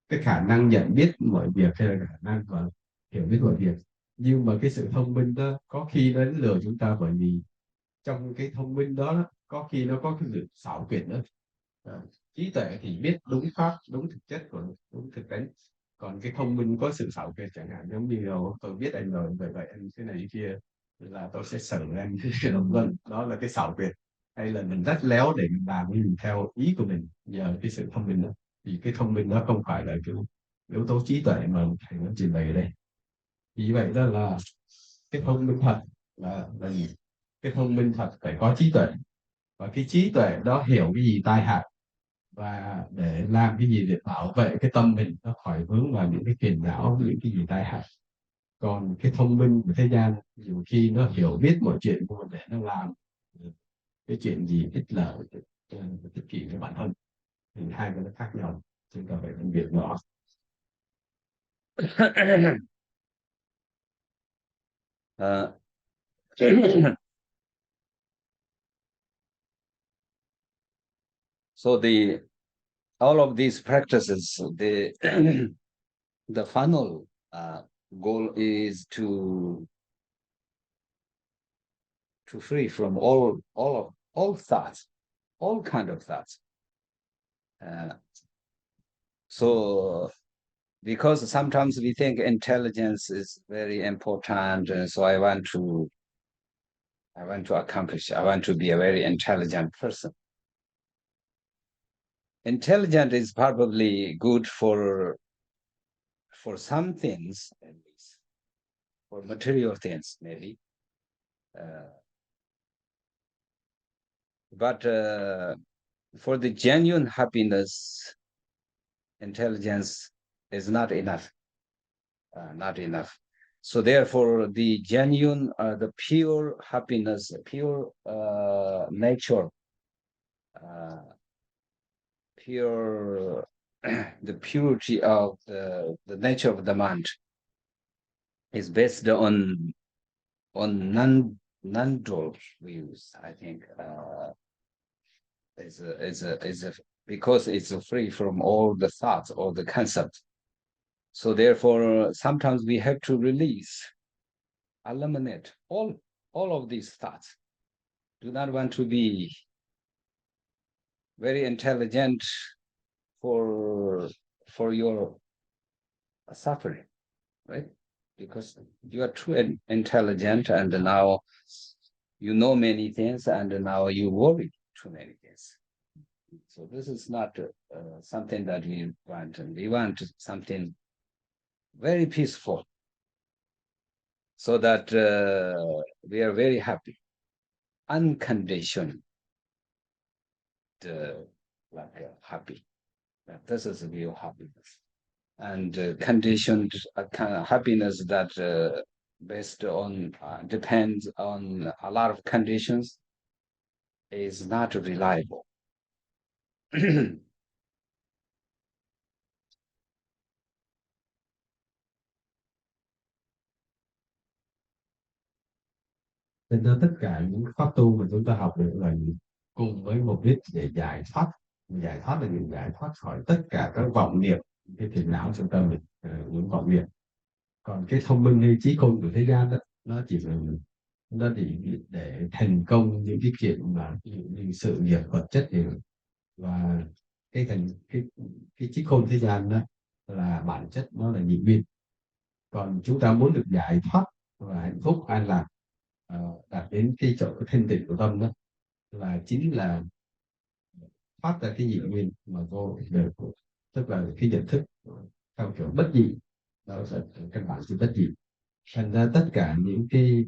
cái khả năng nhận biết mọi việc hay là khả năng mà hiểu biết mọi việc. Nhưng mà cái sự thông minh đó có khi nó lừa chúng ta, bởi vì trong cái thông minh đó, có khi nó có cái sự xảo quyệt nữa. Trí tuệ thì biết đúng pháp, đúng thực chất của đúng thực tế, còn cái thông minh có sự xảo quyệt, chẳng hạn giống như tôi biết anh rồi, vậy vậy anh cái này kia là tôi sẽ xử anh vân, đó là cái xảo quyệt. Hay là mình rất léo để mình làm cái mình theo ý của mình nhờ cái sự thông minh đó, thì cái thông minh đó không phải là cái yếu tố trí tuệ mà thầy muốn trình bày ở đây. Vì vậy đó là cái thông minh thật là gì? Cái thông minh thật phải có trí tuệ, và cái trí tuệ đó hiểu cái gì tai hại, và để làm cái gì để bảo vệ cái tâm mình nó khỏi vướng vào những cái phiền não, những cái gì tai hại. Còn cái thông minh của thế gian nhiều khi nó hiểu biết mọi chuyện của mình để nó làm cái chuyện gì ích lợi, ích kỷ với bản thân, thì hai cái nó khác nhau, chúng ta phải phân biệt rõ. So all of these practices, the final goal is to free from all thoughts, all kind of thoughts. So because sometimes we think intelligence is very important, so I want to accomplish, I want to be a very intelligent person. Intelligent is probably good for some things, at least for material things, maybe. But for the genuine happiness, intelligence is not enough. Not enough. So therefore, the genuine, the pure happiness, pure nature, pure the purity of the nature of the mind is based on non-dual views, I think, because it's free from all the thoughts or the concepts. So therefore, sometimes we have to release, eliminate all of these thoughts. Do not want to be very intelligent for your suffering, right? Because you are too intelligent, and now you know many things, and now you worry too many things. So this is not something that we want. We want something very peaceful, so that we are very happy, unconditioned, happy. This is real happiness. And conditioned kind of happiness that based on depends on a lot of conditions is not reliable. Nên ra tất cả những pháp tu mà chúng ta học được là cùng với mục đích để giải thoát là những giải thoát khỏi tất cả các vọng niệm, cái phiền não trong tâm mình, những vọng niệm. Còn cái thông minh hay trí khôn của thế gian đó, nó chỉ để thành công những cái chuyện mà như sự nghiệp vật chất thì, và cái trí khôn thế gian đó là bản chất nó là nhị nguyên. Còn chúng ta muốn được giải thoát và hạnh phúc an lạc, đạt đến cái chỗ thanh tịnh của tâm đó, là chính là thoát ra cái nhị nguyên mà vô được, tức là cái nhận thức theo kiểu bất nhị, đó là căn bản sự bất nhị. Thành ra tất cả những cái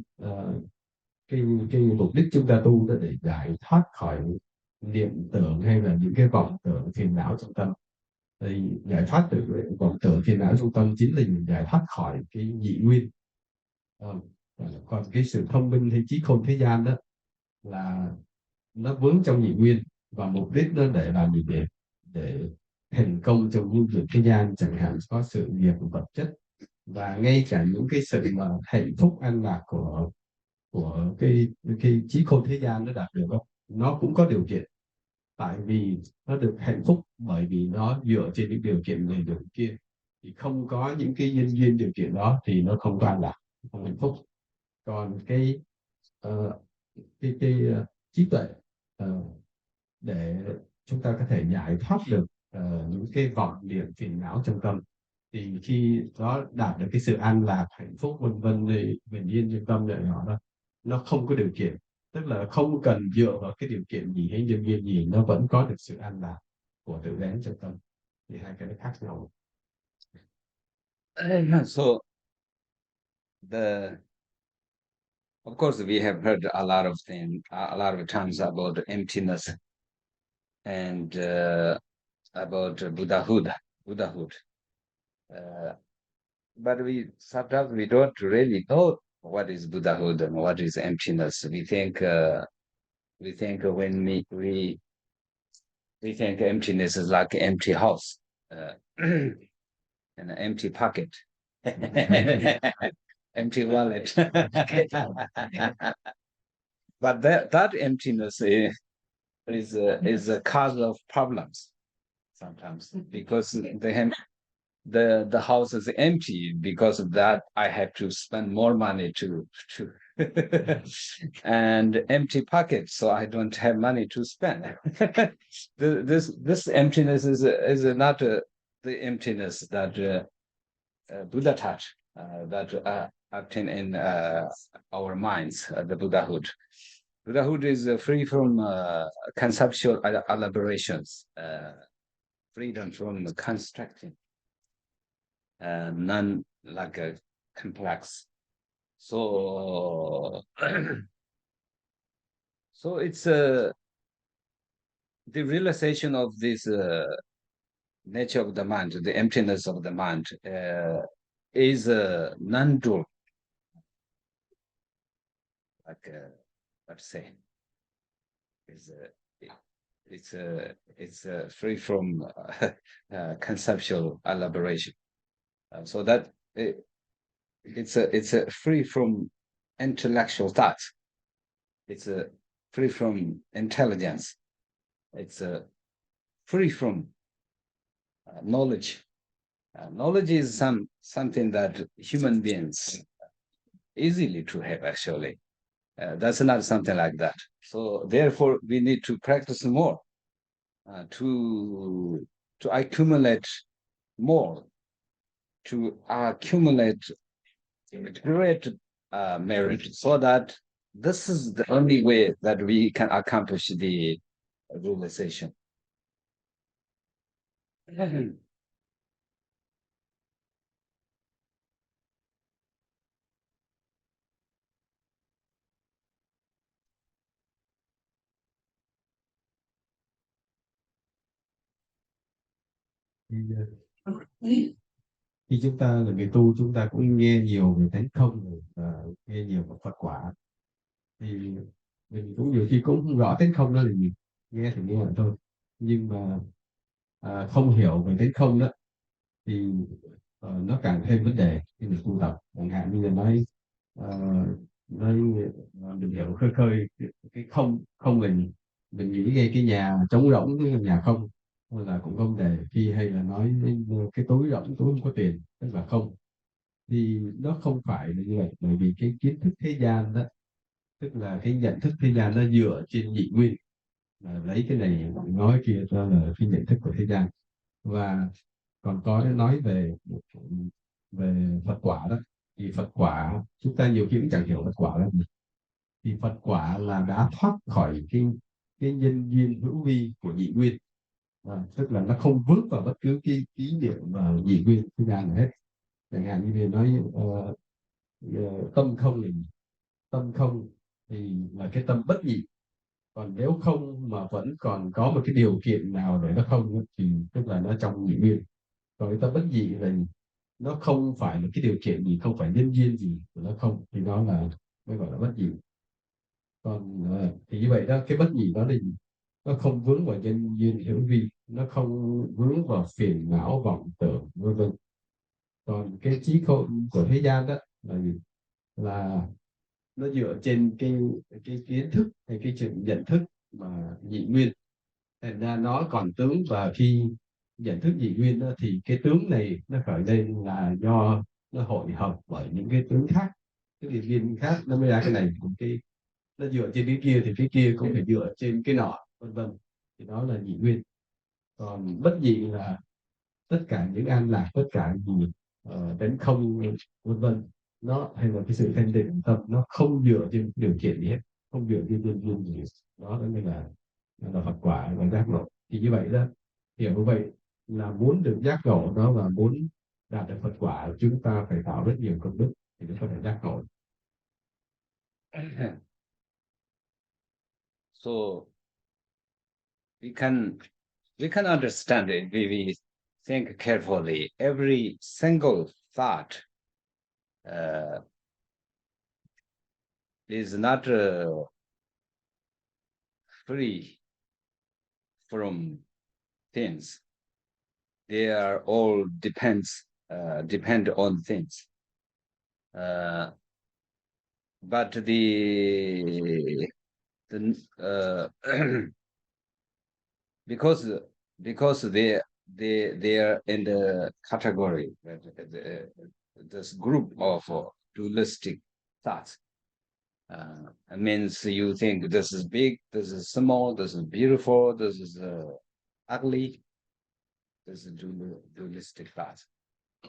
mục đích chúng ta tu đó để giải thoát khỏi niệm tưởng hay là những cái vọng tưởng phiền não trong tâm, thì giải thoát từ vọng tưởng phiền não trong tâm chính là giải thoát khỏi cái nhị nguyên. Còn cái sự thông minh hay trí khôn thế gian đó là nó vướng trong nhị nguyên, và mục đích nó để làm gì, để thành công trong những việc thế gian, chẳng hạn có sự nghiệp vật chất, và ngay cả những cái sự mà hạnh phúc an lạc của cái trí khôn thế gian nó đạt được không, nó cũng có điều kiện. Tại vì nó được hạnh phúc bởi vì nó dựa trên những điều kiện này điều kia, thì không có những cái nhân duyên điều kiện đó thì nó không an lạc, không hạnh phúc. Còn cái trí tuệ để chúng ta có thể giải thoát được những cái vọng niệm phiền não trong tâm, thì khi nó đạt được cái sự an lạc, hạnh phúc vân vân, thì bình yên trong tâm này nó không có điều kiện, tức là không cần dựa vào cái điều kiện gì hay nhân duyên gì, nó vẫn có được sự an lạc của tự đến trong tâm. Thì hai cái nó khác nhau. So of course we have heard a lot of times about emptiness and about Buddhahood. But sometimes we don't really know what is Buddhahood and what is emptiness. We think when we think emptiness is like an empty house, and an empty pocket, empty wallet. But that emptiness is a cause of problems sometimes, because the house is empty. Because of that, I have to spend more money to and empty pockets, so I don't have money to spend. This emptiness is not the emptiness that Buddha taught, that obtain in our minds, the Buddhahood. Buddhahood is free from conceptual elaborations, freedom from constructing, none like a complex. So it's the realization of this nature of the mind, the emptiness of the mind, is non-dual, like let's say, it's free from conceptual elaboration, so that it's free from intellectual thoughts. It's free from intelligence. It's free from knowledge. Knowledge is something that human beings easily to have actually. That's not something like that. So therefore, we need to practice more to accumulate more, to accumulate great merit, so that this is the only way that we can accomplish the realization. Thì, khi chúng ta là người tu, chúng ta cũng nghe nhiều về thánh không rồi, và nghe nhiều về Phật quả, thì mình cũng nhiều khi cũng không rõ thánh không đó là gì, nghe thì nghe vậy thôi, nhưng mà không hiểu về thánh không đó thì nó càng thêm vấn đề khi mình tu tập. Chẳng hạn như là ờ, nói mình hiểu khơi khơi cái không không, mình nghĩ ngay cái nhà trống rỗng, cái nhà không là cũng không đề khi, hay là nói cái túi rỗng, túi không có tiền, tức là không, thì nó không phải là như vậy, bởi vì cái kiến thức thế gian đó, tức là cái nhận thức thế gian nó dựa trên nhị nguyên. Lấy cái này nói kia cho là cái nhận thức của thế gian. Và còn có nói về về Phật quả đó, thì Phật quả chúng ta nhiều khi cũng chẳng hiểu Phật quả là gì. Thì Phật quả là đã thoát khỏi cái nhân duyên hữu vi của nhị nguyên, tức là nó không vướng vào bất cứ cái ý niệm và nhị nguyên thế gian nào hết. Chẳng hạn như về nói tâm không thì tâm không thì là cái tâm bất nhị. Còn nếu không mà vẫn còn có một cái điều kiện nào để nó không thì tức là nó trong nhị nguyên. Còn cái tâm bất nhị là nó không phải là cái điều kiện gì, không phải nhân duyên gì, nó không, thì đó là mới gọi là bất nhị. Còn thì như vậy đó, cái bất nhị đó là gì? Nó không vướng vào nhân duyên hữu vi, nó không vướng vào phiền não vọng tưởng vân vân. Còn cái trí khôn của thế gian đó là gì? Là nó dựa trên cái kiến thức hay cái chuyện nhận thức mà nhị nguyên, thành ra nó còn tướng. Và khi nhận thức nhị nguyên đó, thì cái tướng này nó khởi lên là do nó hội hợp bởi những cái tướng khác, cái điển viên khác nó mới ra cái này. Cái nó dựa trên cái kia thì cái kia cũng phải dựa trên cái nọ vân vân, thì đó là nhị nguyên. Còn bất nhị là tất cả những an lạc, tất cả gì đến không vân vân, nó hay là cái sự thanh định tâm, nó không dựa trên điều kiện gì hết, không dựa trên nhân duyên gì. Đó mới là Phật quả và giác ngộ. Thì như vậy đó, hiểu như vậy là muốn được giác ngộ đó, và muốn đạt được Phật quả, chúng ta phải tạo rất nhiều công đức thì mới có thể giác ngộ. So we can understand it. We think carefully. Every single thought is not free from things. They are all depend on things. But the because they are in the category, this group of dualistic thoughts. Means you think this is big, this is small, this is beautiful, this is ugly. This is dualistic thoughts.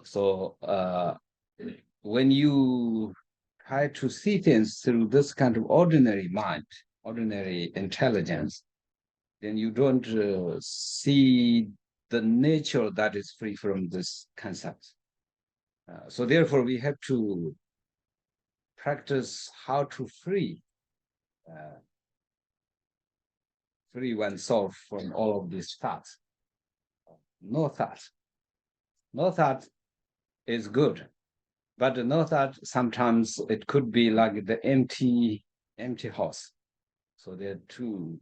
So when you try to see things through this kind of ordinary mind, ordinary intelligence, then you don't see the nature that is free from this concept. So therefore, we have to practice how to free oneself from all of these thoughts. No thought is good, but no thought, sometimes it could be like the empty house. So there are two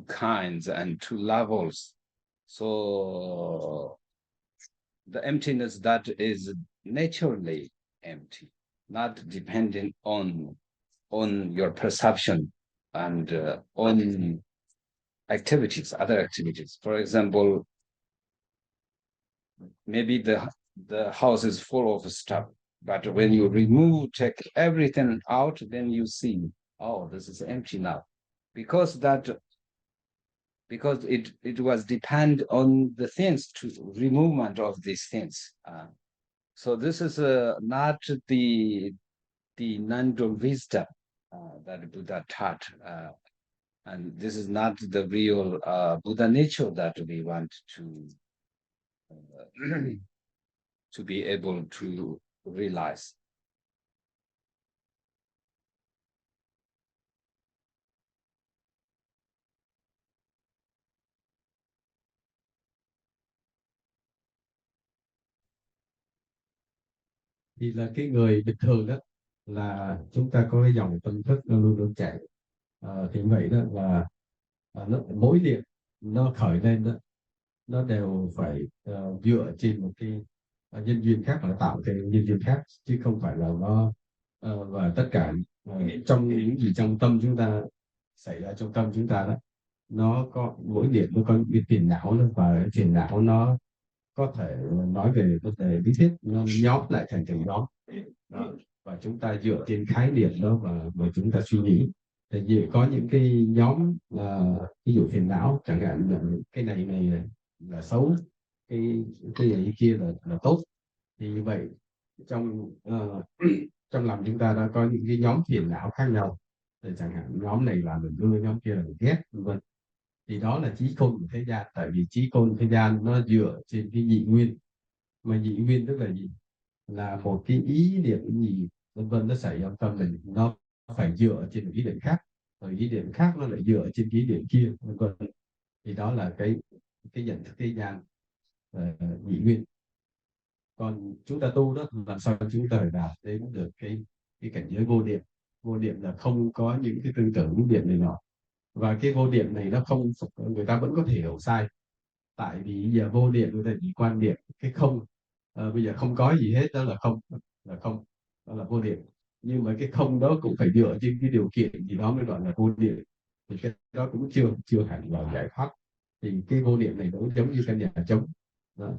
kinds and two levels. So the emptiness that is naturally empty, not dependent on on your perception and on activities, other activities. For example, maybe the house is full of stuff, but when you take everything out, then you see, oh, this is empty now, because it was depend on the things to removement of these things. So this is not the non-dual wisdom that Buddha taught, and this is not the real Buddha nature that we want to to be able to realize. Thì là cái người bình thường đó là chúng ta có cái dòng tâm thức nó luôn luôn chạy. Thì vậy đó là mỗi niệm nó khởi lên đó, nó đều phải dựa trên một cái nhân duyên khác, là tạo cái nhân duyên khác, chứ không phải là nó và tất cả trong những gì trong tâm chúng ta xảy ra trong tâm chúng ta đó, nó có mỗi niệm nó có những cái phiền não đó, và cái phiền não nó có thể nói về vấn đề lý thuyết, nó nhóm lại thành từng nhóm đó. Và chúng ta dựa trên khái niệm đó và chúng ta suy nghĩ. Thì vì có những cái nhóm ví dụ phiền não chẳng hạn, là cái này là xấu, cái này kia là tốt. Thì như vậy trong trong lòng chúng ta đã có những cái nhóm phiền não khác nhau. Thì chẳng hạn nhóm này là mình ưa, nhóm kia là mình ghét, vân vân. Thì đó là trí khôn của thế gian, tại vì trí khôn thế gian nó dựa trên cái nhị nguyên. Mà nhị nguyên tức là gì? Là một cái ý niệm gì vân vân nó xảy ra trong tâm mình, nó phải dựa trên một ý niệm khác, rồi ý niệm khác nó lại dựa trên cái ý niệm kia, vân vân. Thì đó là cái nhận thức thế gian nhị nguyên. Còn chúng ta tu đó, làm sao chúng ta phải đạt đến được cái cảnh giới vô niệm. Vô niệm là không có những cái tư tưởng niệm này nọ. Và cái vô niệm này nó không, người ta vẫn có thể hiểu sai. Tại vì giờ vô niệm người ta chỉ quan niệm cái không, bây giờ không có gì hết, đó là không, đó là vô niệm. Nhưng mà cái không đó cũng phải dựa trên cái điều kiện thì đó mới gọi là vô niệm. Thì cái đó cũng chưa hẳn là giải thoát. Thì cái vô niệm này nó giống như căn nhà trống đó.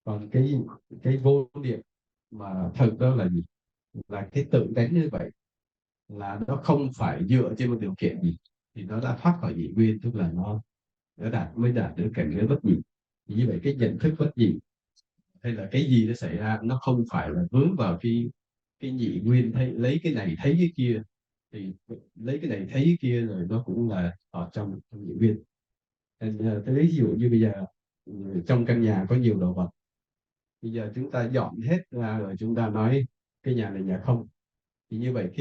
Còn cái vô niệm mà thật đó là gì? Là cái tự tánh như vậy, là nó không phải dựa trên một điều kiện gì, thì nó đã thoát khỏi nhị nguyên, tức là nó mới đạt được cảnh giới bất nhị. Thì như vậy cái nhận thức bất nhị hay là cái gì nó xảy ra, nó không phải là vướng vào cái nhị nguyên, lấy cái này thấy cái kia. Thì lấy cái này thấy cái kia rồi nó cũng là ở trong nhị nguyên. Tôi ví dụ như bây giờ trong căn nhà có nhiều đồ vật, bây giờ chúng ta dọn hết ra rồi chúng ta nói cái nhà này nhà không. Thì như vậy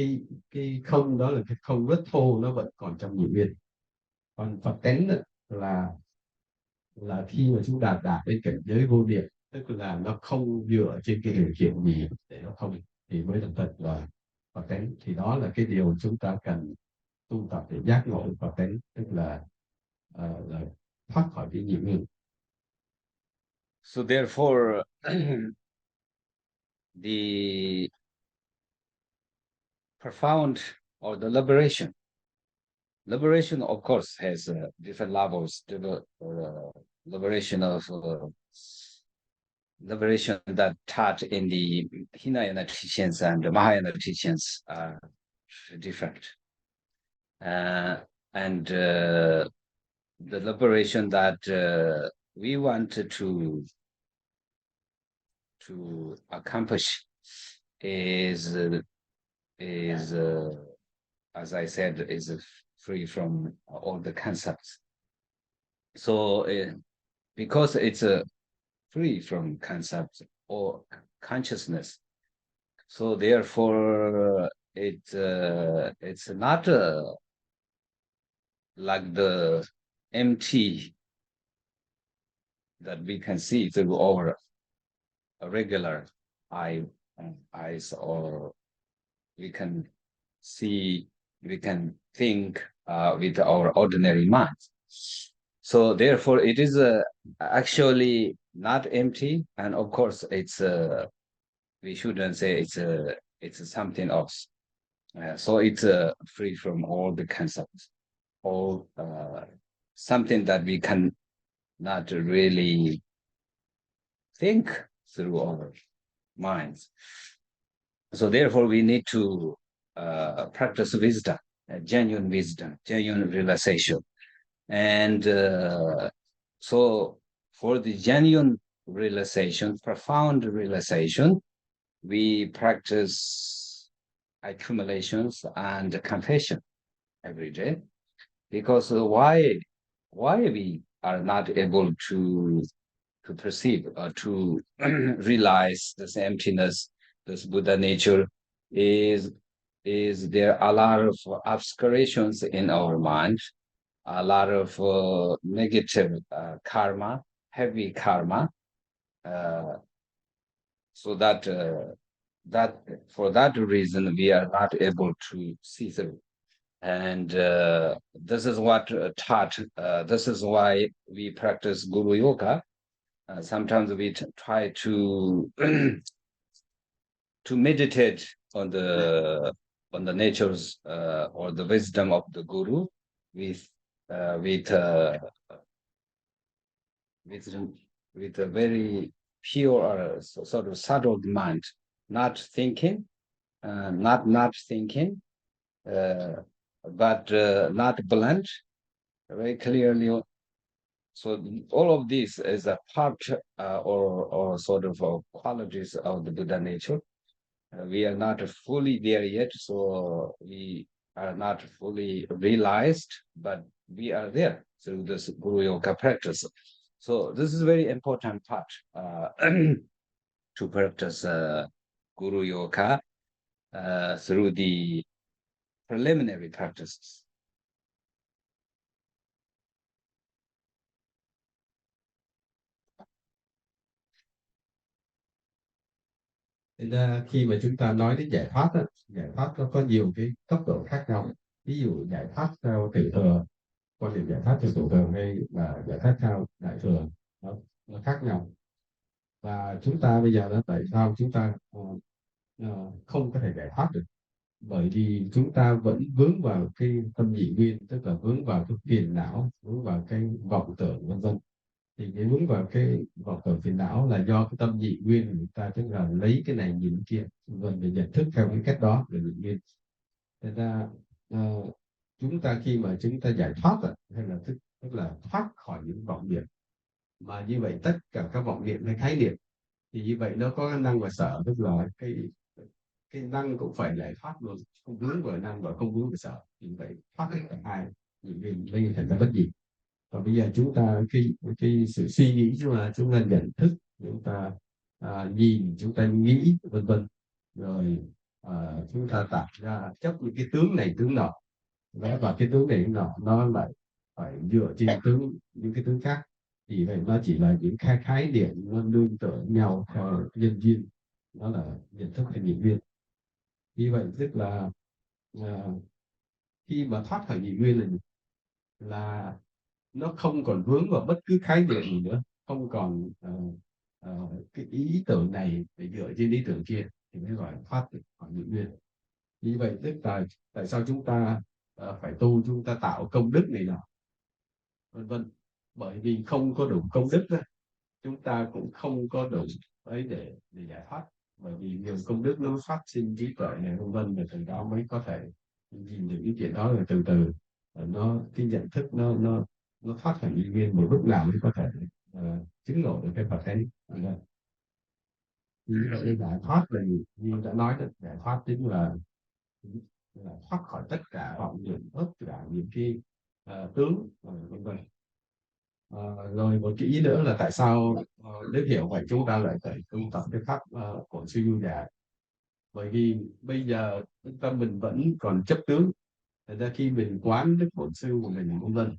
cái không đó là cái không rất thô, nó vẫn còn trong nhị nguyên. Còn Phật tánh là khi mà chúng ta đạt đến cảnh giới vô niệm, tức là nó không dựa trên cái điều kiện gì để nó không, thì mới là thật là Phật tánh. Thì đó là cái điều chúng ta cần tu tập để giác ngộ Phật tánh, tức là thoát khỏi cái nhị nguyên. So therefore, the profound or the liberation, of course, has different levels. Liberation of liberation that taught in the Hinayana teachings and the Mahayana teachings are different. And the liberation that we want to accomplish is as I said, is free from all the concepts. So because it's free from concepts or consciousness, so therefore it's not like the empty that we can see through our regular eyes, or we can see, we can think with our ordinary minds. So therefore it is actually not empty, and of course it's we shouldn't say it's something else. So it's free from all the concepts, all something that we can not really think through our minds. So therefore, we need to practice wisdom, genuine realization. And so for the genuine realization, profound realization, we practice accumulations and confession every day. Because why we are not able to perceive or to realize this emptiness, this Buddha nature, is there a lot of obscurations in our mind, a lot of negative karma, heavy karma, uh, so that that for that reason we are not able to see through. And this is what taught. This is why we practice Guru Yoga. Sometimes we try to to meditate on the natures or the wisdom of the Guru with with with a very pure sort of subtle mind, not thinking, not thinking, but not blunt, very clearly. So all of this is a part or sort of qualities of the Buddha nature. We are not fully there yet, so we are not fully realized, but we are there through this Guru Yoga practice. So this is a very important part to practice Guru Yoga through the preliminary practices. Nên ra khi mà chúng ta nói đến giải thoát á, giải thoát nó có nhiều cái cấp độ khác nhau. Ví dụ giải thoát theo tiểu thừa, quan điểm giải thoát theo tiểu thừa hay là giải thoát theo đại thừa, nó khác nhau. Và chúng ta bây giờ đó, tại sao chúng ta không có thể giải thoát được? Bởi vì chúng ta vẫn vướng vào cái tâm nhị nguyên, tức là vướng vào cái phiền não, vướng vào cái vọng tưởng vân vân. Thì cái vướng vào cái vọng tưởng phiền não là do cái tâm nhị nguyên của chúng ta, tức là lấy cái này nhìn cái kia vân để nhận thức theo cái cách đó là nhị nguyên. Thế ra chúng ta khi mà chúng ta giải thoát hay là tức là thoát khỏi những vọng niệm, mà như vậy tất cả các vọng niệm hay khái niệm thì như vậy nó có năng và sở, tức là cái năng cũng phải giải thoát luôn, không vướng vào năng và không vướng vào sở, thì vậy thoát hết cả hai, nhị nguyên đây thành ra bất diệt. Và bây giờ chúng ta cái sự suy nghĩ chúng ta nhận thức, chúng ta nhìn, chúng ta nghĩ vân vân, rồi chúng ta tạo ra chấp những cái tướng này tướng nọ, và cái tướng này tướng nọ nó lại phải dựa trên những cái tướng khác, thì vậy nó chỉ là những khái niệm nó nương tựa nhau theo nhân duyên, nó là nhận thức hay nhị nguyên. Như vậy tức là khi mà thoát khỏi nhị nguyên là nó không còn vướng vào bất cứ khái niệm gì nữa, không còn cái ý tưởng này để dựa trên ý tưởng kia, thì mới gọi là thoát khỏi nhị nguyên. Như vậy tức là tại sao chúng ta phải tu, chúng ta tạo công đức này nọ vân vân, bởi vì không có đủ công đức đó, chúng ta cũng không có đủ ấy để giải thoát, bởi vì nhiều công đức nó phát sinh trí tuệ này vân vân, và từ đó mới có thể nhìn được cái chuyện đó, rồi từ từ nó cái nhận thức nó thoát khỏi nhị nguyên, một lúc nào mới có thể chứng ngộ được cái Phật thánh. Như vậy giải thoát là như đã nói đó, giải thoát chính là thoát khỏi tất cả vọng niệm, tất cả những cái tướng vân vân. Rồi một cái ý nữa là tại sao nếu hiểu vậy chúng ta lại phải tu tập cái pháp của siêu du già, bởi vì bây giờ tâm mình vẫn còn chấp tướng. Thật ra khi mình quán đức bổn sư của mình vân vân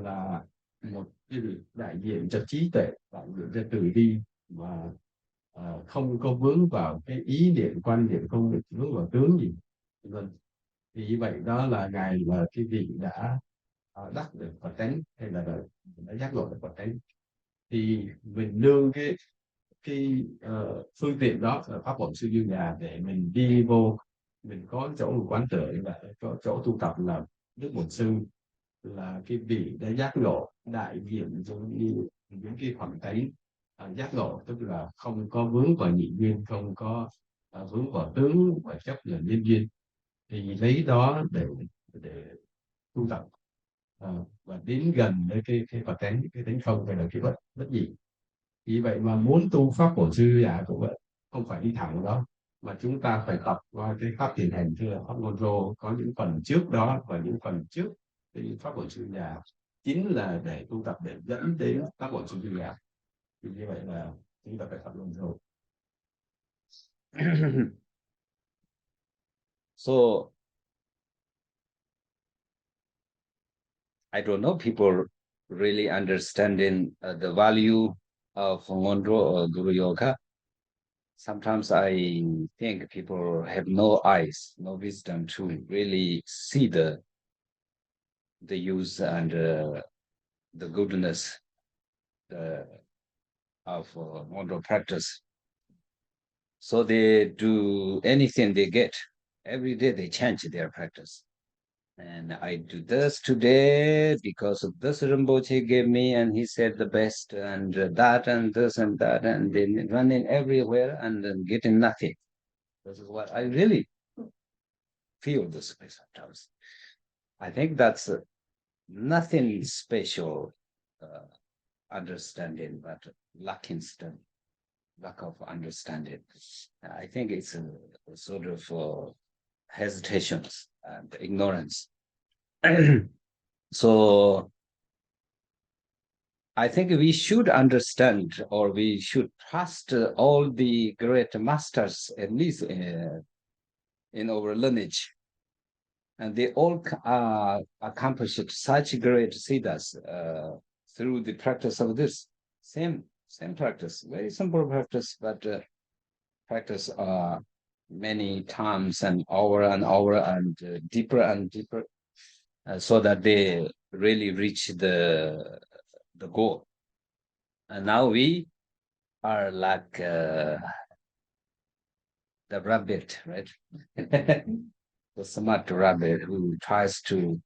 là một cái đại diện cho trí tuệ, đại diện cho từ bi, mà không có vướng vào cái ý niệm quan niệm, không được vướng vào tướng gì vân. Thì như vậy đó là ngài là cái vị đã đắc được Phật tánh, hay là đã giác ngộ được Phật tánh, thì mình nương cái phương tiện đó là pháp bổn sư dương già để mình đi vô mình có chỗ quán tự là có chỗ tu tập là Đức Bổn Sư, là cái vị đã giác ngộ đại diện giống như những cái khoảng ấy. Giác ngộ tức là không có vướng vào nhị duyên, không có vướng vào tướng và chấp là nhân duyên, thì lấy đó để tu tập và đến gần với cái Phật tánh, cái tánh không phải là cái bất nhị. Vì vậy mà muốn tu pháp Bổn Sư giả cũng vậy, không phải đi thẳng đó, mà chúng ta phải tập qua cái pháp thiền hành, tức là pháp ngôn rô, có những phần trước đó và những phần trước cái pháp Bổn Sư giả, chính là để tu tập để dẫn đến pháp Bổn Sư giả. Thì như vậy là chúng ta phải tập ngôn rô. So I don't know, people really understanding the value of Mondro or Guru Yoga. Sometimes I think people have no eyes, no wisdom to really see the use and the goodness of Mondro practice. So they do anything they get. Every day they change their practice. And I do this today because of this Rinpoche gave me, and he said the best, and that, and this, and that, and then running everywhere and then getting nothing. This is what I really feel this way sometimes. I think that's nothing special understanding, but lack of understanding. I think it's a sort of hesitations and ignorance. So I think we should understand, or we should trust all the great masters, at least in our lineage. And they all accomplished such great siddhas through the practice of this same practice, very simple practice, but practice many times and over and deeper and deeper, so that they really reach the goal. And now we are like the rabbit, right? The smart rabbit who tries to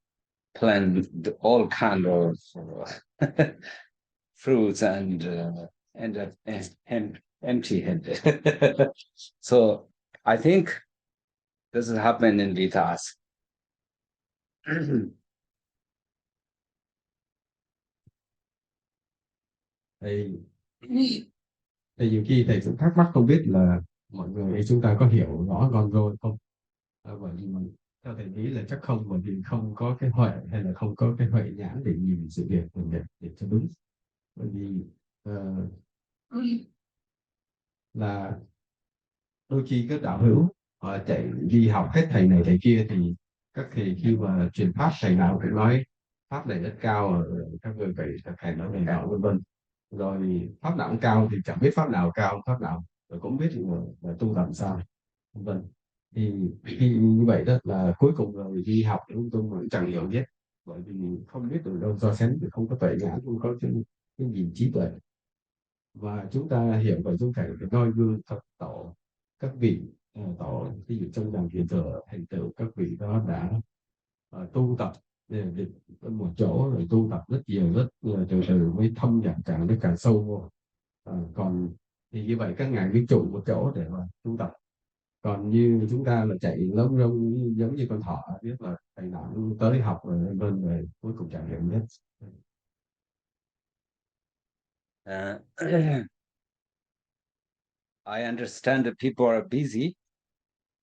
plant all kind of fruits and end up empty-handed. So I think this is happening with us. thì nhiều khi thầy cũng thắc mắc không biết là mọi người chúng ta có hiểu rõ con rồi không. Bởi vì theo thầy nghĩ là chắc không, bởi vì không có cái huệ hay là không có cái huệ nhãn để nhìn sự việc để cho đúng. Bởi vì là đôi khi các đạo hữu họ chạy đi học hết thầy này thầy kia, thì các thầy khi mà truyền pháp thầy nào cũng nói pháp này rất cao, các người phải thực hành nó này nọ vân vân. Rồi pháp nào cũng cao thì chẳng biết pháp nào cao, pháp nào rồi cũng biết là tu làm sao vân vân. Thì khi như vậy đó là cuối cùng rồi đi học lung tung mà cũng chẳng hiểu hết, bởi vì không biết từ đâu so sánh, thì không có tuệ nhãn, không có cái nhìn trí tuệ. Và chúng ta hiểu và chúng phải noi gương Phật tổ, các vị tổ, ví dụ trong đàn truyền thừa thành tựu, các vị đó đã tu tập được một chỗ, rồi tu tập rất nhiều, rất từ từ mới thâm nhập càng đến càng sâu vô. Còn thì như vậy các ngài mới trụ một chỗ để mà tu tập. Còn như chúng ta là chạy lông rông giống như con thỏ, biết là thầy nào cũng tới học rồi vân rồi cuối cùng chẳng hiểu nhất. I understand that people are busy,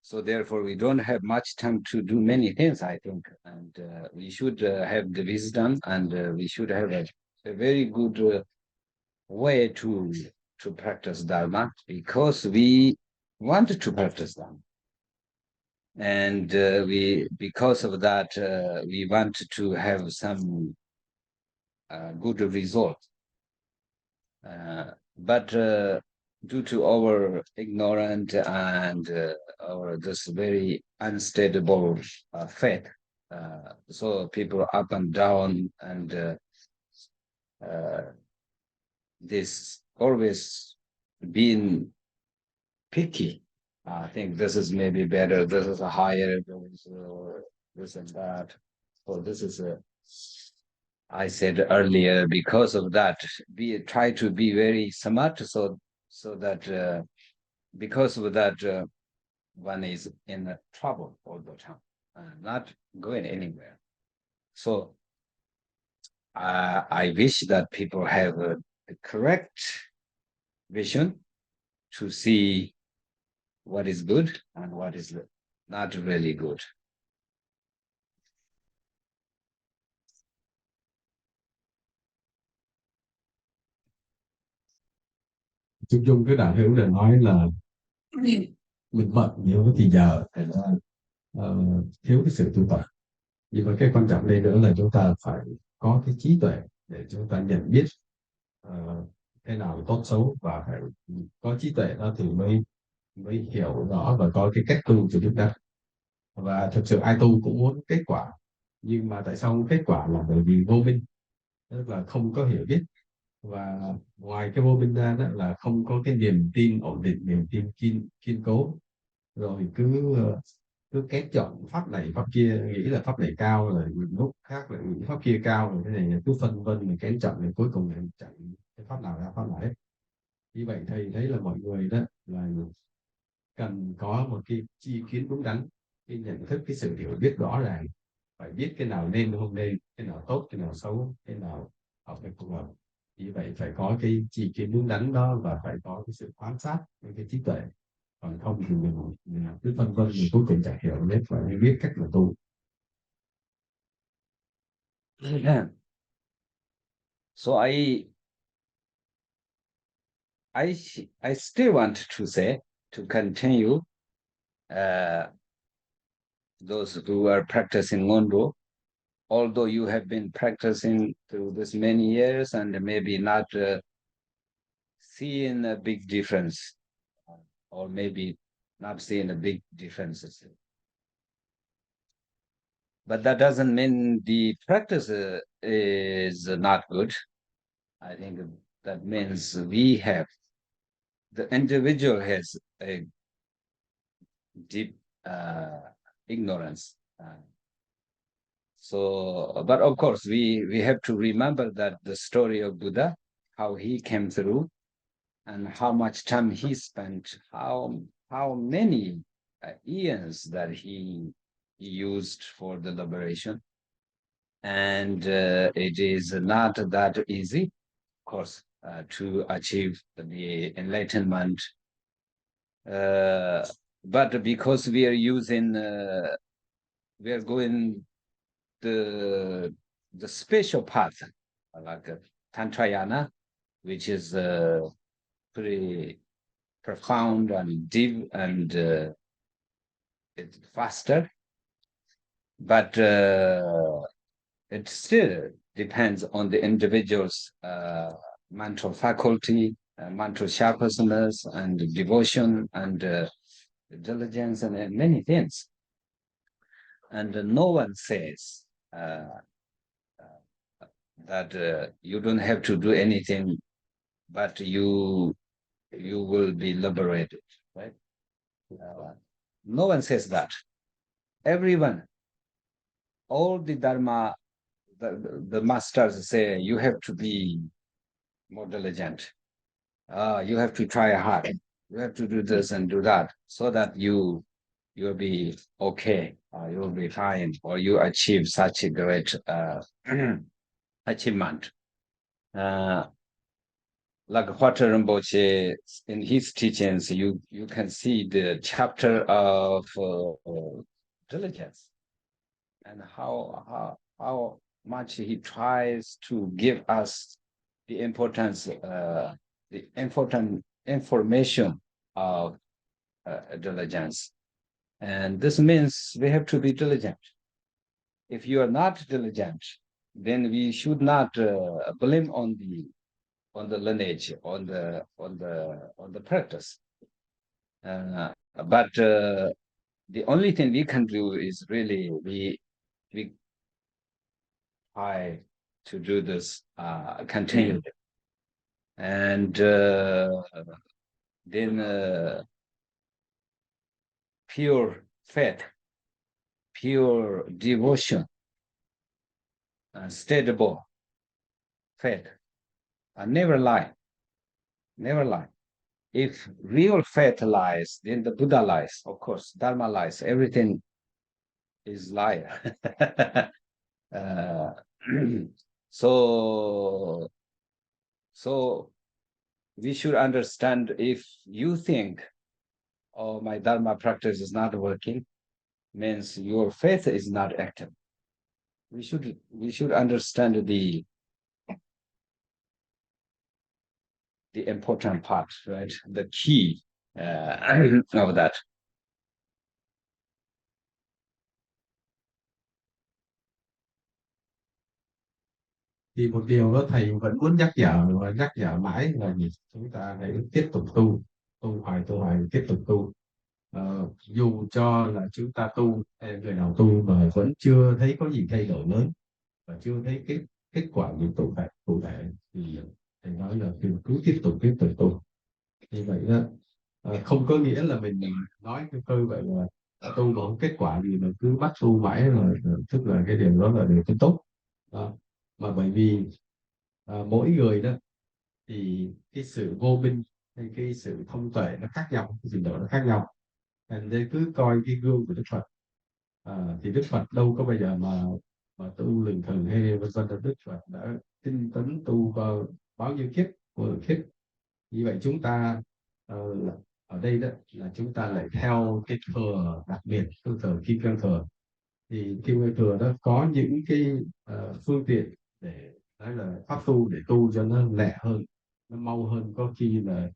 so therefore we don't have much time to do many things, I think. And we should have the wisdom, and we should have a very good way to practice Dharma, because we want to practice Dharma. And because of that, we want to have some good result. But due to our ignorant and our this very unstable faith, so people up and down, and this always being picky I think this is maybe better. This is a higher, this and that. So this is I said earlier, because of that, try to be very smart, so that because of that, one is in trouble all the time, not going anywhere. So I wish that people have the correct vision to see what is good and what is not really good. chung chung cái đạo hữu là nói là mình bận nhiều cái thì giờ thì thiếu cái sự tu tập. Nhưng mà cái quan trọng đây nữa là chúng ta phải có cái trí tuệ để chúng ta nhận biết cái nào là tốt xấu, và phải có trí tuệ đó thì mới hiểu rõ và có cái cách tu của chúng ta. Và thực sự ai tu cũng muốn kết quả, nhưng mà tại sao không kết quả là bởi vì vô minh, tức là không có hiểu biết. Và ngoài cái vô minh ra đó là không có cái niềm tin ổn định, niềm tin kiên cố, rồi cứ kén chọn pháp này pháp kia, nghĩ là pháp này cao, rồi lúc khác lại nghĩ pháp kia cao, rồi cái này cứ phân vân mình kén chọn, rồi cuối cùng lại chạy cái pháp nào ra pháp nào hết. Như vậy thầy thấy là mọi người đó là cần có một cái chi kiến đúng đắn, cái nhận thức, cái sự hiểu biết rõ ràng, phải biết cái nào nên không nên, cái nào tốt, cái nào xấu, cái nào hợp với phù hợp. Như vậy phải có cái chi kiến đúng đắn đó, và phải có cái sự quan sát với cái trí tuệ. Còn không thì mình cứ phân vân, mình cuối cùng chẳng hiểu hết và mới biết cách mà tu. Yeah. So I still want to say, to continue, those who are practicing Ngondo, although you have been practicing through this many years and maybe not seeing a big difference, or maybe not seeing a big differences. But that doesn't mean the practice is not good. I think that means the individual has a deep ignorance. But of course, we have to remember that the story of Buddha, how he came through, and how much time he spent, how many years that he used for the liberation. And it is not that easy, of course, to achieve the enlightenment. But because we are going the special path, like Tantrayana, which is pretty profound and deep, and it's faster. But it still depends on the individual's mental faculty, mental sharpness, and devotion, and diligence, and many things. And no one says that you don't have to do anything, but you will be liberated, right? No one says that. Everyone, all the Dharma, the masters say you have to be more diligent. You have to try hard. You have to do this and do that, so that you'll be okay, you'll be fine, or you achieve such a great achievement. Like Hota Rinpoche, in his teachings, you can see the chapter of diligence, and how much he tries to give us the important information of diligence. And this means we have to be diligent. If you are not diligent, then we should not blame on the lineage, on the practice. But the only thing we can do is really we try to do this continually, and then pure faith, pure devotion, unsteadable faith, never lie, never lie. If real faith lies, then the Buddha lies, of course, Dharma lies, everything is lie. uh, so we should understand, if you think, oh, my Dharma practice is not working, means your faith is not active. We should understand the important part, right? The key of that. Thì một điều đó thầy vẫn muốn nhắc nhở và nhắc nhở mãi là gì? Chúng ta hãy tiếp tục tu hoài, tiếp tục tu. Dù cho là chúng ta tu hay người nào tu mà vẫn chưa thấy có gì thay đổi lớn và chưa thấy kết quả gì cụ thể thì thầy nói là cứ tiếp tục tu. Như vậy đó, không có nghĩa là mình nói cái câu vậy là tu mà không kết quả gì mà cứ bắt tu mãi, là tức là cái điều đó là điều không tốt đó. Mà bởi vì mỗi người đó thì cái sự vô minh hay cái sự thông tuệ nó khác nhau, cái trình độ nó khác nhau. Thành ra cứ coi cái gương của Đức Phật, thì Đức Phật đâu có bao giờ mà tu lừng khừng hay vân vân. Đức Phật đã tinh tấn tu vào bao nhiêu kiếp, vô lượng kiếp. Như vậy chúng ta ở đây đó là chúng ta lại theo cái thừa đặc biệt, cái thừa kim cang thừa. Thì kim cang thừa đó có những cái phương tiện để nói là pháp tu, để tu cho nó lẹ hơn, nó mau hơn. Có khi là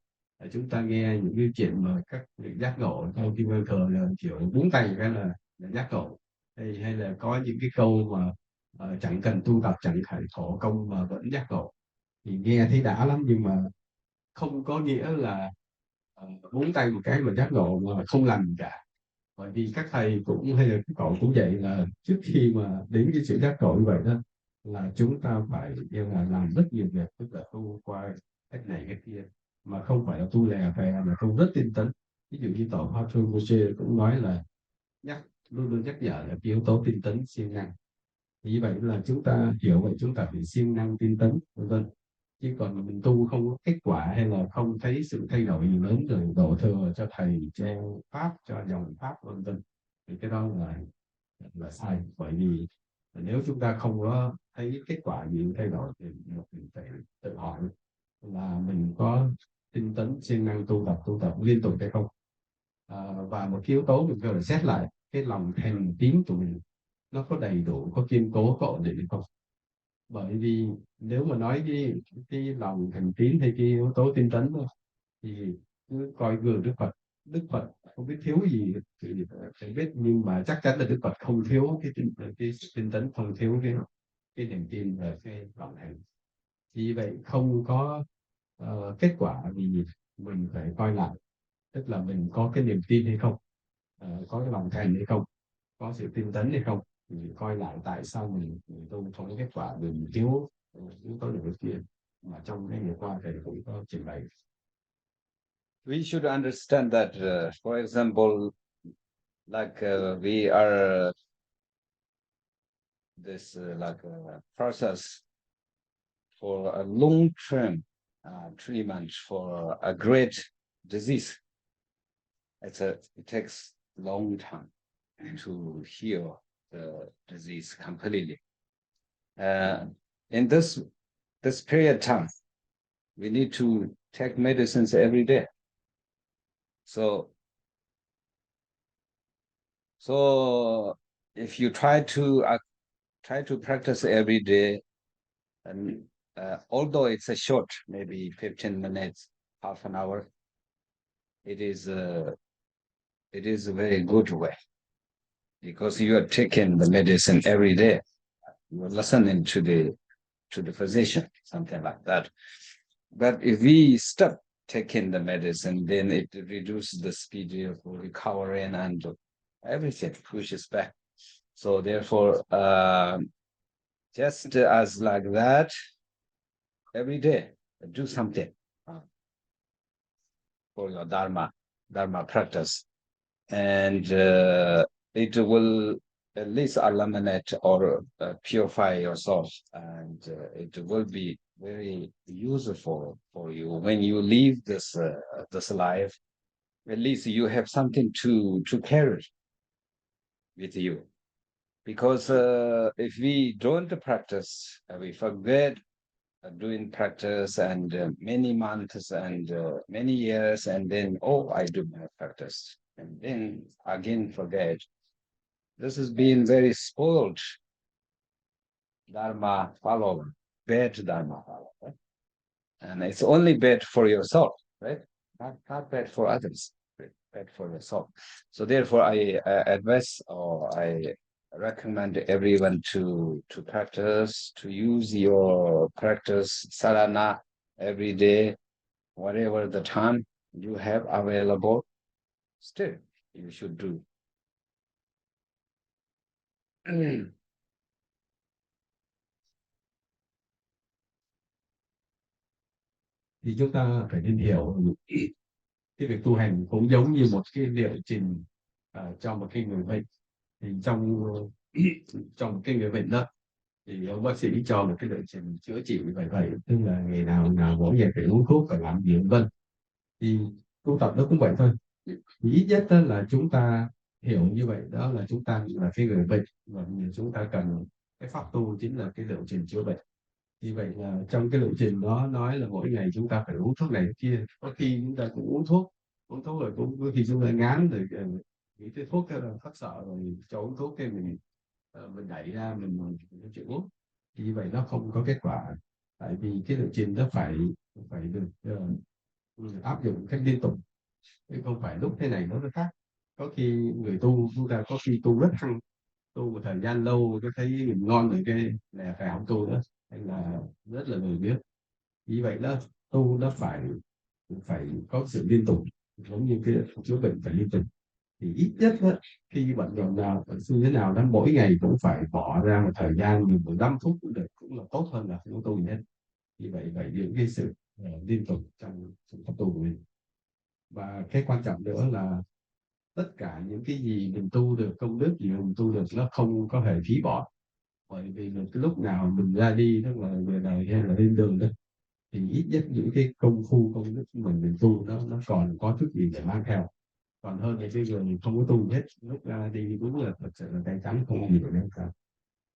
chúng ta nghe những cái chuyện mà các vị giác ngộ theo kim cang thừa là kiểu búng tay cái là giác ngộ, hay là có những cái câu mà chẳng cần tu tập, chẳng phải khổ công mà vẫn giác ngộ, thì nghe thấy đã lắm. Nhưng mà không có nghĩa là búng tay một cái mà giác ngộ mà không làm gì cả. Bởi vì các thầy cũng hay là các cậu cũng vậy, là trước khi mà đến cái sự giác ngộ như vậy đó là chúng ta phải như là làm rất nhiều việc, tức là tu qua cách này cách kia, mà không phải là tu lè phè, mà tu rất tinh tấn. Ví dụ như tổ Pháp Sư Bồ cũng nói là luôn luôn nhắc nhở là cái yếu tố tinh tấn siêng năng. Như vậy là chúng ta hiểu vậy, chúng ta phải siêng năng tinh tấn vân vân. Chứ còn mà mình tu không có kết quả, hay là không thấy sự thay đổi gì lớn, rồi đổ thừa cho thầy treo pháp, cho dòng pháp vân vân, thì cái đó là sai. Bởi vì nếu chúng ta không có thấy kết quả gì thay đổi thì mình phải tự hỏi là mình có tinh tấn siêng năng tu tập liên tục hay không. Và một cái yếu tố mình phải xét lại cái lòng thành tín của mình, nó có đầy đủ, có kiên cố, có ổn định hay không. Bởi vì nếu mà nói cái lòng thành tín hay cái yếu tố tinh tấn thôi, thì cứ coi gương Đức Phật không biết thiếu gì thì phải biết, nhưng mà chắc chắn là Đức Phật không thiếu cái tinh tấn, không thiếu cái niềm tin và cái lòng thành. Vì vậy không có kết quả thì mình phải coi lại, tức là mình có cái niềm tin hay không, có cái lòng thành hay không, có sự tinh tấn hay không. Thì coi lại tại sao mình tu không có kết quả, mình thiếu yếu tố điều kiện mà trong cái ngày qua thầy cũng có trình bày. We should understand that, for example, like we are this like process for a long-term treatment for a great disease. It takes long time to heal the disease completely. In this period of time, we need to take medicines every day. So if you try to practice every day, and although it's a short, maybe 15 minutes, half an hour, it is a very good way, because you are taking the medicine every day. You are listening to the physician, something like that. But if we stop taking the medicine, then it reduces the speed of recovery, and everything pushes back. So therefore, just as like that, every day, do something for your Dharma practice. and it will at least eliminate or purify yourself, and it will be very useful for you when you leave this life. At least you have something to carry with you, because if we don't practice, we forget doing practice, and many months and many years, and then, oh, I do my practice, and then again forget. This is being very spoiled dharma follower, bad dharma follower, right? And it's only bad for yourself, right? Not bad for others, bad for yourself. So therefore, I advise, or I recommend everyone to practice, to use your practice sadhana every day, whatever the time you have available. Still, you should do. Thì chúng ta phải nên hiểu cái việc tu hành cũng giống như một cái liệu trình cho một cái người bệnh. Thì trong trong một cái người bệnh đó, thì ông bác sĩ cho một cái liệu trình chữa trị vậy, tức là ngày nào mỗi ngày phải uống thuốc, phải làm gì vân. Thì tu tập nó cũng vậy thôi. Thì ít nhất đó là chúng ta hiểu như vậy, đó là chúng ta là cái người bệnh, và chúng ta cần cái pháp tu chính là cái liệu trình chữa bệnh. Như vậy là trong cái lộ trình đó nói là mỗi ngày chúng ta phải uống thuốc này thuốc kia, có khi chúng ta cũng uống thuốc rồi cũng có khi chúng ta ngán rồi, nghĩ tới thuốc cái là phát sợ rồi cho uống thuốc, cái mình đẩy ra mình chịu uống. Thì như vậy nó không có kết quả, tại vì cái lộ trình đó phải được áp dụng cách liên tục, chứ không phải lúc thế này nó khác. Có khi người tu chúng ta có khi tu rất hăng, tu một thời gian lâu cái thấy mình ngon rồi cái là phải học tu nữa, hay là rất là lười biếng. Vì vậy đó, tu nó phải có sự liên tục, giống như cái chữa bệnh phải liên tục. Thì ít nhất đó, khi bệnh rồi nào như thế nào đó, mỗi ngày cũng phải bỏ ra một thời gian, 15 phút cũng được, cũng là tốt hơn là không tu gì hết. Vì vậy giữ cái sự liên tục trong pháp tu của mình. Và cái quan trọng nữa là tất cả những cái gì mình tu được, công đức gì mình tu được, nó không có hề phí bỏ. Bởi vì cái lúc nào mình ra đi, tức là về đời hay là lên đường đó, thì ít nhất những cái công phu công đức của mình tu nó còn có chút gì để mang theo, còn hơn là cái người mình không có tu hết, lúc ra đi đúng là thật sự là tay trắng không có gì để mang theo.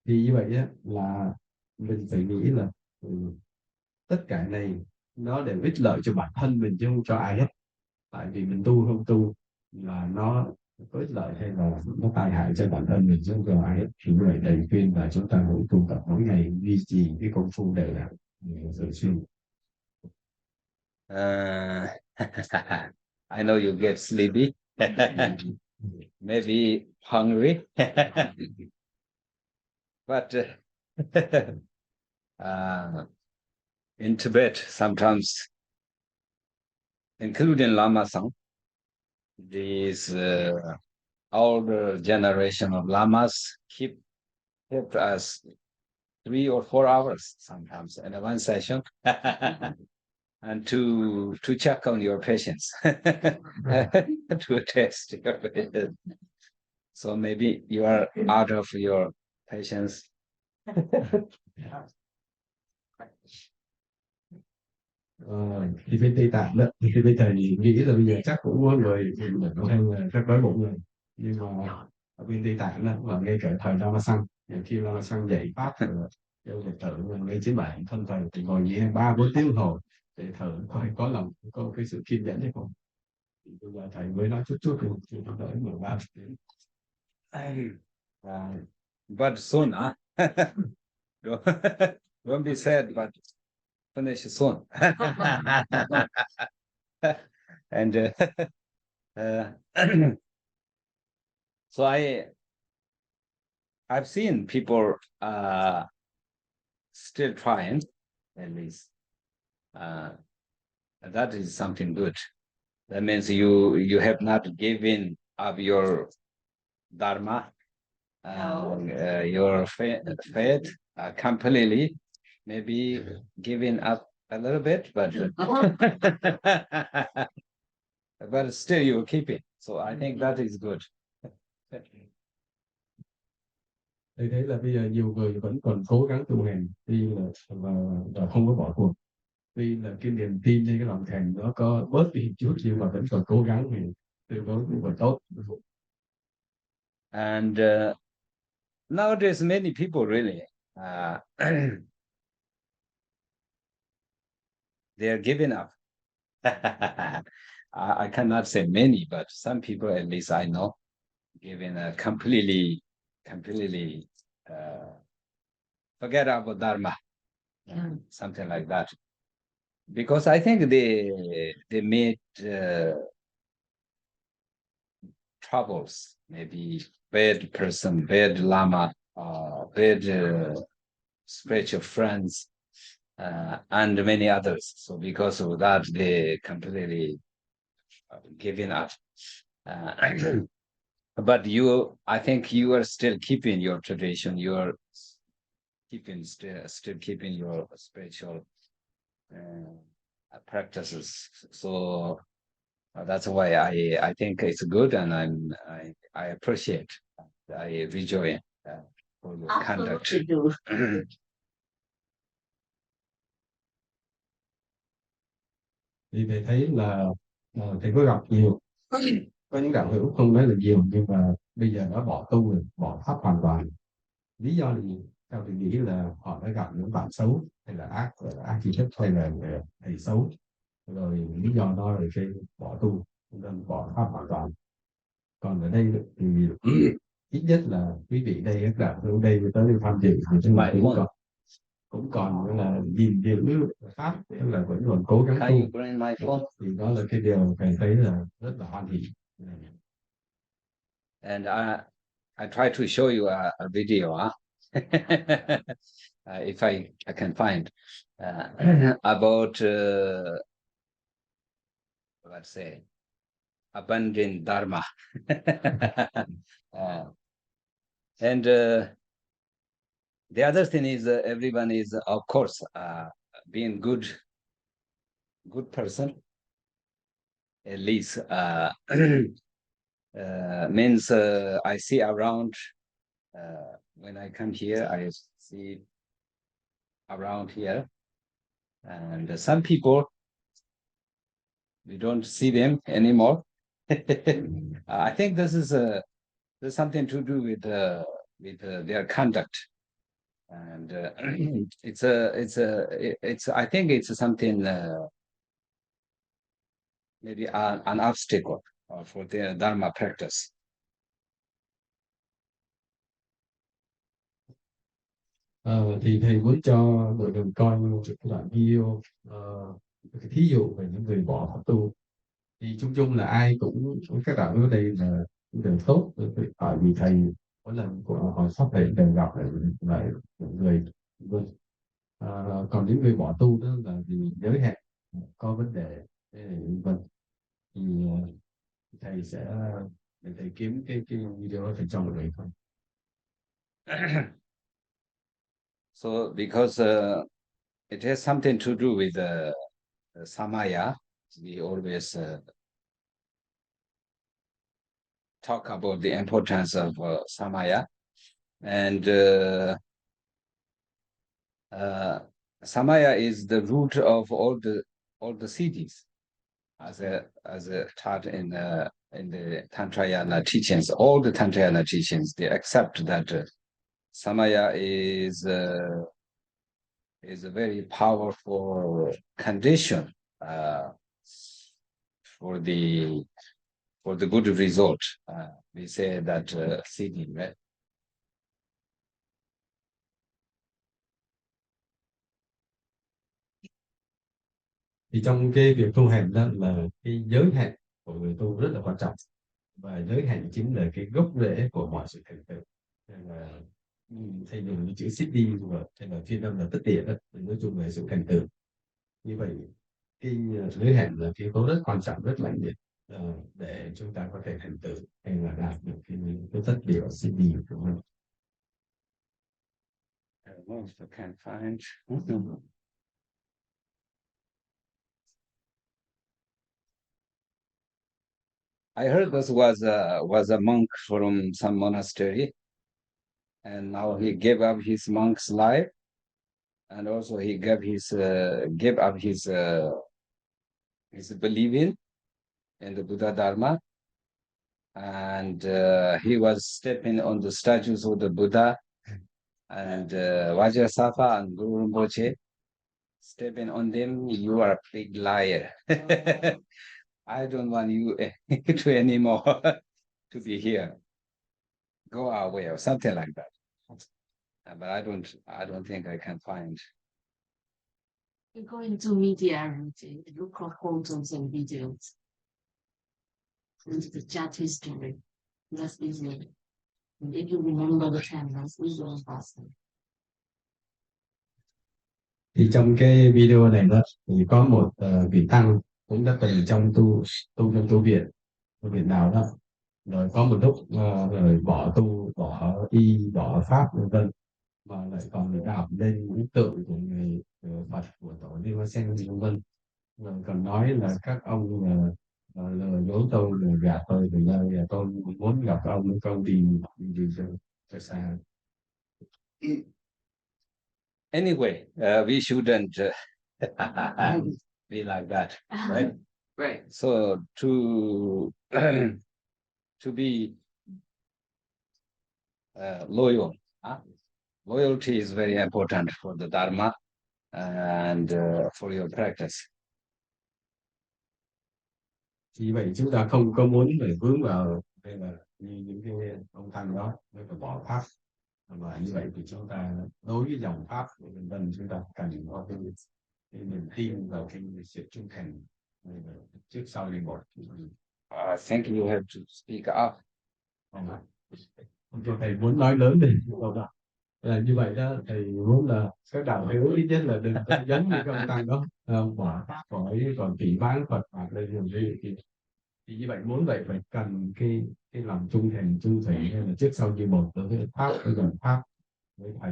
Thì như vậy á, là mình phải nghĩ là tất cả này nó đều ích lợi cho bản thân mình chứ không cho ai hết. Tại vì mình tu không tu là nó có ích lợi hay là nó tai hại cho bản thân mình chứ không cho ai hết. Thì như vậy thầy khuyên là chúng ta mỗi tu tập mỗi ngày duy trì cái công phu đều đặn thường xuyên. I know you get sleepy. Maybe hungry. But in Tibet, sometimes, including Lama Sang, these older generation of lamas kept us 3 or 4 hours sometimes in one session. And to check on your patients, to test your patients. So maybe you are out of your patience. Thì bên Tây Tạng đó, thì bên thầy nghĩ là bây giờ chắc cũng có người chắc đói bụng rồi, nhưng mà ở bên Tây Tạng đó, mà ngay cả thời Lama Sang, khi Lama Sang dạy pháp rồi cho Phật tử ngay trên bản thân thầy thì ngồi nghỉ 3-4 tiếng đồng hồ để thở coi có lòng có cái sự kiên nhẫn hay không. Thì bây giờ thầy mới nói chút thì chưa tới 13 tiếng. But soon, huh? Don't be sad, but finish soon. And so I've seen people still trying, at least. That is something good. That means you have not given up your dharma, your faith completely. Maybe giving up a little bit, but but still you keep it. So I think that is good. Tôi thấy là bây giờ nhiều người vẫn còn cố gắng tu hành tuy là và không có bỏ cuộc, tuy là cái niềm tin trên cái lòng thành nó có bớt đi một chút nhưng mà vẫn còn cố gắng thì tương đối cũng còn tốt. And nowadays many people really they are giving up. I cannot say many, but some people at least I know giving a completely forget about dharma, something like that. Because I think they made troubles, maybe bad person, bad lama, bad spiritual friends, and many others. So because of that, they completely giving up. But I think you are still keeping your tradition. You are still keeping your spiritual practices. So that's why I think it's good, and I appreciate, I enjoy for your conduct. Thì thầy thấy là thầy có gặp nhiều, có những đạo hữu không nói là nhiều nhưng mà bây giờ đã bỏ tu rồi, bỏ pháp hoàn toàn. Lý do là gì? Theo tôi nghĩ là họ đã gặp những bạn xấu hay là ác chỉ thức hay là thầy xấu, rồi lý do đó là cái bỏ tu nên bỏ pháp hoàn toàn. Còn ở đây thì ít nhất là quý vị đây các đạo hữu đây tới đây tham dự thì chúng ta cũng còn là gìn giữ pháp, là vẫn còn cố gắng tu, thì đó là cái điều thầy thấy là rất là hoan hỉ. And I try to show you a video, if I can find about let's say abundant dharma. And the other thing is everyone is of course being good person, at least means I see around when I come here, I see around here, and some people we don't see them anymore. I think this is there's something to do with their conduct, and it's I think it's something maybe an obstacle for their dharma practice. Thì thầy muốn cho mọi người coi một cái đoạn video, cái thí dụ về những người bỏ pháp tu. Thì chung chung là ai cũng các đạo ở đây là đều tốt, tại vì thầy mỗi lần của họ sắp thầy đều gặp lại mọi người. Còn những người bỏ tu đó là vì giới hạn, có vấn đề vân, thì thầy sẽ để thầy kiếm cái video đó thầy cho mọi người thôi. So because it has something to do with samaya, we always talk about the importance of samaya, and samaya is the root of all the siddhis, as taught in the Tantrayana teachings. All the Tantrayana teachings, they accept that samaya is a very powerful condition for the good result. We say that siddhi, right? Thì trong cái việc tu hành đó là cái giới hạn của người tu rất là quan trọng, và giới hạn chính là cái gốc rễ của mọi sự thành tựu. Nên là thay dùng cái chữ siddhi hay là phiên âm là tất địa đó, nói chung là sự thành tựu. Như vậy cái giới hạn là cái yếu tố rất quan trọng, rất mạnh liệt để chúng ta có thể thành tựu hay là đạt được cái tất địa siddhi của mình. I don't know if I can find. I heard this was a monk from some monastery, and now he gave up his monk's life, and also he gave up his believing in the Buddha Dharma, and he was stepping on the statues of the Buddha and Vajrasattva and Guru Rinpoche, stepping on them. You are a big liar. I don't want you to anymore to be here. Go away or something like that. But I don't think I can find. You go into media and look for photos and videos. Into the chat history. That's easy. And if you remember the time, that's easy and faster. Thì trong cái video này đó thì có một vị tăng cũng đã từng trong tu trong tu viện nào đó, rồi có một lúc rồi bỏ tu, bỏ y, bỏ pháp vân vân, mà lại còn đạp lên những tượng của người Phật, của tổ Liên Hoa Sen vân vân, rồi còn nói là các ông lừa dối tôi, lừa gạt tôi, từ giờ tôi muốn gặp ông tìm cho xa. Anyway, we shouldn't be like that, right? Right. So to be loyal, loyalty is very important for the Dharma and for your practice. Vì vậy chúng ta không có muốn phải vướng vào đây là như những cái ông tăng đó mới phải bỏ pháp, và như vậy thì chúng ta đối với dòng pháp của vân vân, chúng ta cần có cái niềm tin vào cái sự trung thành trước sau như một. I think you have to speak up. Ông thầy muốn nói lớn đi đó. Là như vậy đó, thầy muốn là các đạo hữu ít nhất là đừng có giống như các ông tăng đó, bỏ pháp còn chỉ bán Phật hoặc là điều gì thì như vậy muốn vậy phải cần cái lòng trung thành trung thủy, hay là trước sau như một đối với pháp, với dòng pháp, với thầy.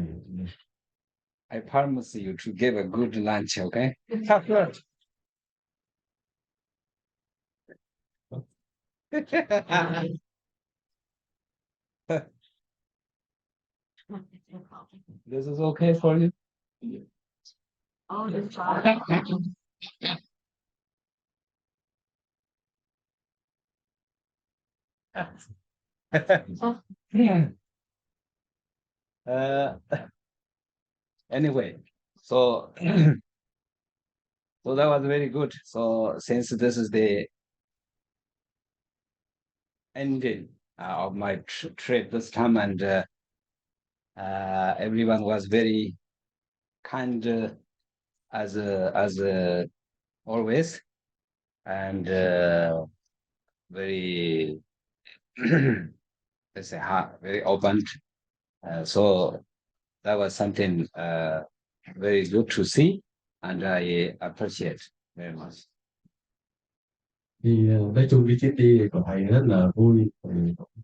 I promise you to give a good lunch, okay? This is okay for you? Oh, that's fine. Anyway, so so that was very good. So since this is the ending of my trip this time, and everyone was very kind as always, and very let's say very open. So that was something very good to see, and I appreciate very much. Thì nói chung cái chuyến đi của thầy rất là vui,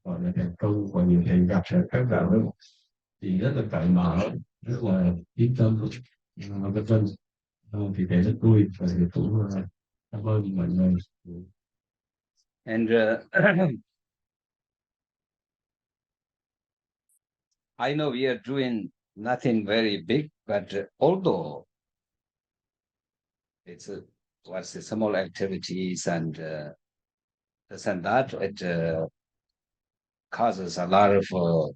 gọi là thành công, và nhiều thầy gặp các đạo hữu thì rất là cởi mở, rất là yên tâm, vân vân. Thì thầy rất vui, và thầy cũng cảm ơn mọi người. And I know we are doing nothing very big, but although it's what's the small activities and this and that, it causes a lot of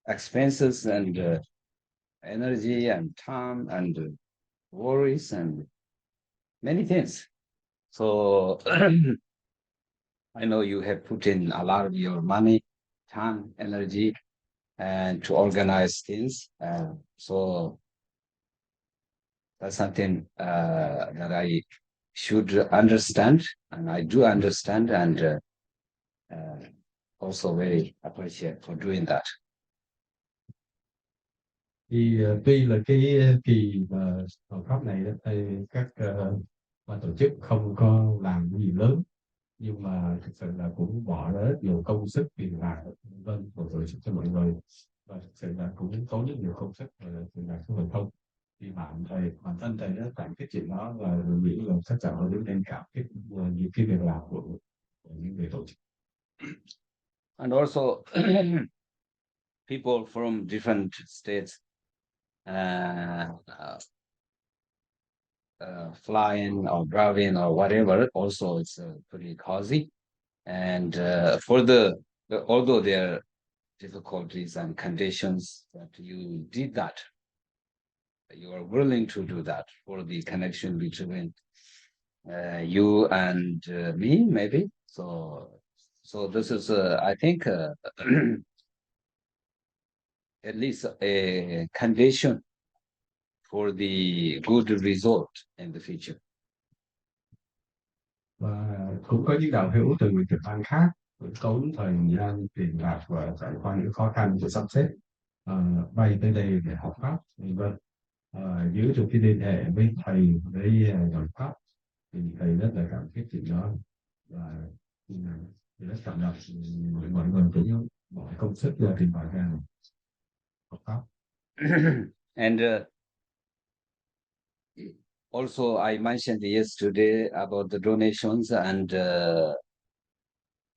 expenses and energy and time and worries and many things. So I know you have put in a lot of your money, time, energy, and to organize things. So that's something that I should understand, and I do understand, and also very appreciate for doing that. Thì tuy là cái kỳ mà pháp này đó, thì các ban tổ chức không có làm gì lớn, nhưng mà thực sự là cũng bỏ ra rất nhiều công sức, tiền bạc vân vân của tổ chức cho mọi người, và thực sự là cũng tốn rất nhiều công sức và tiền bạc của mình không. Thì bản thân thầy đã cảm cái chuyện đó, và nghĩ là các cháu đứng lên cảm kích những cái việc làm của những người tổ chức. And also people from different states flying or driving or whatever, also it's pretty cozy. And although there are difficulties and conditions, that you did that, you are willing to do that for the connection between you and me, maybe. So this is, I think, at least a condition for the good result in the future. Và cũng có những đạo hữu từ Việt Nam khác tốn thời gian tiền bạc và trải qua những khó khăn để sắp xếp bay tới đây để học pháp, vân vân. Giữ được cái liên hệ với thầy, với dòng pháp, thì thầy rất là cảm kích chuyện đó, và thì rất cảm động mọi người cũng mọi công sức ra tiền bạc ra học pháp. And also, I mentioned yesterday about the donations, and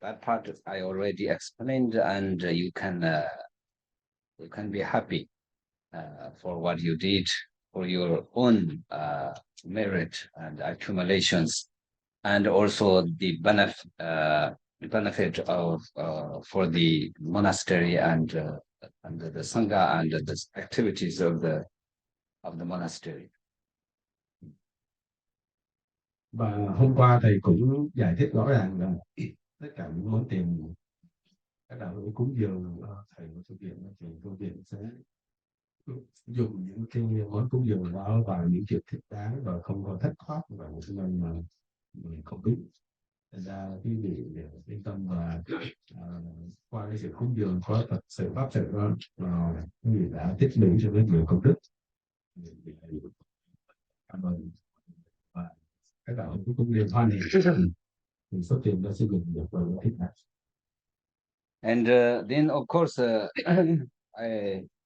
that part I already explained, and you can be happy for what you did, for your own merit and accumulations, and also the benefit of for the monastery and the sangha and the activities of the monastery. Và hôm qua thầy cũng giải thích rõ ràng là tất cả những món tiền các đạo hữu cúng dường thầy của thư viện thì thư viện sẽ dùng những cái món cúng dường đó vào những chuyện thích đáng và không có thất thoát vào một cái nơi mà mình không đúng. Thành ra quý vị yên tâm, và qua cái sự cúng dường có thật sự pháp sự đó, quý vị đã tích lũy cho đến nhiều công đức. Cảm ơn. Và các đạo hữu cũng liên hoan thì số tiền đó sẽ dùng được vào thích hợp. And then, of course,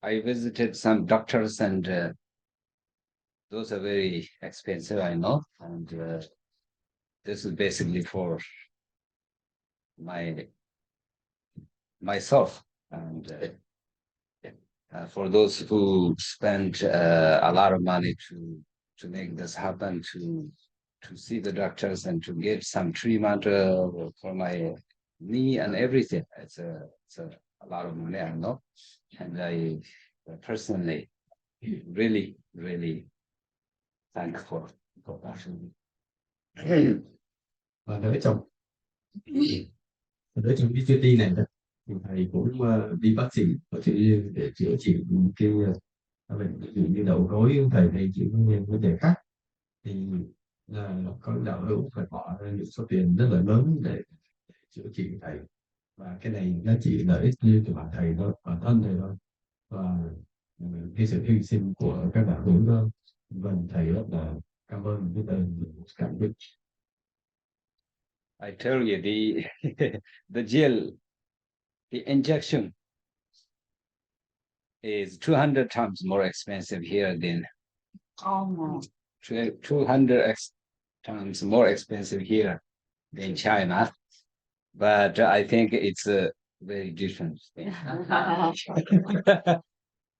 I visited some doctors, and those are very expensive, I know. And this is basically for myself, and for those who spend a lot of money to make this happen, to see the doctors and to get some treatment for my knee and everything. It's a lot of money, I know, and I personally really thankful for that. Và đỡ trong cái chuyến đi này đó, thì thầy cũng đi bác sĩ để chữa trị những cái bệnh ví dụ như đầu gối, thầy hay chữa những vấn đề khác, thì có đạo hữu phải bỏ ra những số tiền rất là lớn để chữa trị thầy, và cái này nó chỉ lợi ích như của bản thầy thôi, bản thân thầy thôi, và cái sự hy sinh của các đạo hữu đó, vâng, thầy rất là cảm ơn biết ơn, cảm kích. I tell you, the gel, the injection is 200 times more expensive here than 200 times more expensive here than China. But I think it's a very different thing.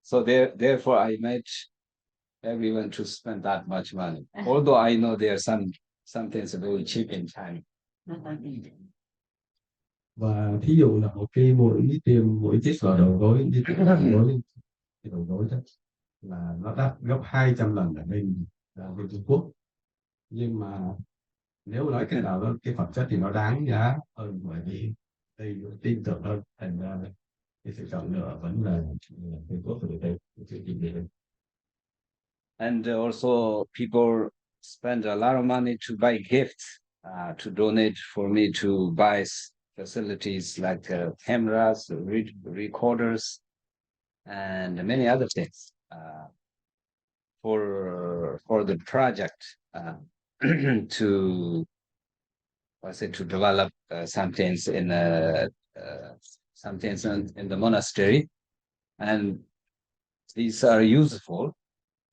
So therefore, I made everyone to spend that much money. Although I know there are some things very cheap in China. Và thí dụ là một cái mũi chích vào đầu gối, đầu gối đó là nó đắt gấp 200 lần ở bên Trung Quốc, nhưng mà nếu nói cái nào đó cái phẩm chất thì nó đáng giá hơn, bởi vì đây tin tưởng hơn, thành ra cái sự chọn lựa vẫn là Trung Quốc của đây sự tin tưởng. And also people spend a lot of money to buy gifts, to donate for me to buy facilities like cameras, recorders, and many other things for the project to develop some things in the monastery, and these are useful.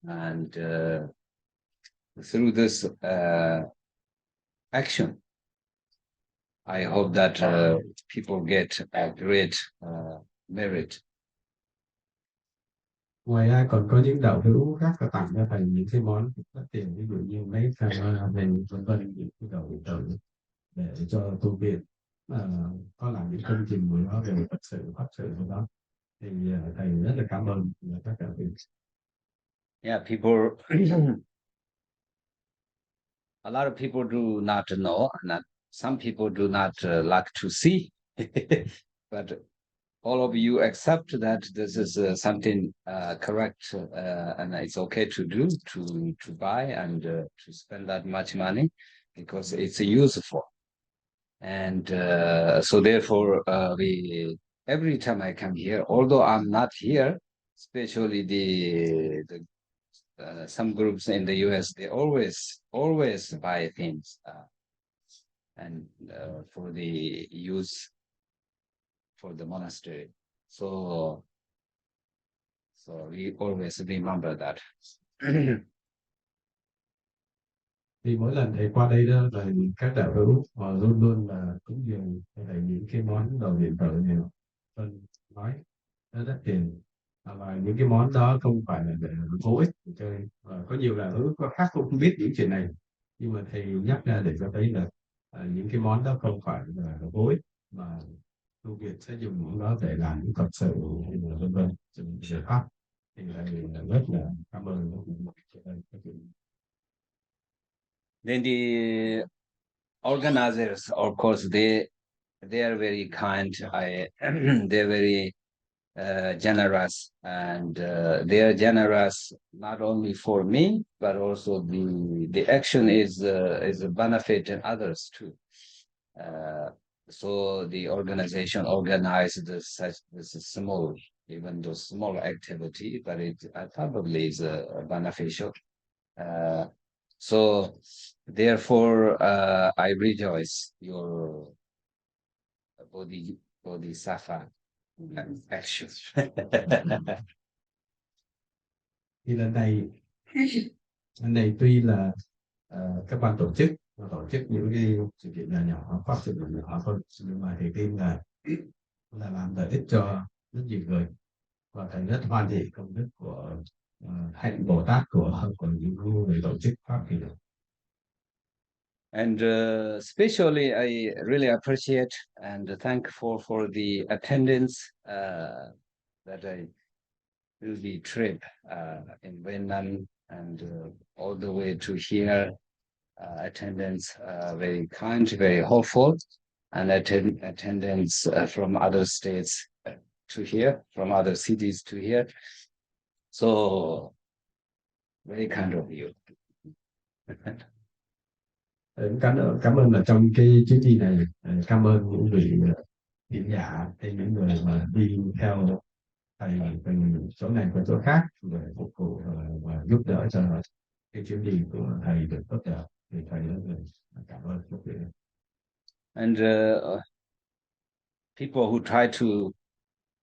And through this action, I hope that people get a great merit. Ngoài ra còn có những đạo hữu khác có tặng cho thầy những cái món đắt tiền, ví dụ như mấy camera này vân vân, những cái đồ điện tử để cho tu viện có làm những công trình của nó về Phật sự pháp sự của nó, thì thầy rất là cảm ơn tất cả vị. Yeah, people a lot of people do not know, some people do not like to see, but all of you accept that this is something correct, and it's okay to do, to buy and to spend that much money, because it's useful. And so therefore we, every time I come here, although I'm not here, especially the some groups in the US, they always buy things and for the use for the monastery. So we always remember that. Thì mỗi lần thầy qua đây đó là các đạo hữu họ luôn luôn là cúng dường thầy những cái món đồ điện tử này, vân nói nó rất tiền, và những cái món đó không phải là để vô ích để chơi, và có nhiều đạo hữu có khác cũng không biết những chuyện này, nhưng mà thầy nhắc ra để cho thấy là những cái món đó không phải là vô ích, mà tu viện sẽ dùng những đó để làm những Phật sự vân vân trong giải pháp, thì thầy rất là cảm ơn các vị. Then the organizers, of course, they are very kind. They're very generous, and they are generous not only for me, but also the action is a benefit in others too. So the organization organized this small, even though small activity, but it probably is beneficial. So therefore, I rejoice your bodhisattva action. Thì lần này tuy là các ban tổ chức những cái sự kiện nhỏ nhỏ, pháp sự nhỏ thôi, nhưng mà thầy tin là làm lợi ích cho rất nhiều người, và thầy rất hoan hỉ công đức của hạnh Bồ Tát của những người tổ chức pháp kỳ. And especially, I really appreciate and thankful for the attendance that I do the trip in Vietnam and all the way to here. Attendance very kind, very hopeful, and attendance from other states to here, from other cities to here. So very kind of you. Cảm ơn là trong cái chuyến đi này, cảm ơn những vị diễn giả hay những người mà đi theo thầy từ chỗ này qua chỗ khác để phục vụ và giúp đỡ cho cái chuyến đi của thầy được tốt đẹp, thì thầy rất là cảm ơn các vị. And people who try to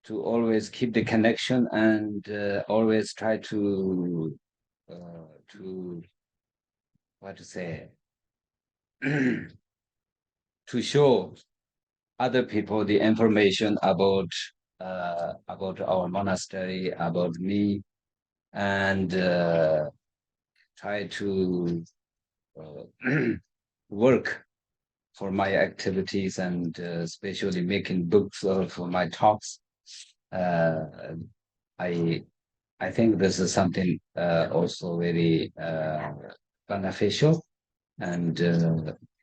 always keep the connection and always try to what to say to show other people the information about our monastery, about me, and try to work for my activities, and especially making books for my talks. I think this is something also very beneficial, and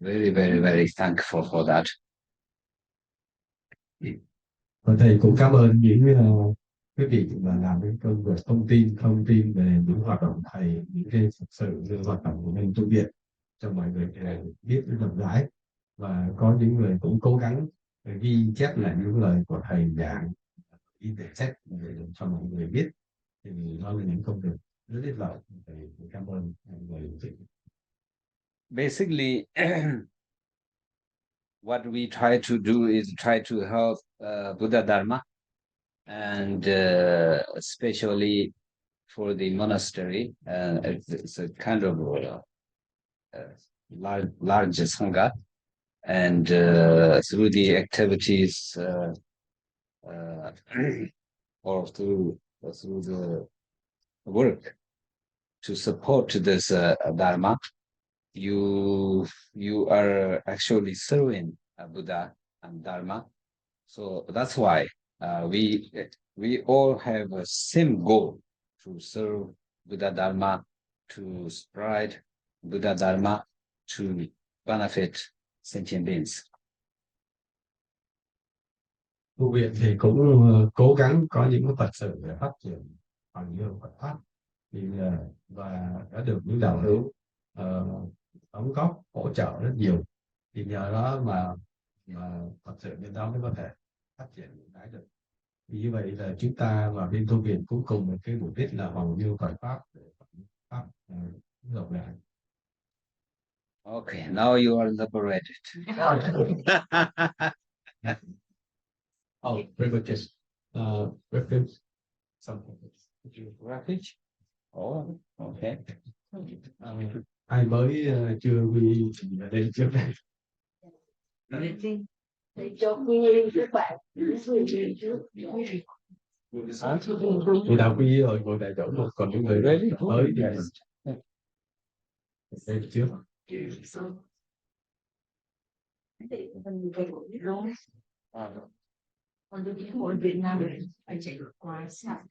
very, very, very thankful for that. Và thầy cũng cảm ơn những quý vị mà làm cái công việc thông tin về những hoạt động thầy, những cái thực sự những hoạt động của ngành tu viện cho mọi người biết rộng rãi, và có những người cũng cố gắng ghi chép lại những lời của thầy giảng, để cho mọi người biết, thì đó là những công việc rất ích lợi. Thầy cảm ơn mọi người. Basically, what we try to do is try to help Buddha Dharma, and especially for the monastery. It's a kind of large sangha, and through the activities or through the work to support this Dharma, you are actually serving Buddha and Dharma. So that's why we all have a same goal to serve Buddha Dharma, to spread Buddha Dharma, to benefit sentient beings. Tu viện thì cũng cố gắng có những cái Phật sự để phát triển bằng nhiều Phật pháp thì và đã được những đạo hữu đóng góp hỗ trợ rất nhiều, thì nhờ đó mà Phật sự bên đó mới có thể phát triển cái được. Thì như vậy là chúng ta và bên tu viện cuối cùng một cái mục đích là bằng nhiều Phật pháp để pháp rộng rãi. Okay, now you are liberated. Oh, refuge. Refuge. Something. Refuge? Oh, okay. Ai mới chưa quy đến trước đây. Để cho quy các bạn Thì đạo quy rồi ngồi tại chỗ một, còn những người mới thì lên trước. Còn đối với Việt Nam anh chạy được qua sát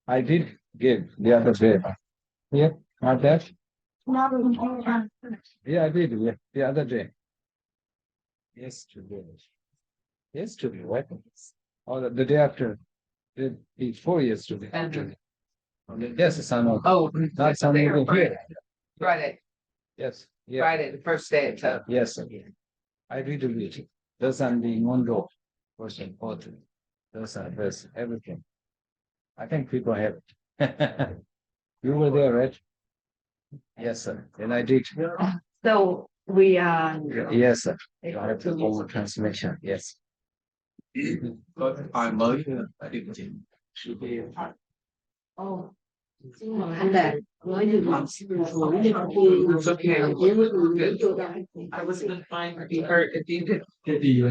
I did give the other day. Yeah, not that. Yeah, I did. Yeah, the other day. Yesterday. Yesterday, what? Oh, the day after. Before yesterday. Yes, it's on. Oh, Not something here. Friday. Yes. Yeah. Friday, the first day of time. Yes. I read it. Those are the one most important. Those are this everything. I think people have it. You were there, right? Yes, sir. And I did. So we Yes, sir. You have the whole translation. Yes. Ai mới điều chỉnh. xin mời anh Đạt nói gì mà It's okay. I wasn't fine to be hurt if you did. Thế thì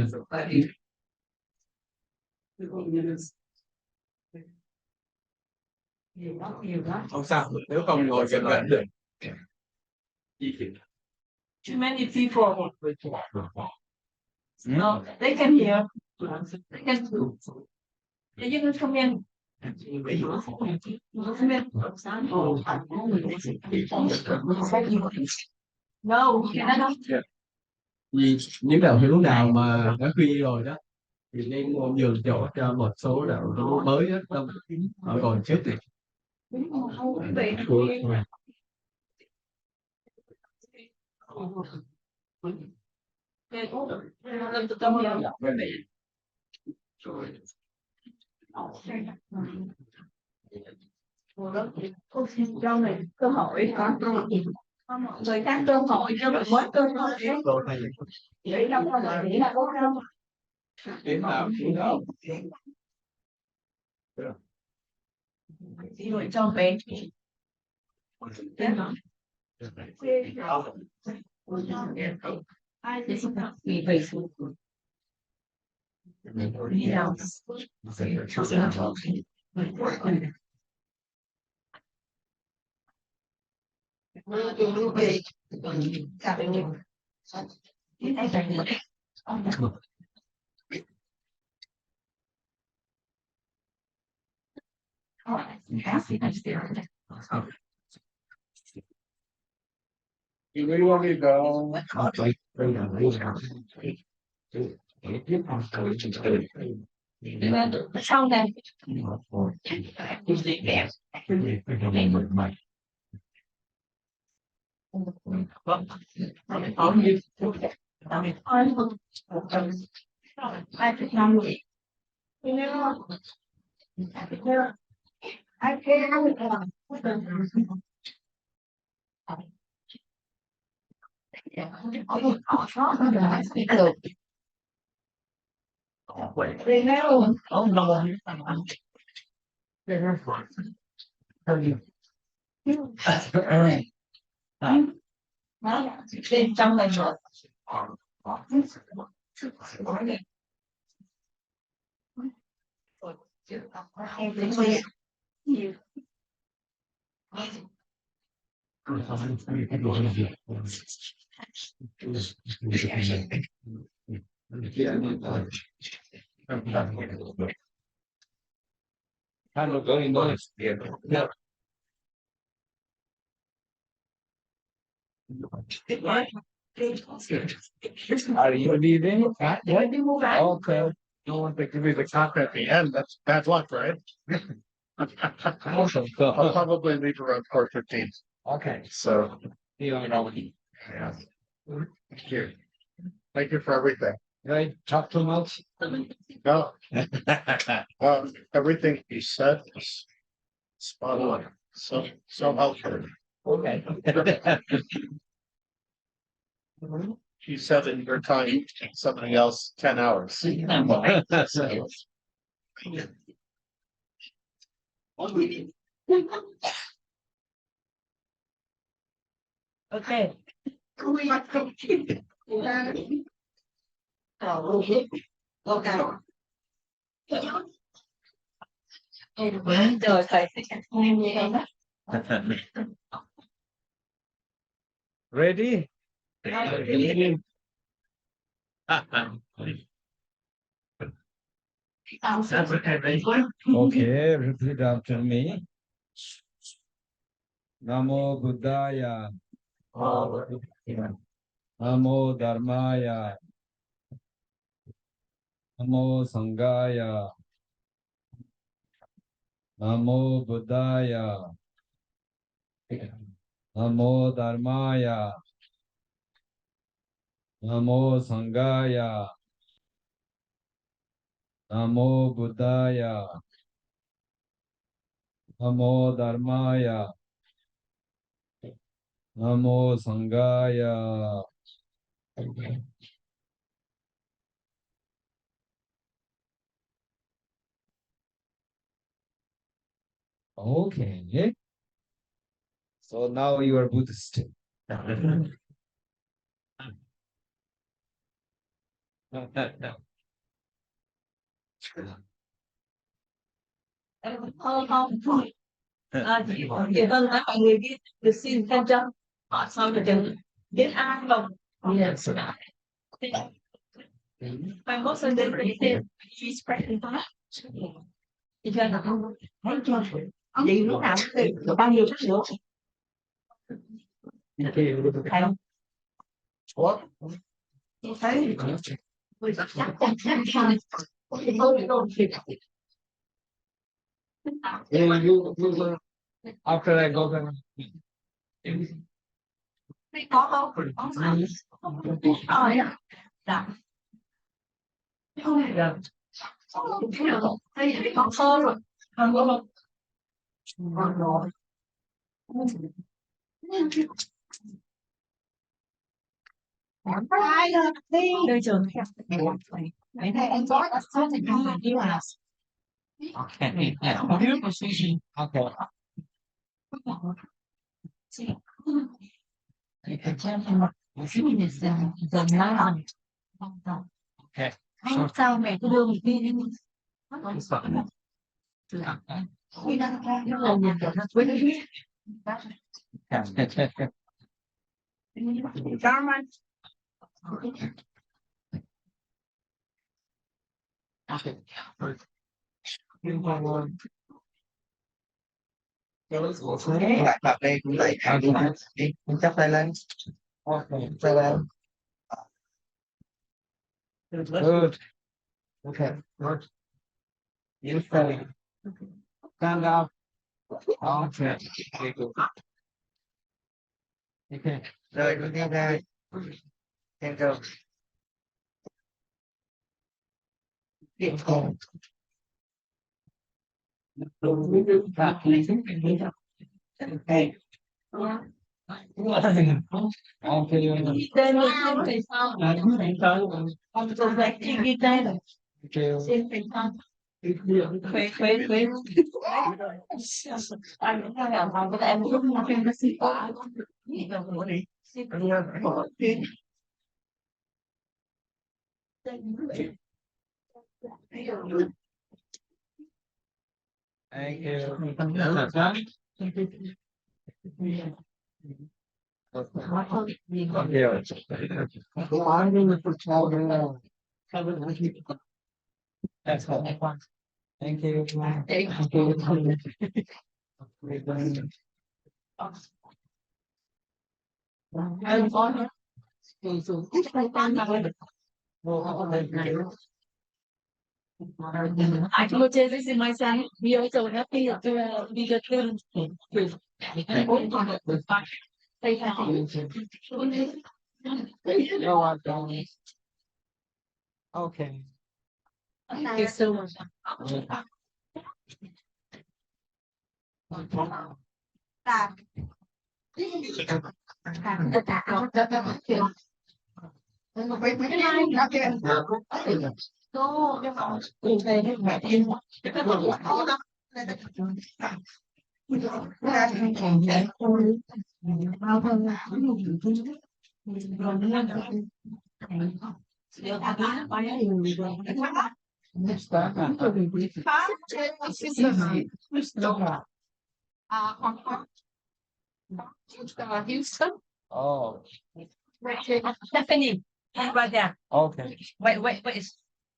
nhiều lắm. không sao, nếu không ngồi gần gần được. Too many people. No, they can hear. They can. You can come in. No, Vì những đạo hữu nào mà đã quy rồi đó thì nên nhường chỗ cho một số đạo hữu mới đó, ở còn trước thì. cho mình cơ hội mọi người khác cơ hội cho mình mới cơ hội để đâu có lợi nghĩ là có không rồi cho bé ai thì không học vì vậy đi nào You really want me to go? sau này ai thích làm gì ai kêu Bên trong này rồi. Em thấy hơi nhiều. Are you leaving? Yeah. Okay. No one to give me the content at the end. That's bad luck, right? Awesome. I'll probably leave around 4:15. Okay. So, See you around. yeah. Thank you. Thank you for everything. Did I talk too much? No, everything you said was spot on. So helpful. Okay. You said that you're telling somebody else 10 hours. Okay. Rồi thầy sẽ chặt ngay như em đó. Ready? Okay, repeat after me. Namo Buddhaya. Namo Dharmaya. Namo Sanghaya. Namo Buddhaya. Namo Dharmaya. Namo Sanghaya. Namo Buddhaya. Namo Dharmaya. Namo Sanghaya. Okay. So now you are Buddhist. Không. Chị Vân nói mọi người biết được xin thêm cho họ sau được biết ai không? Mai mốt sang đến thì xem expression đó. Chị cho nó không thấy chưa? Vậy lúc nào cũng được bao nhiêu chút nữa? Thấy không? Chị thấy chắc After I go back. có không? Có sao? Dạ. Thấy có sơ rồi. Không có. Rồi. Nơi trường mấy thầy anh có sao thì không đi vào. Okay. Okay. Okay. Không sao mẹ cứ đưa mình đi. Khi đang ra nó là nhìn nó quên đi. Cảm ơn. Bạn đây cũng vậy, đi chắc tay lên, tay lên. Good. Okay, good. You stand. Stand up. Okay. Okay, good. Okay. Rồi đi theo đây, theo rồi. Tiếp tục. Okay. Okay. Đi tên luôn không thì sao? Không tôi lại đi tên rồi. Okay. Xin phải không? Anh có làm không có em lúc nó em nó xịt quá Thank you. Thank you. That's all. Thank you. anh có I told you this is my son. We are so happy to be the twins. No, I don't. Okay. Thank you so much. Houston. Oh, Stephanie, right there. okay. Wait.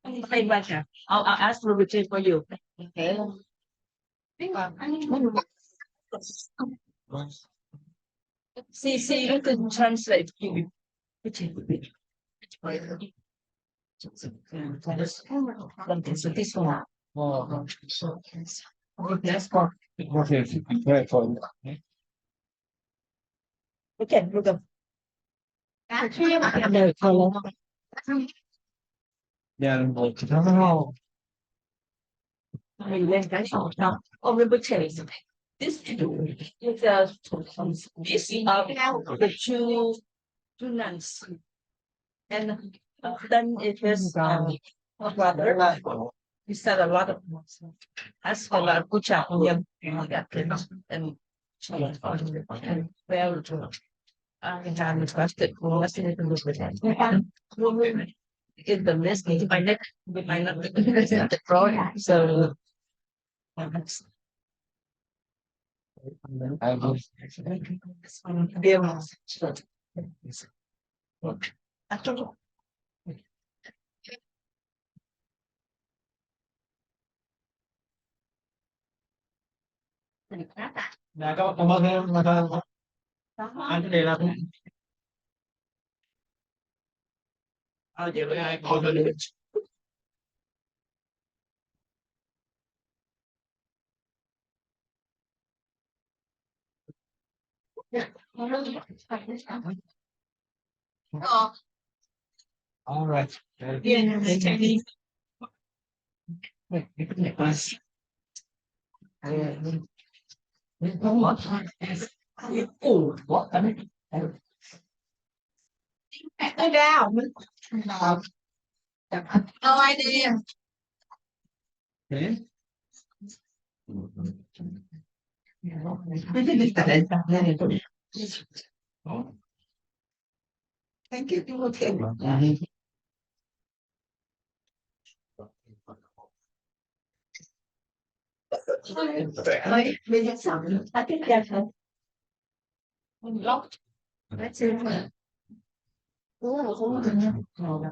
Stay right there. I'll ask for return for you. Okay. See, you can translate. So this one. Oh, Let's go. okay. Very fun. Okay, we'll go. No, follow. Yeah. Mình lên cái sổ đó. Oh, remember change. This is this the two nuns, and then it is brother. He said a lot of as for the Bucha and well, I have requested for listening to the in the list by next with my the project. So I will. Dạ, cảm ơn em. Anh cái này là vậy ai coi được. All right. Tôi đau. No idea. Okay. Thank you. Okay. Bây giờ xong, ta tiếp theo thôi. Lock. That's it.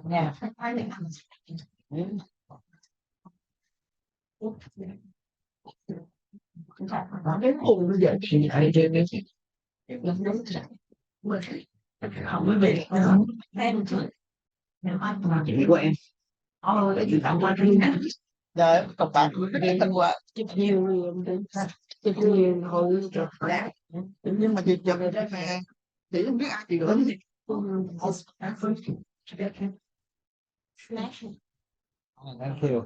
Nhà. Đến cùng bây giờ thì ai chơi cái gì? Không có việc em chỉ của em. Để chị tặng qua riêng. Dạ, cộng bạn cái thân qua. Chụp nhiều chụp nhiều hồi Dạ. Nhưng mà chị chụp cái này thì không biết ai chị gửi gì. Thank you.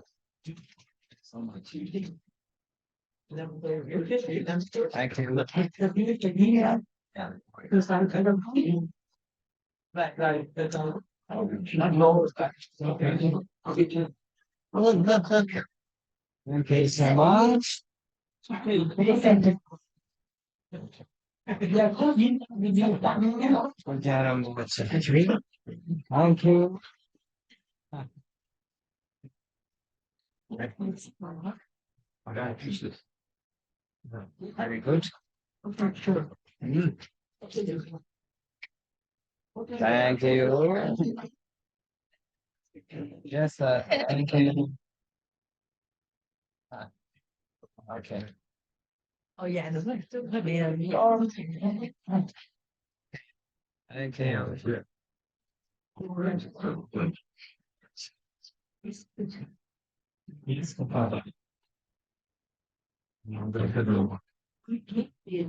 So much. Thank you. Right. Thank you so much. Thank you. Very good. Mm. Thank you. Yes, thank you. Ah, okay. dạ đúng rồi. Bởi vì là con Thank you.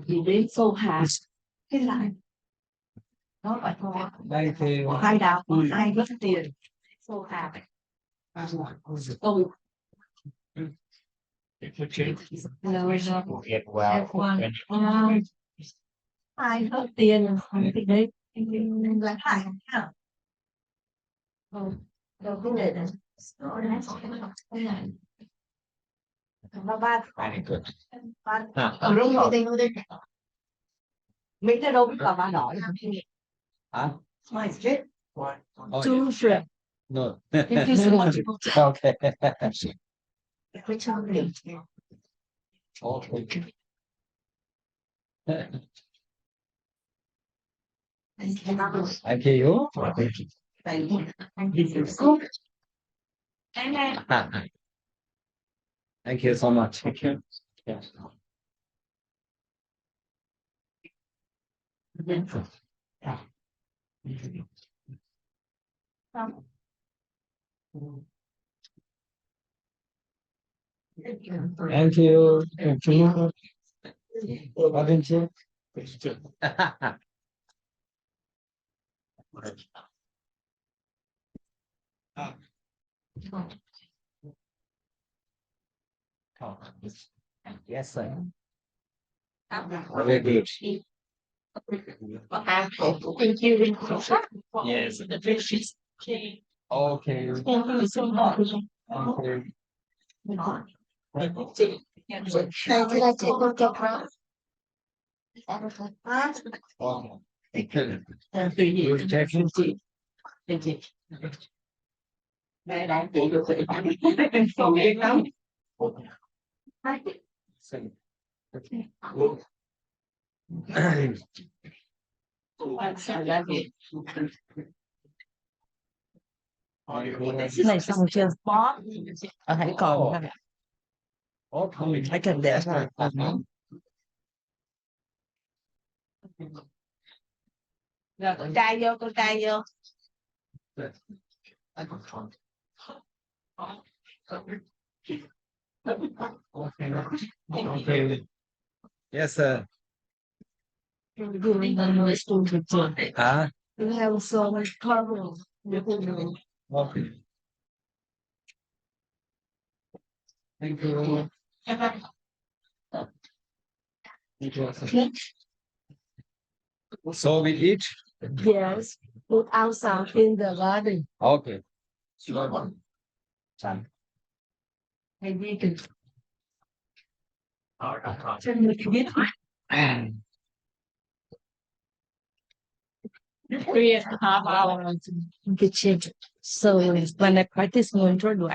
thì đến sâu hạt cái lại nó phải thôi Thank you. hai đào hai mất tiền sâu hạt không Get well. ai mất tiền thì đấy lại phải đâu cái này là nó ba Very good. ở đúng rồi mấy cái đâu biết là ba đỏ Huh? my straight Oh, two shrimp no. thank you so much Okay. for telling me Okay. thank you Thank you. thank you thank you Thank you so much. Thank you. Yes. Thank you. Thank you. Haven't you? Yes, sir. Very good. thank you Yes. okay Okay. thank you so much Okay. Can I take a look at her? Good checking. Thank you. Đây đang chị được sự phản ứng phòng yên lắm. Sao ra vậy? Cái này xong chưa? Hãy còn hãy cần để rồi con trai vô Okay. Yes, sir. Huh? You have so much trouble. Okay. Thank you. So we eat? Yes, put outside in the garden. Okay. Sure. Done. Hay đi từ chân người biết the kitchen. So when I practice mantra, do